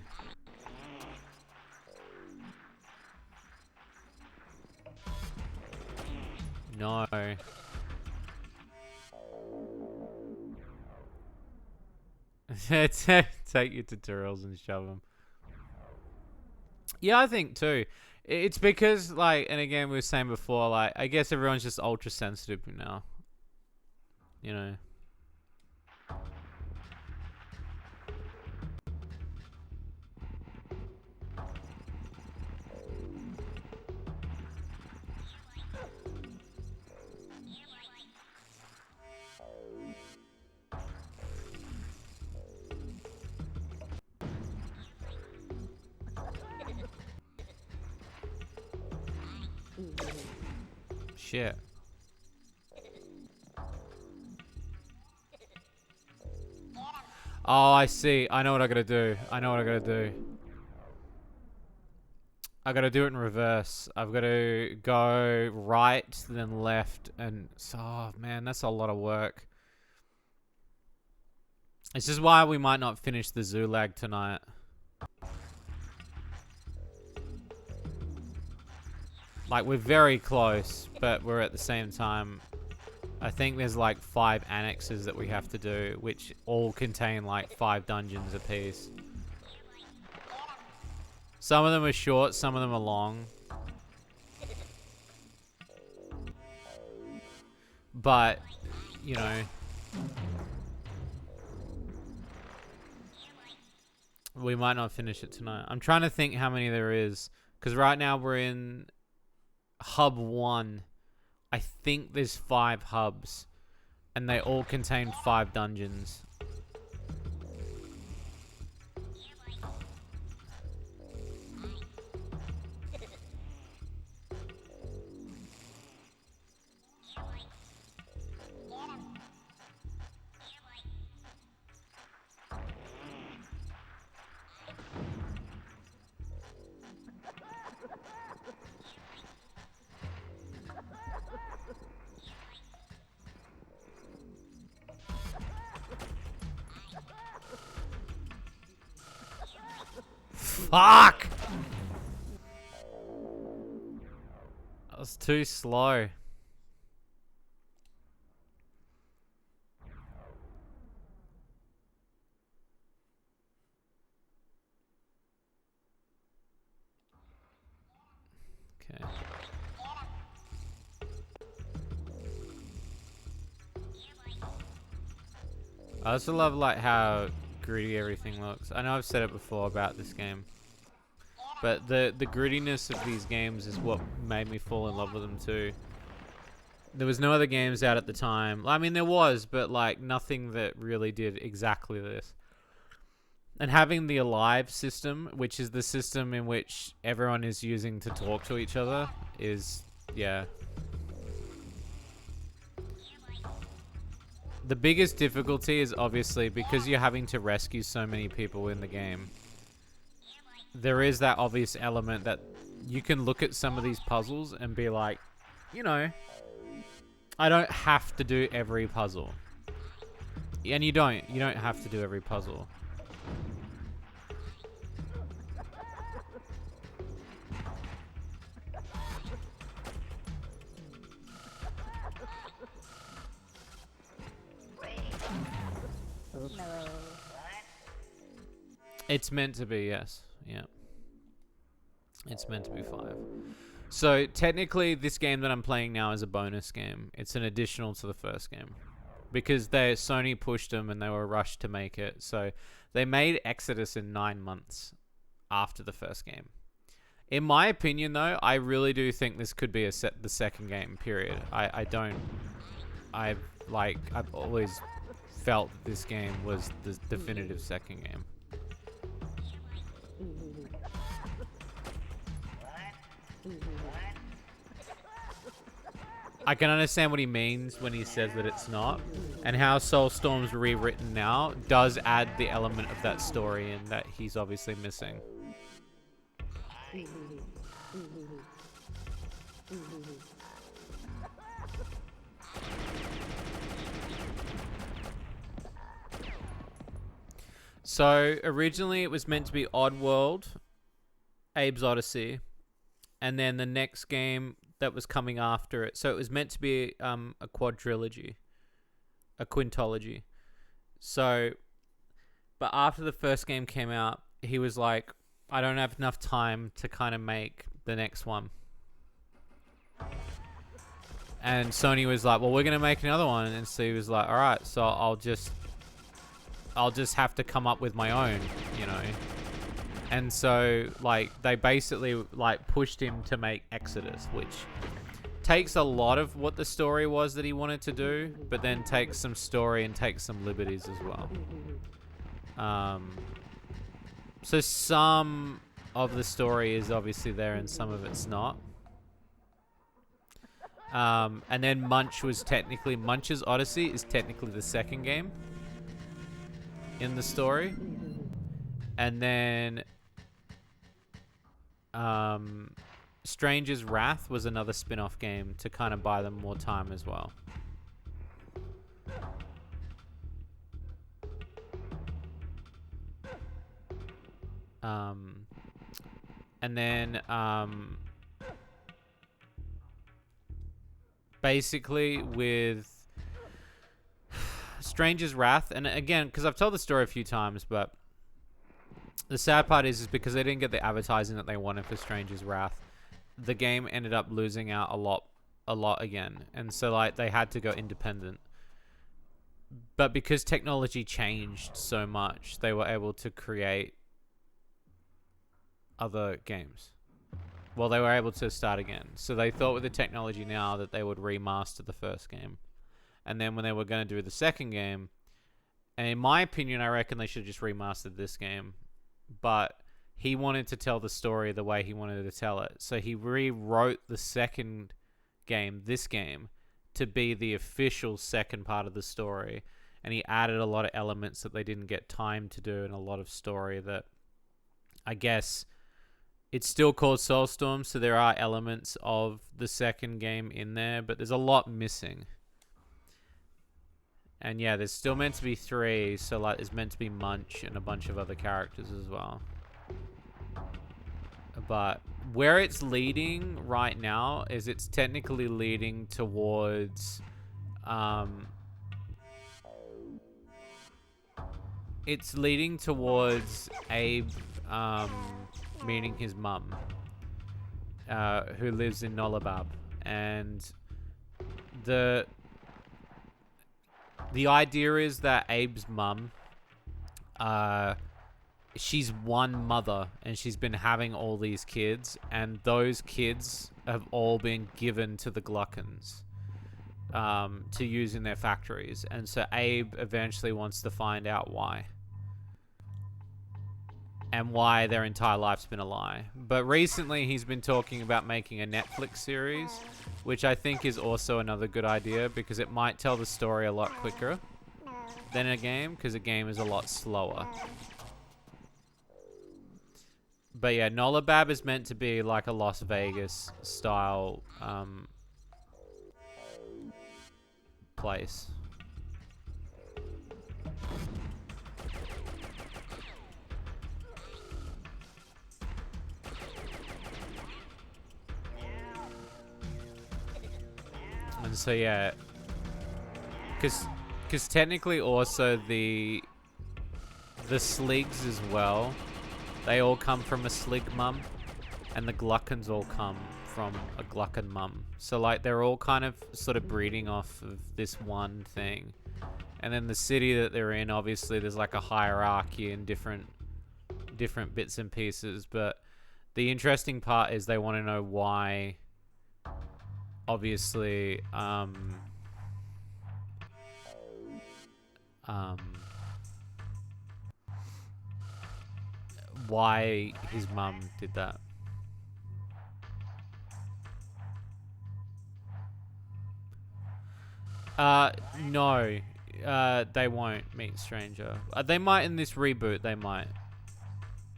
No. Take your tutorials and shove them. Yeah, I think too. It's because, like, and again, we were saying before, like, I guess everyone's just ultra sensitive now. You know. Shit. Oh, I see. I know what I gotta do. I gotta do it in reverse. I've got to go right, then left, and... Oh, man, that's a lot of work. This is why we might not finish the Zulag tonight. Like, we're very close, but we're at the same time... I think there's like 5 annexes that we have to do, which all contain like 5 dungeons apiece. Some of them are short, some of them are long. But, you know... we might not finish it tonight. I'm trying to think how many there is. Because right now we're in... Hub 1. I think there's 5 hubs. And they all contain 5 dungeons. Fuck! That was too slow. Okay. I also love like how gritty everything looks. I know I've said it before about this game, but the grittiness of these games is what made me fall in love with them too. There was no other games out at the time. I mean, there was, but like nothing that really did exactly this. And having the Alive system, which is the system in which everyone is using to talk to each other, is, yeah. The biggest difficulty is obviously because you're having to rescue so many people in the game. There is that obvious element that you can look at some of these puzzles and be like, you know, I don't have to do every puzzle. And you don't have to do every puzzle. It's meant to be, yes. Yeah. It's meant to be 5. So, technically, this game that I'm playing now is a bonus game. It's an additional to the first game. Because Sony pushed them and they were rushed to make it. So, they made Exoddus in 9 months after the first game. In my opinion, though, I really do think this could be the second game, period. I've always felt that this game was the definitive second game. I can understand what he means when he says that it's not, and how Soulstorm's rewritten now does add the element of that story in that he's obviously missing. So originally it was meant to be Oddworld, Abe's Odyssey, and then the next game that was coming after it. So it was meant to be a quadrilogy, a quintology. So, but after the first game came out, he was like, I don't have enough time to kind of make the next one. And Sony was like, well, we're going to make another one. And so he was like, all right, so I'll just have to come up with my own, you know. And so, like, they basically, like, pushed him to make Exoddus, which takes a lot of what the story was that he wanted to do, but then takes some story and takes some liberties as well. So some of the story is obviously there and some of it's not. And then Munch's Odyssey is technically the second game in the story. And then Stranger's Wrath was another spin-off game to kind of buy them more time as well. And then basically with Stranger's Wrath, and again, because I've told the story a few times, but the sad part is because they didn't get the advertising that they wanted for Stranger's Wrath, the game ended up losing out a lot again. And so, like, they had to go independent. But because technology changed so much, they were able to create other games. Well, they were able to start again. So they thought with the technology now that they would remaster the first game And then when they were going to do the second game, and in my opinion, I reckon they should have just remastered this game. But he wanted to tell the story the way he wanted to tell it. So he rewrote the second game, this game, to be the official second part of the story. And he added a lot of elements that they didn't get time to do, and a lot of story that, I guess, it's still called Soulstorm, so there are elements of the second game in there, but there's a lot missing. And yeah, there's still meant to be 3, so like there's meant to be Munch and a bunch of other characters as well. But where it's leading right now is it's technically leading towards it's leading towards Abe meeting his mum, who lives in Nolabab. And the idea is that Abe's mum, she's one mother, and she's been having all these kids, and those kids have all been given to the Gluckans to use in their factories. And so Abe eventually wants to find out why. And why their entire life's been a lie. But recently he's been talking about making a Netflix series, which I think is also another good idea, because it might tell the story a lot quicker than a game, because a game is a lot slower. But yeah, Nolabab is meant to be like a Las Vegas style place. And so yeah, because technically also the Sligs as well, they all come from a Slig mum, and the Gluckans all come from a Gluckan mum. So like they're all kind of sort of breeding off of this one thing. And then the city that they're in, obviously there's like a hierarchy and different bits and pieces. But the interesting part is they want to know why, obviously, why his mum did that. No. They won't meet Stranger. They might in this reboot, they might.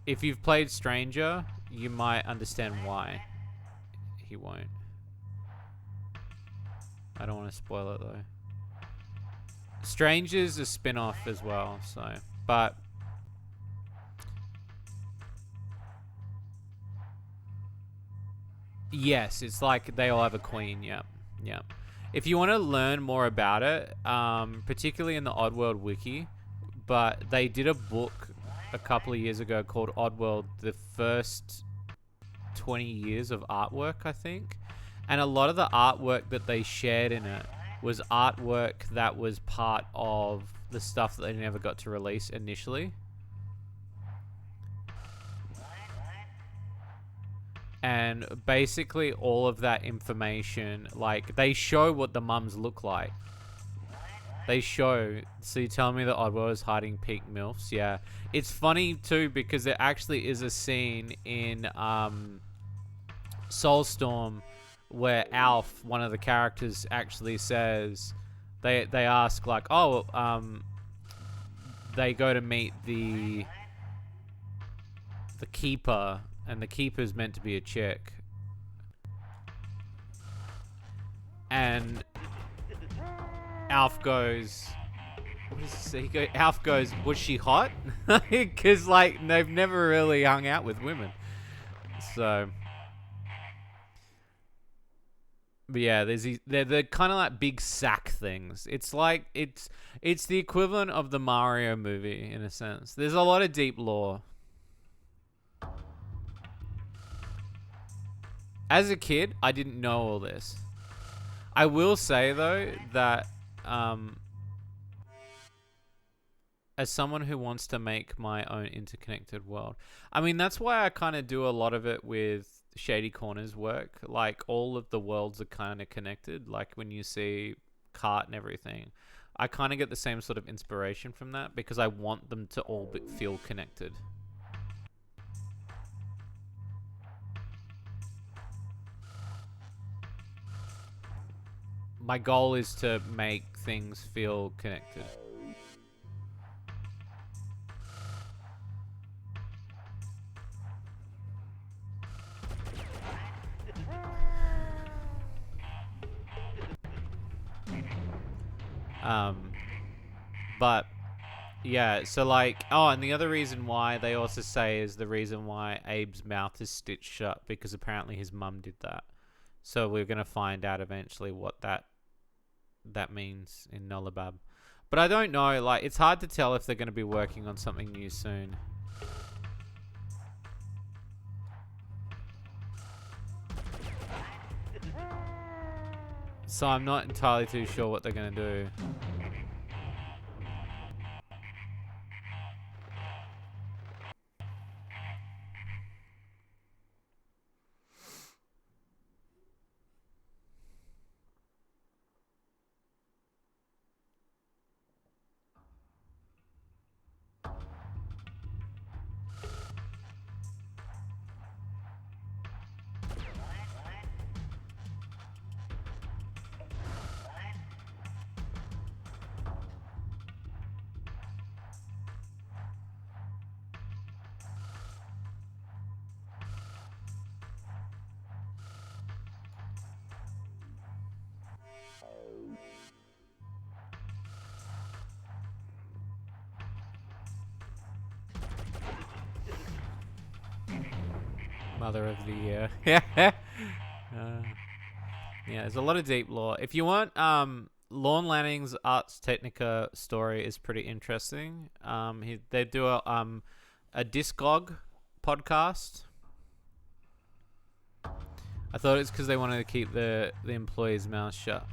If you've played Stranger, you might understand why he won't. I don't want to spoil it though. Stranger's a spin-off as well, so, but yes, it's like they all have a queen. Yep. If you want to learn more about it, particularly in the Oddworld wiki, but they did a book a couple of years ago called Oddworld, the first 20 years of artwork, I think. And a lot of the artwork that they shared in it was artwork that was part of the stuff that they never got to release initially. And basically all of that information, like, they show what the mums look like. They show. So you tell me that Oddworld is hiding peak MILFs? Yeah. It's funny too, because there actually is a scene in Soulstorm where Alf, one of the characters, actually says, they ask like, oh, they go to meet the keeper, and the keeper's meant to be a chick. And Alf goes, what does he say? Alf goes, was she hot? Because, like, they've never really hung out with women. So, but yeah, they're kind of like big sack things. It's like, it's the equivalent of the Mario movie, in a sense. There's a lot of deep lore. As a kid, I didn't know all this. I will say, though, that as someone who wants to make my own interconnected world, I mean, that's why I kind of do a lot of it with Shady Corner's work. Like, all of the worlds are kind of connected. Like, when you see cart and everything. I kind of get the same sort of inspiration from that because I want them to all feel connected. My goal is to make things feel connected. But yeah, so like, oh, and the other reason why they also say is the reason why Abe's mouth is stitched shut because apparently his mum did that. So we're gonna find out eventually what that means in Nullabab. But I don't know, like, it's hard to tell if they're gonna be working on something new soon. So I'm not entirely too sure what they're gonna do. Mother of the Year. Yeah, there's a lot of deep lore. If you want, Lorne Lanning's Ars Technica story is pretty interesting. They do a Discog podcast. I thought it's because they wanted to keep the employees' mouths shut.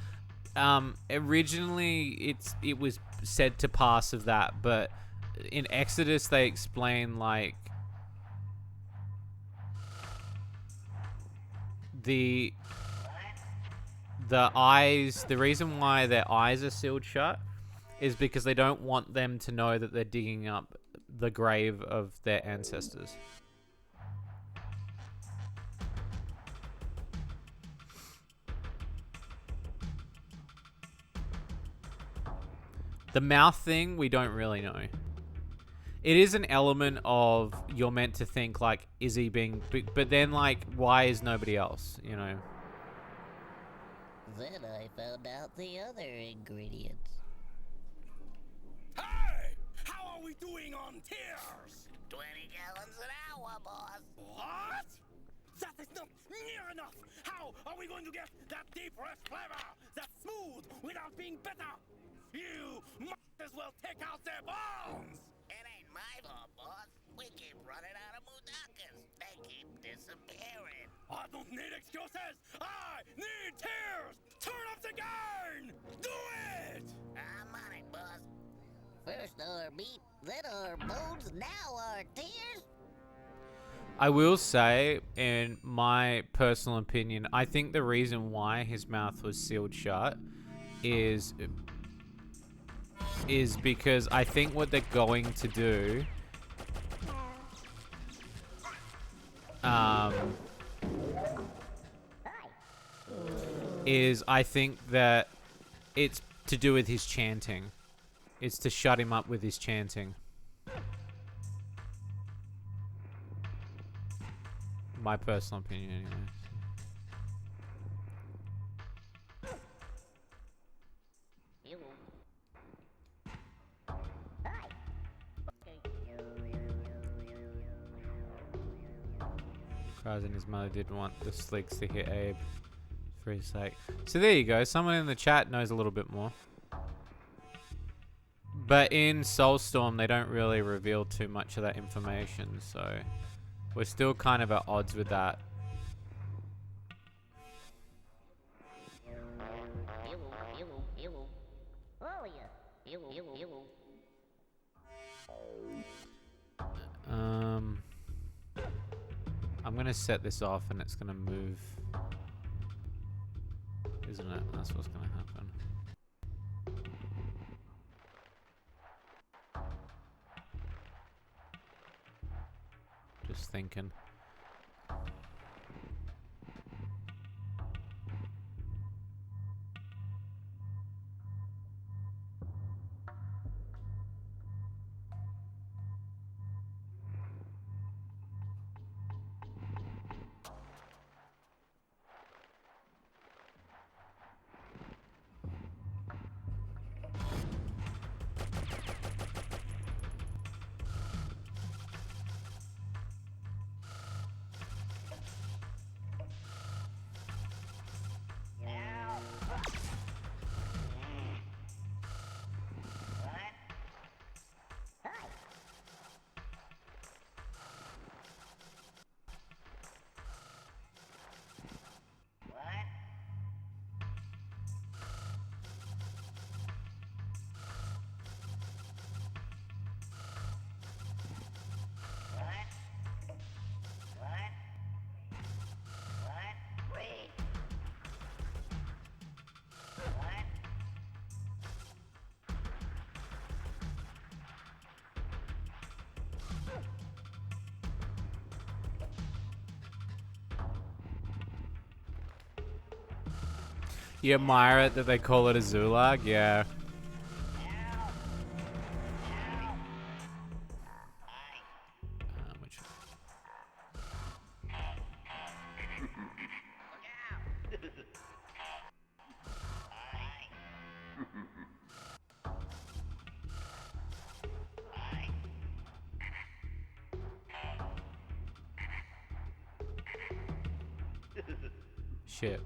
Originally, it was said to pass of that, but in Exoddus they explain like the eyes. The reason why their eyes are sealed shut is because they don't want them to know that they're digging up the grave of their ancestors. The mouth thing, we don't really know. It is an element of you're meant to think like, is he being... But then like, why is nobody else, you know? Then I found out the other ingredients. Hey! How are we doing on tears? 20 gallons an hour, boss. What? That is not near enough. How are we going to get that deep rest flavor? That's smooth without being bitter. You might as well take out their bones. It ain't my fault, boss. We keep running out of Mudokkas. They keep disappearing. I don't need excuses. I need tears. Turn up the gain. Do it. I'm on it, boss. First our meat, then our bones, now our tears. I will say, in my personal opinion, I think the reason why his mouth was sealed shut is because I think what they're going to do is I think that it's to do with his chanting. It's to shut him up with his chanting. My personal opinion, anyway. Kraz and his mother didn't want the slicks to hit Abe for his sake. So there you go. Someone in the chat knows a little bit more. But in Soulstorm, they don't really reveal too much of that information, so we're still kind of at odds with that. I'm gonna set this off and it's gonna move, isn't it? That's what's gonna happen. Just thinking. You admire it that they call it a Zulag? Yeah. Which... Shit.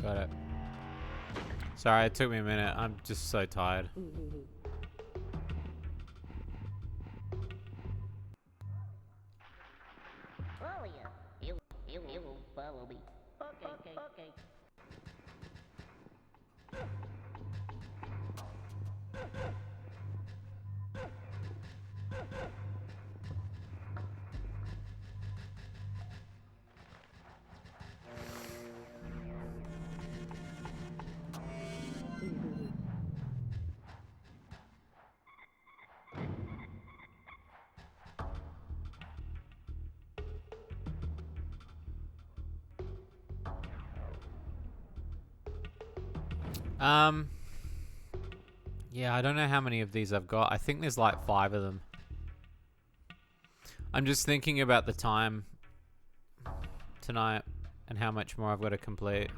Got it. Sorry, it took me a minute. I'm just so tired. Follow you. You will follow me. Okay. Yeah, I don't know how many of these I've got. I think there's like 5 of them. I'm just thinking about the time tonight and how much more I've got to complete.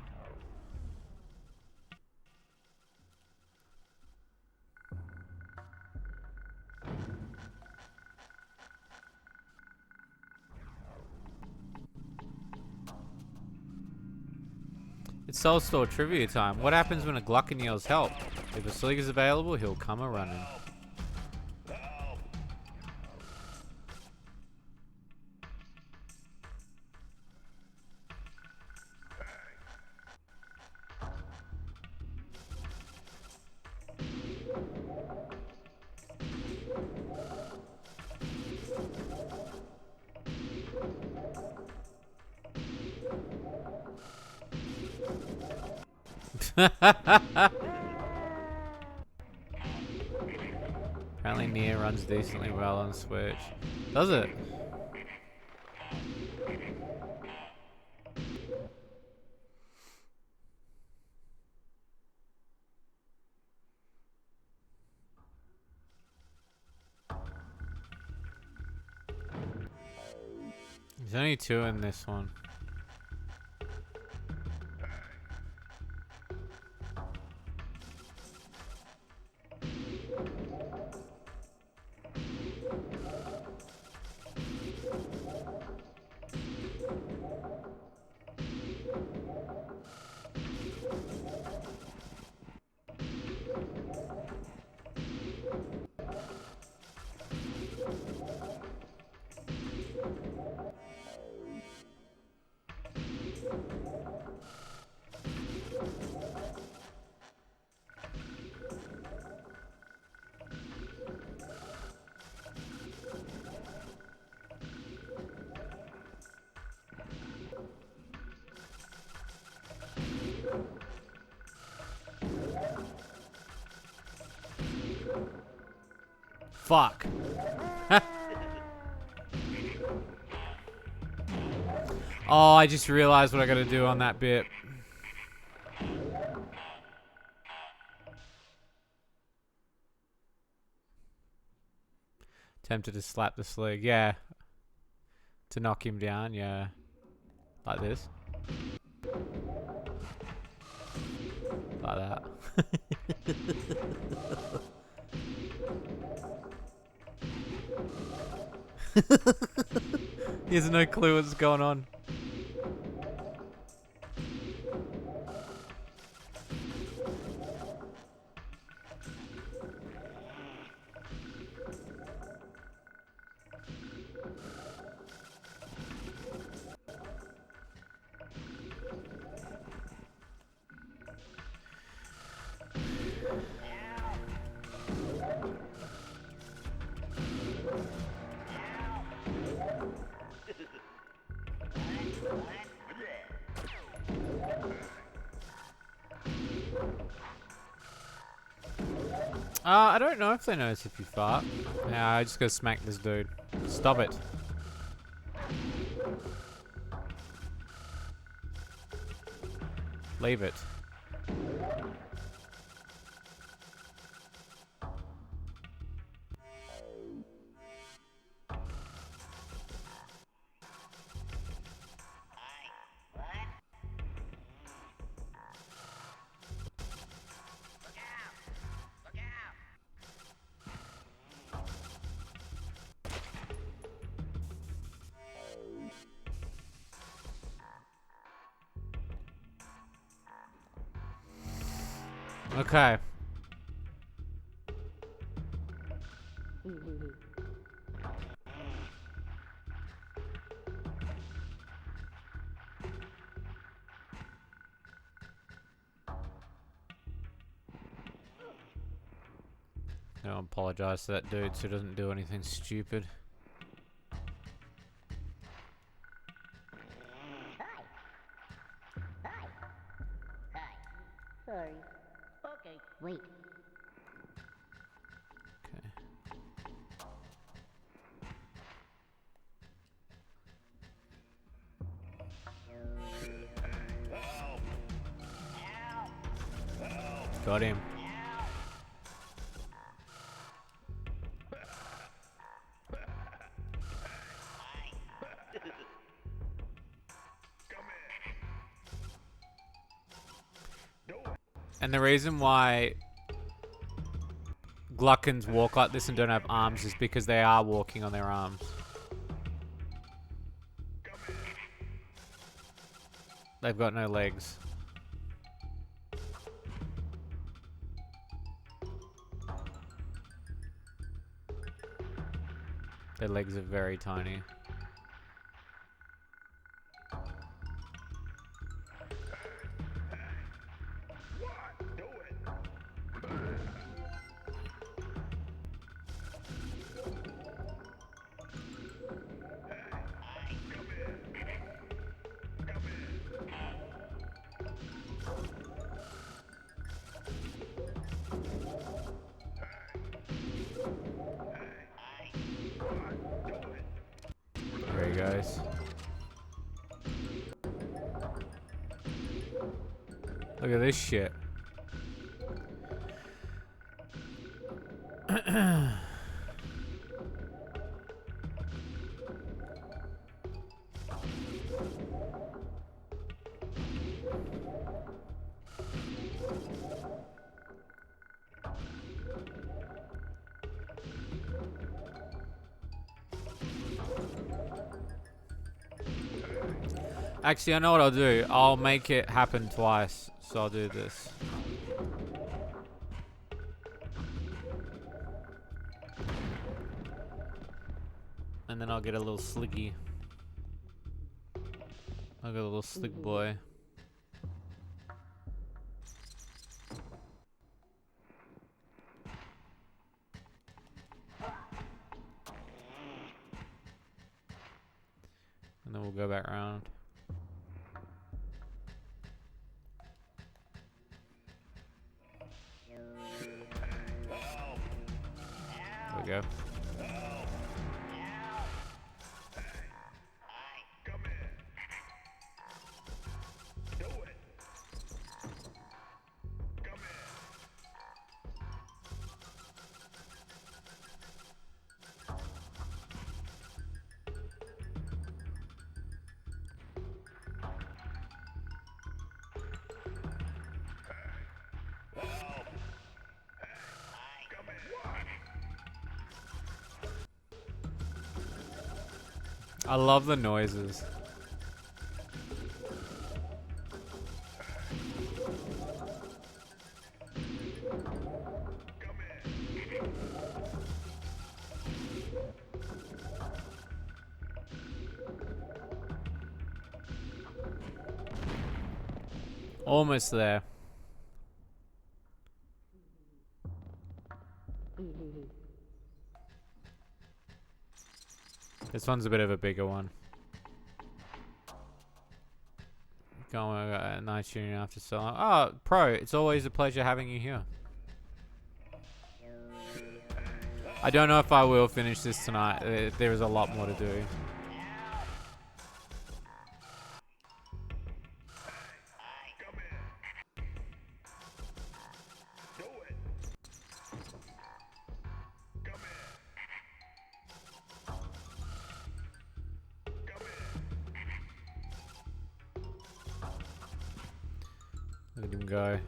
It's Soul Store trivia time. What happens when a Gluckin yells help? If a Slig is available, he'll come a running. Apparently Nier runs decently well on Switch. Does it? There's only 2 in this one. Fuck. Oh, I just realized what I gotta do on that bit. Tempted to slap the slig. Yeah. To knock him down, yeah. Like this. Like that. He has no clue what's going on. I don't know if they notice if you fart. Yeah, I just gotta smack this dude. Stop it. Leave it. Okay. I'll apologize to that dude so he doesn't do anything stupid. Sorry. Okay. Wait. Okay. Got him. And the reason why Gluckins walk like this and don't have arms is because they are walking on their arms. They've got no legs. Their legs are very tiny. There he goes. Look at this shit. Actually, I know what I'll do. I'll make it happen twice. So I'll do this. And then I'll get a little sliggy. I'll get a little slick boy. And then we'll go back around. go. I love the noises. Almost there. This one's a bit of a bigger one. Going nice tuning after so long. Oh, Pro, it's always a pleasure having you here. I don't know if I will finish this tonight. There is a lot more to do. Let him go.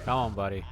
Come on, buddy.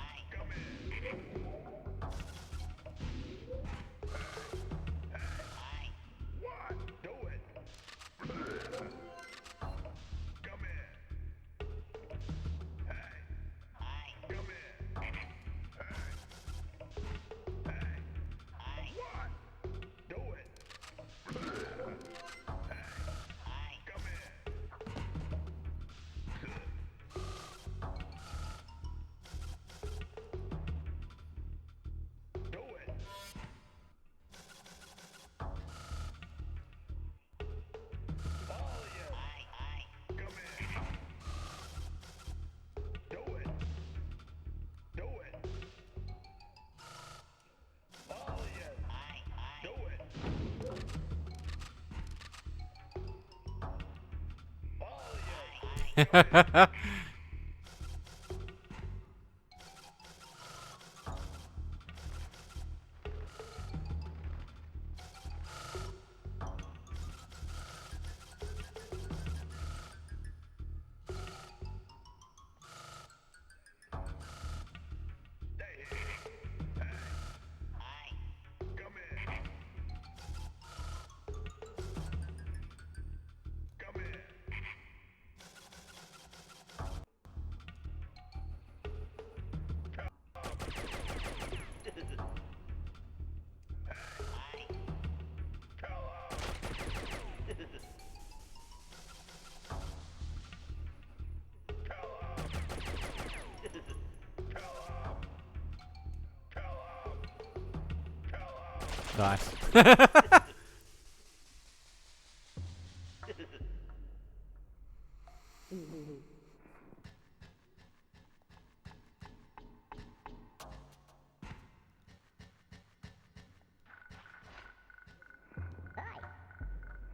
Nice.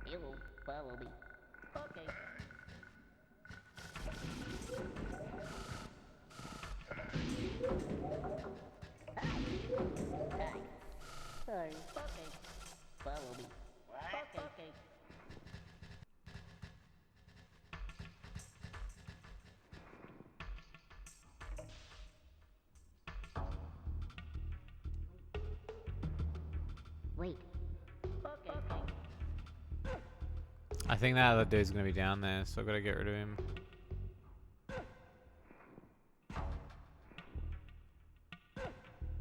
You will follow me. Okay. Hi. Okay. Follow me. Okay. I think that other dude's gonna be down there, so I've got to get rid of him.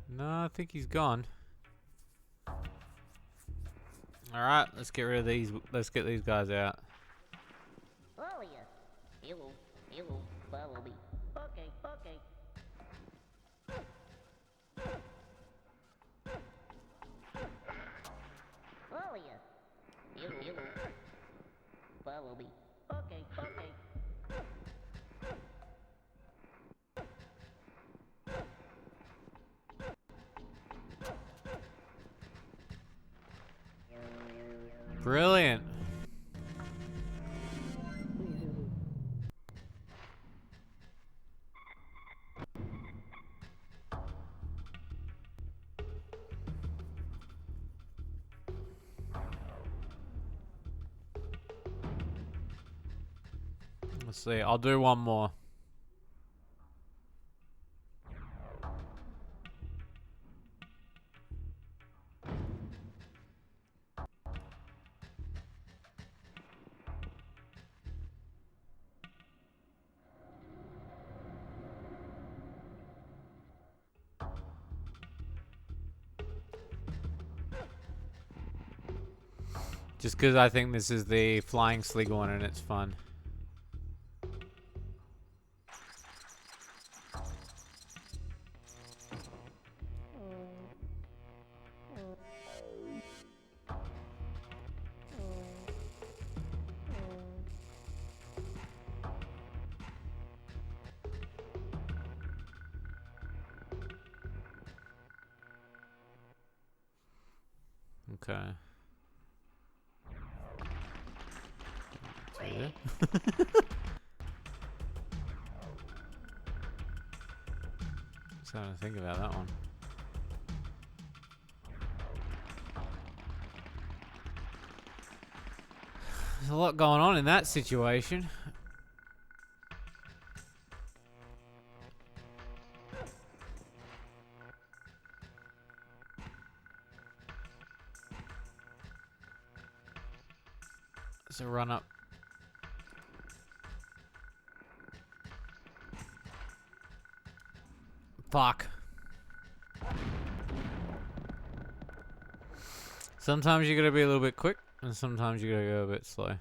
No, I think he's gone. Alright, let's get rid of these. Let's get these guys out. Oh, yes. Hello. Hello. Follow me. Okay. Okay. Oh, yes. Hello. Hello. Follow me. Okay. Okay. Brilliant. Let's see. I'll do one more. Just because I think this is the flying slig one and it's fun. Okay. Yeah. Just having to think about that one. There's a lot going on in that situation. It's a run up. Fuck. Sometimes you gotta be a little bit quick, and sometimes you gotta go a bit slow.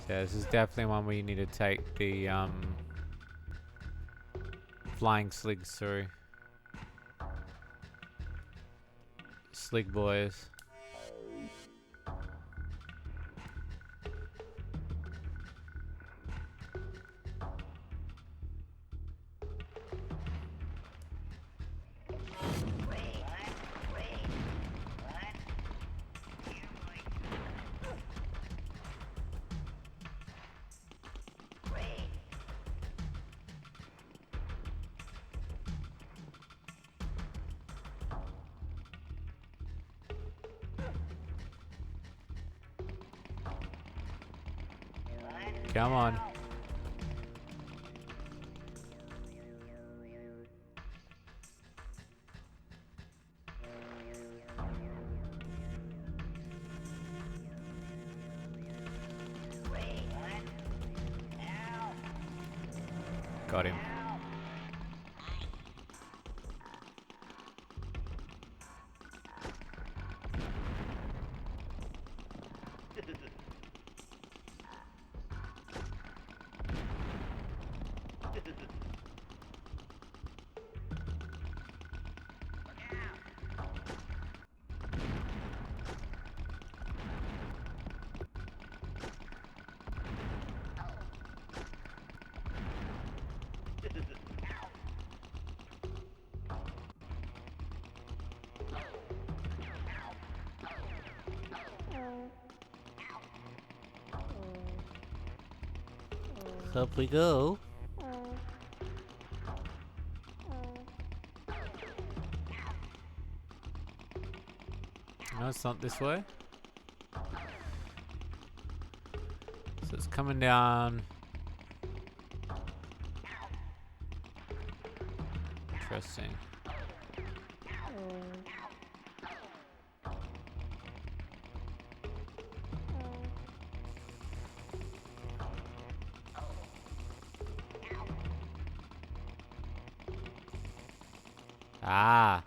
Yeah, this is definitely one where you need to take the flying sligs through. Slig boys. Come on. Got him. Up we go. No, it's not this way. So it's coming down Interesting. Ah.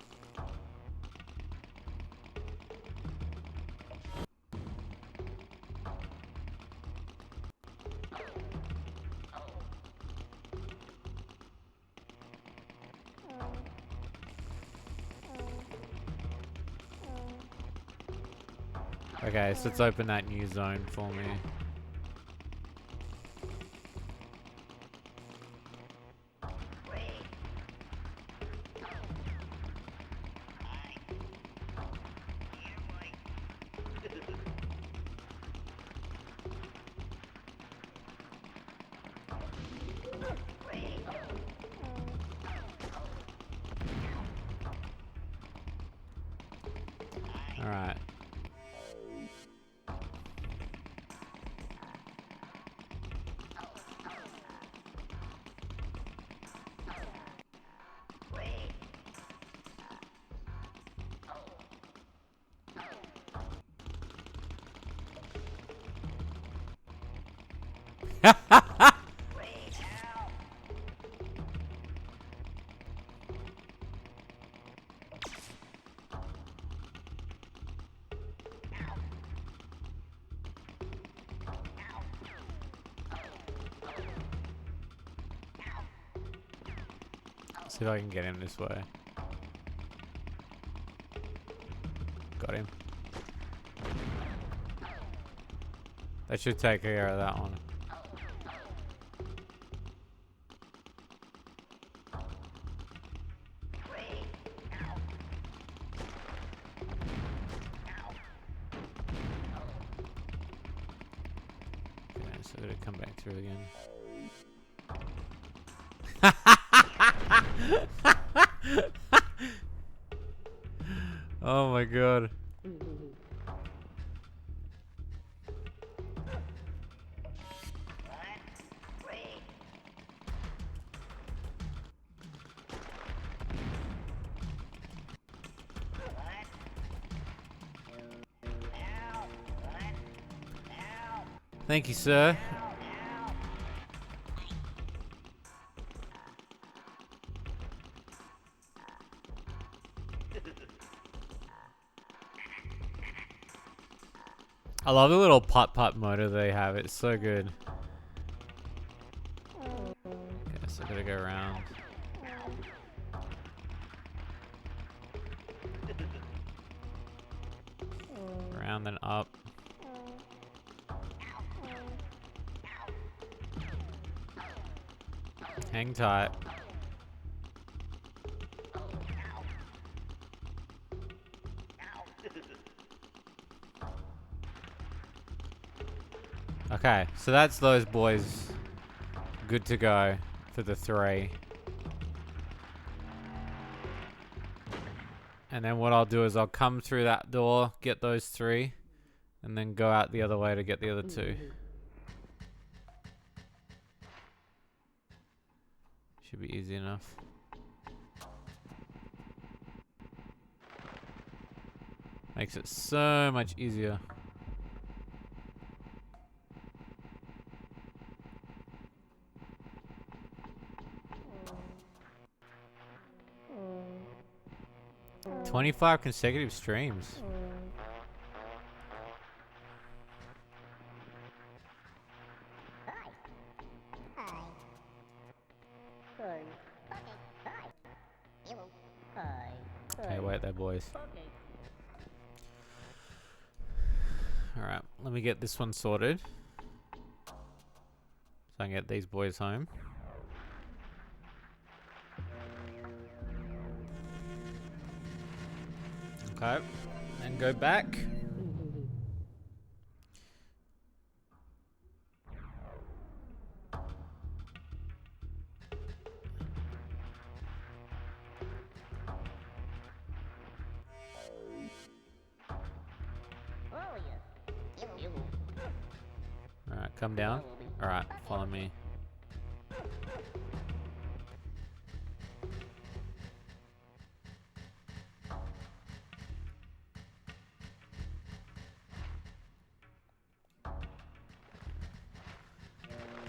Okay, so let's open that new zone for me. All right. See if I can get him this way. Got him. That should take care of that one. Okay, so did it come back through again? Oh my god. Thank you, sir. I love the little putt-putt motor they have. It's so good. Okay, so I gotta go around. Around then up. Hang tight. Okay, so that's those boys good to go for the 3. And then what I'll do is I'll come through that door, get those 3, and then go out the other way to get the other 2. Should be easy enough. Makes it so much easier. Mm. 25 consecutive streams. Okay, wait there, boys. Alright, let me get this one sorted. So I can get these boys home. Okay, and go back. Alright, come down. Alright, follow me.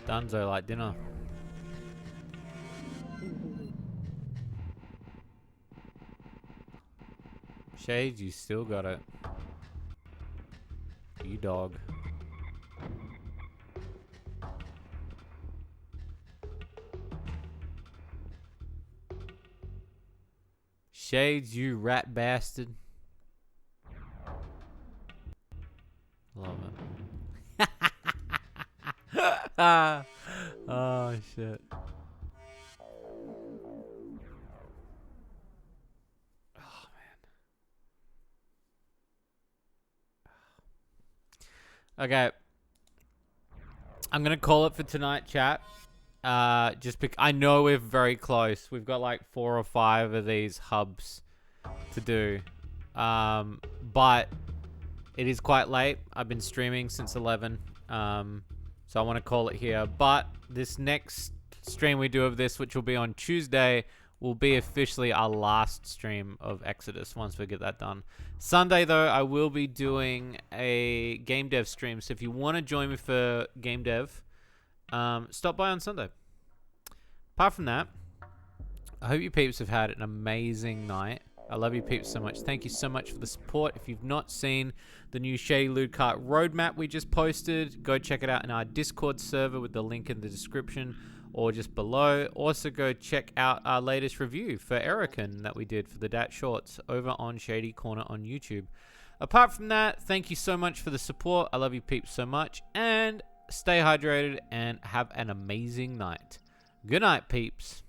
Dunzo like dinner. Shades, you still got it. You dog. Shades, you rat bastard. Love it. Oh, shit. Oh, man. Okay. I'm going to call it for tonight, chat. Just I know we're very close. We've got like 4 or 5 of these hubs to do. But it is quite late. I've been streaming since 11. So I want to call it here. But this next stream we do of this, which will be on Tuesday, will be officially our last stream of Exoddus once we get that done. Sunday, though, I will be doing a game dev stream. So if you want to join me for game dev, stop by on Sunday. Apart from that, I hope you peeps have had an amazing night. I love you peeps so much. Thank you so much for the support. If you've not seen the new Shady Loot Cart roadmap we just posted, go check it out in our Discord server with the link in the description or just below. Also go check out our latest review for Erican that we did for the Dat Shorts over on Shady Corner on YouTube. Apart from that, thank you so much for the support. I love you peeps so much. And stay hydrated and have an amazing night. Good night, peeps.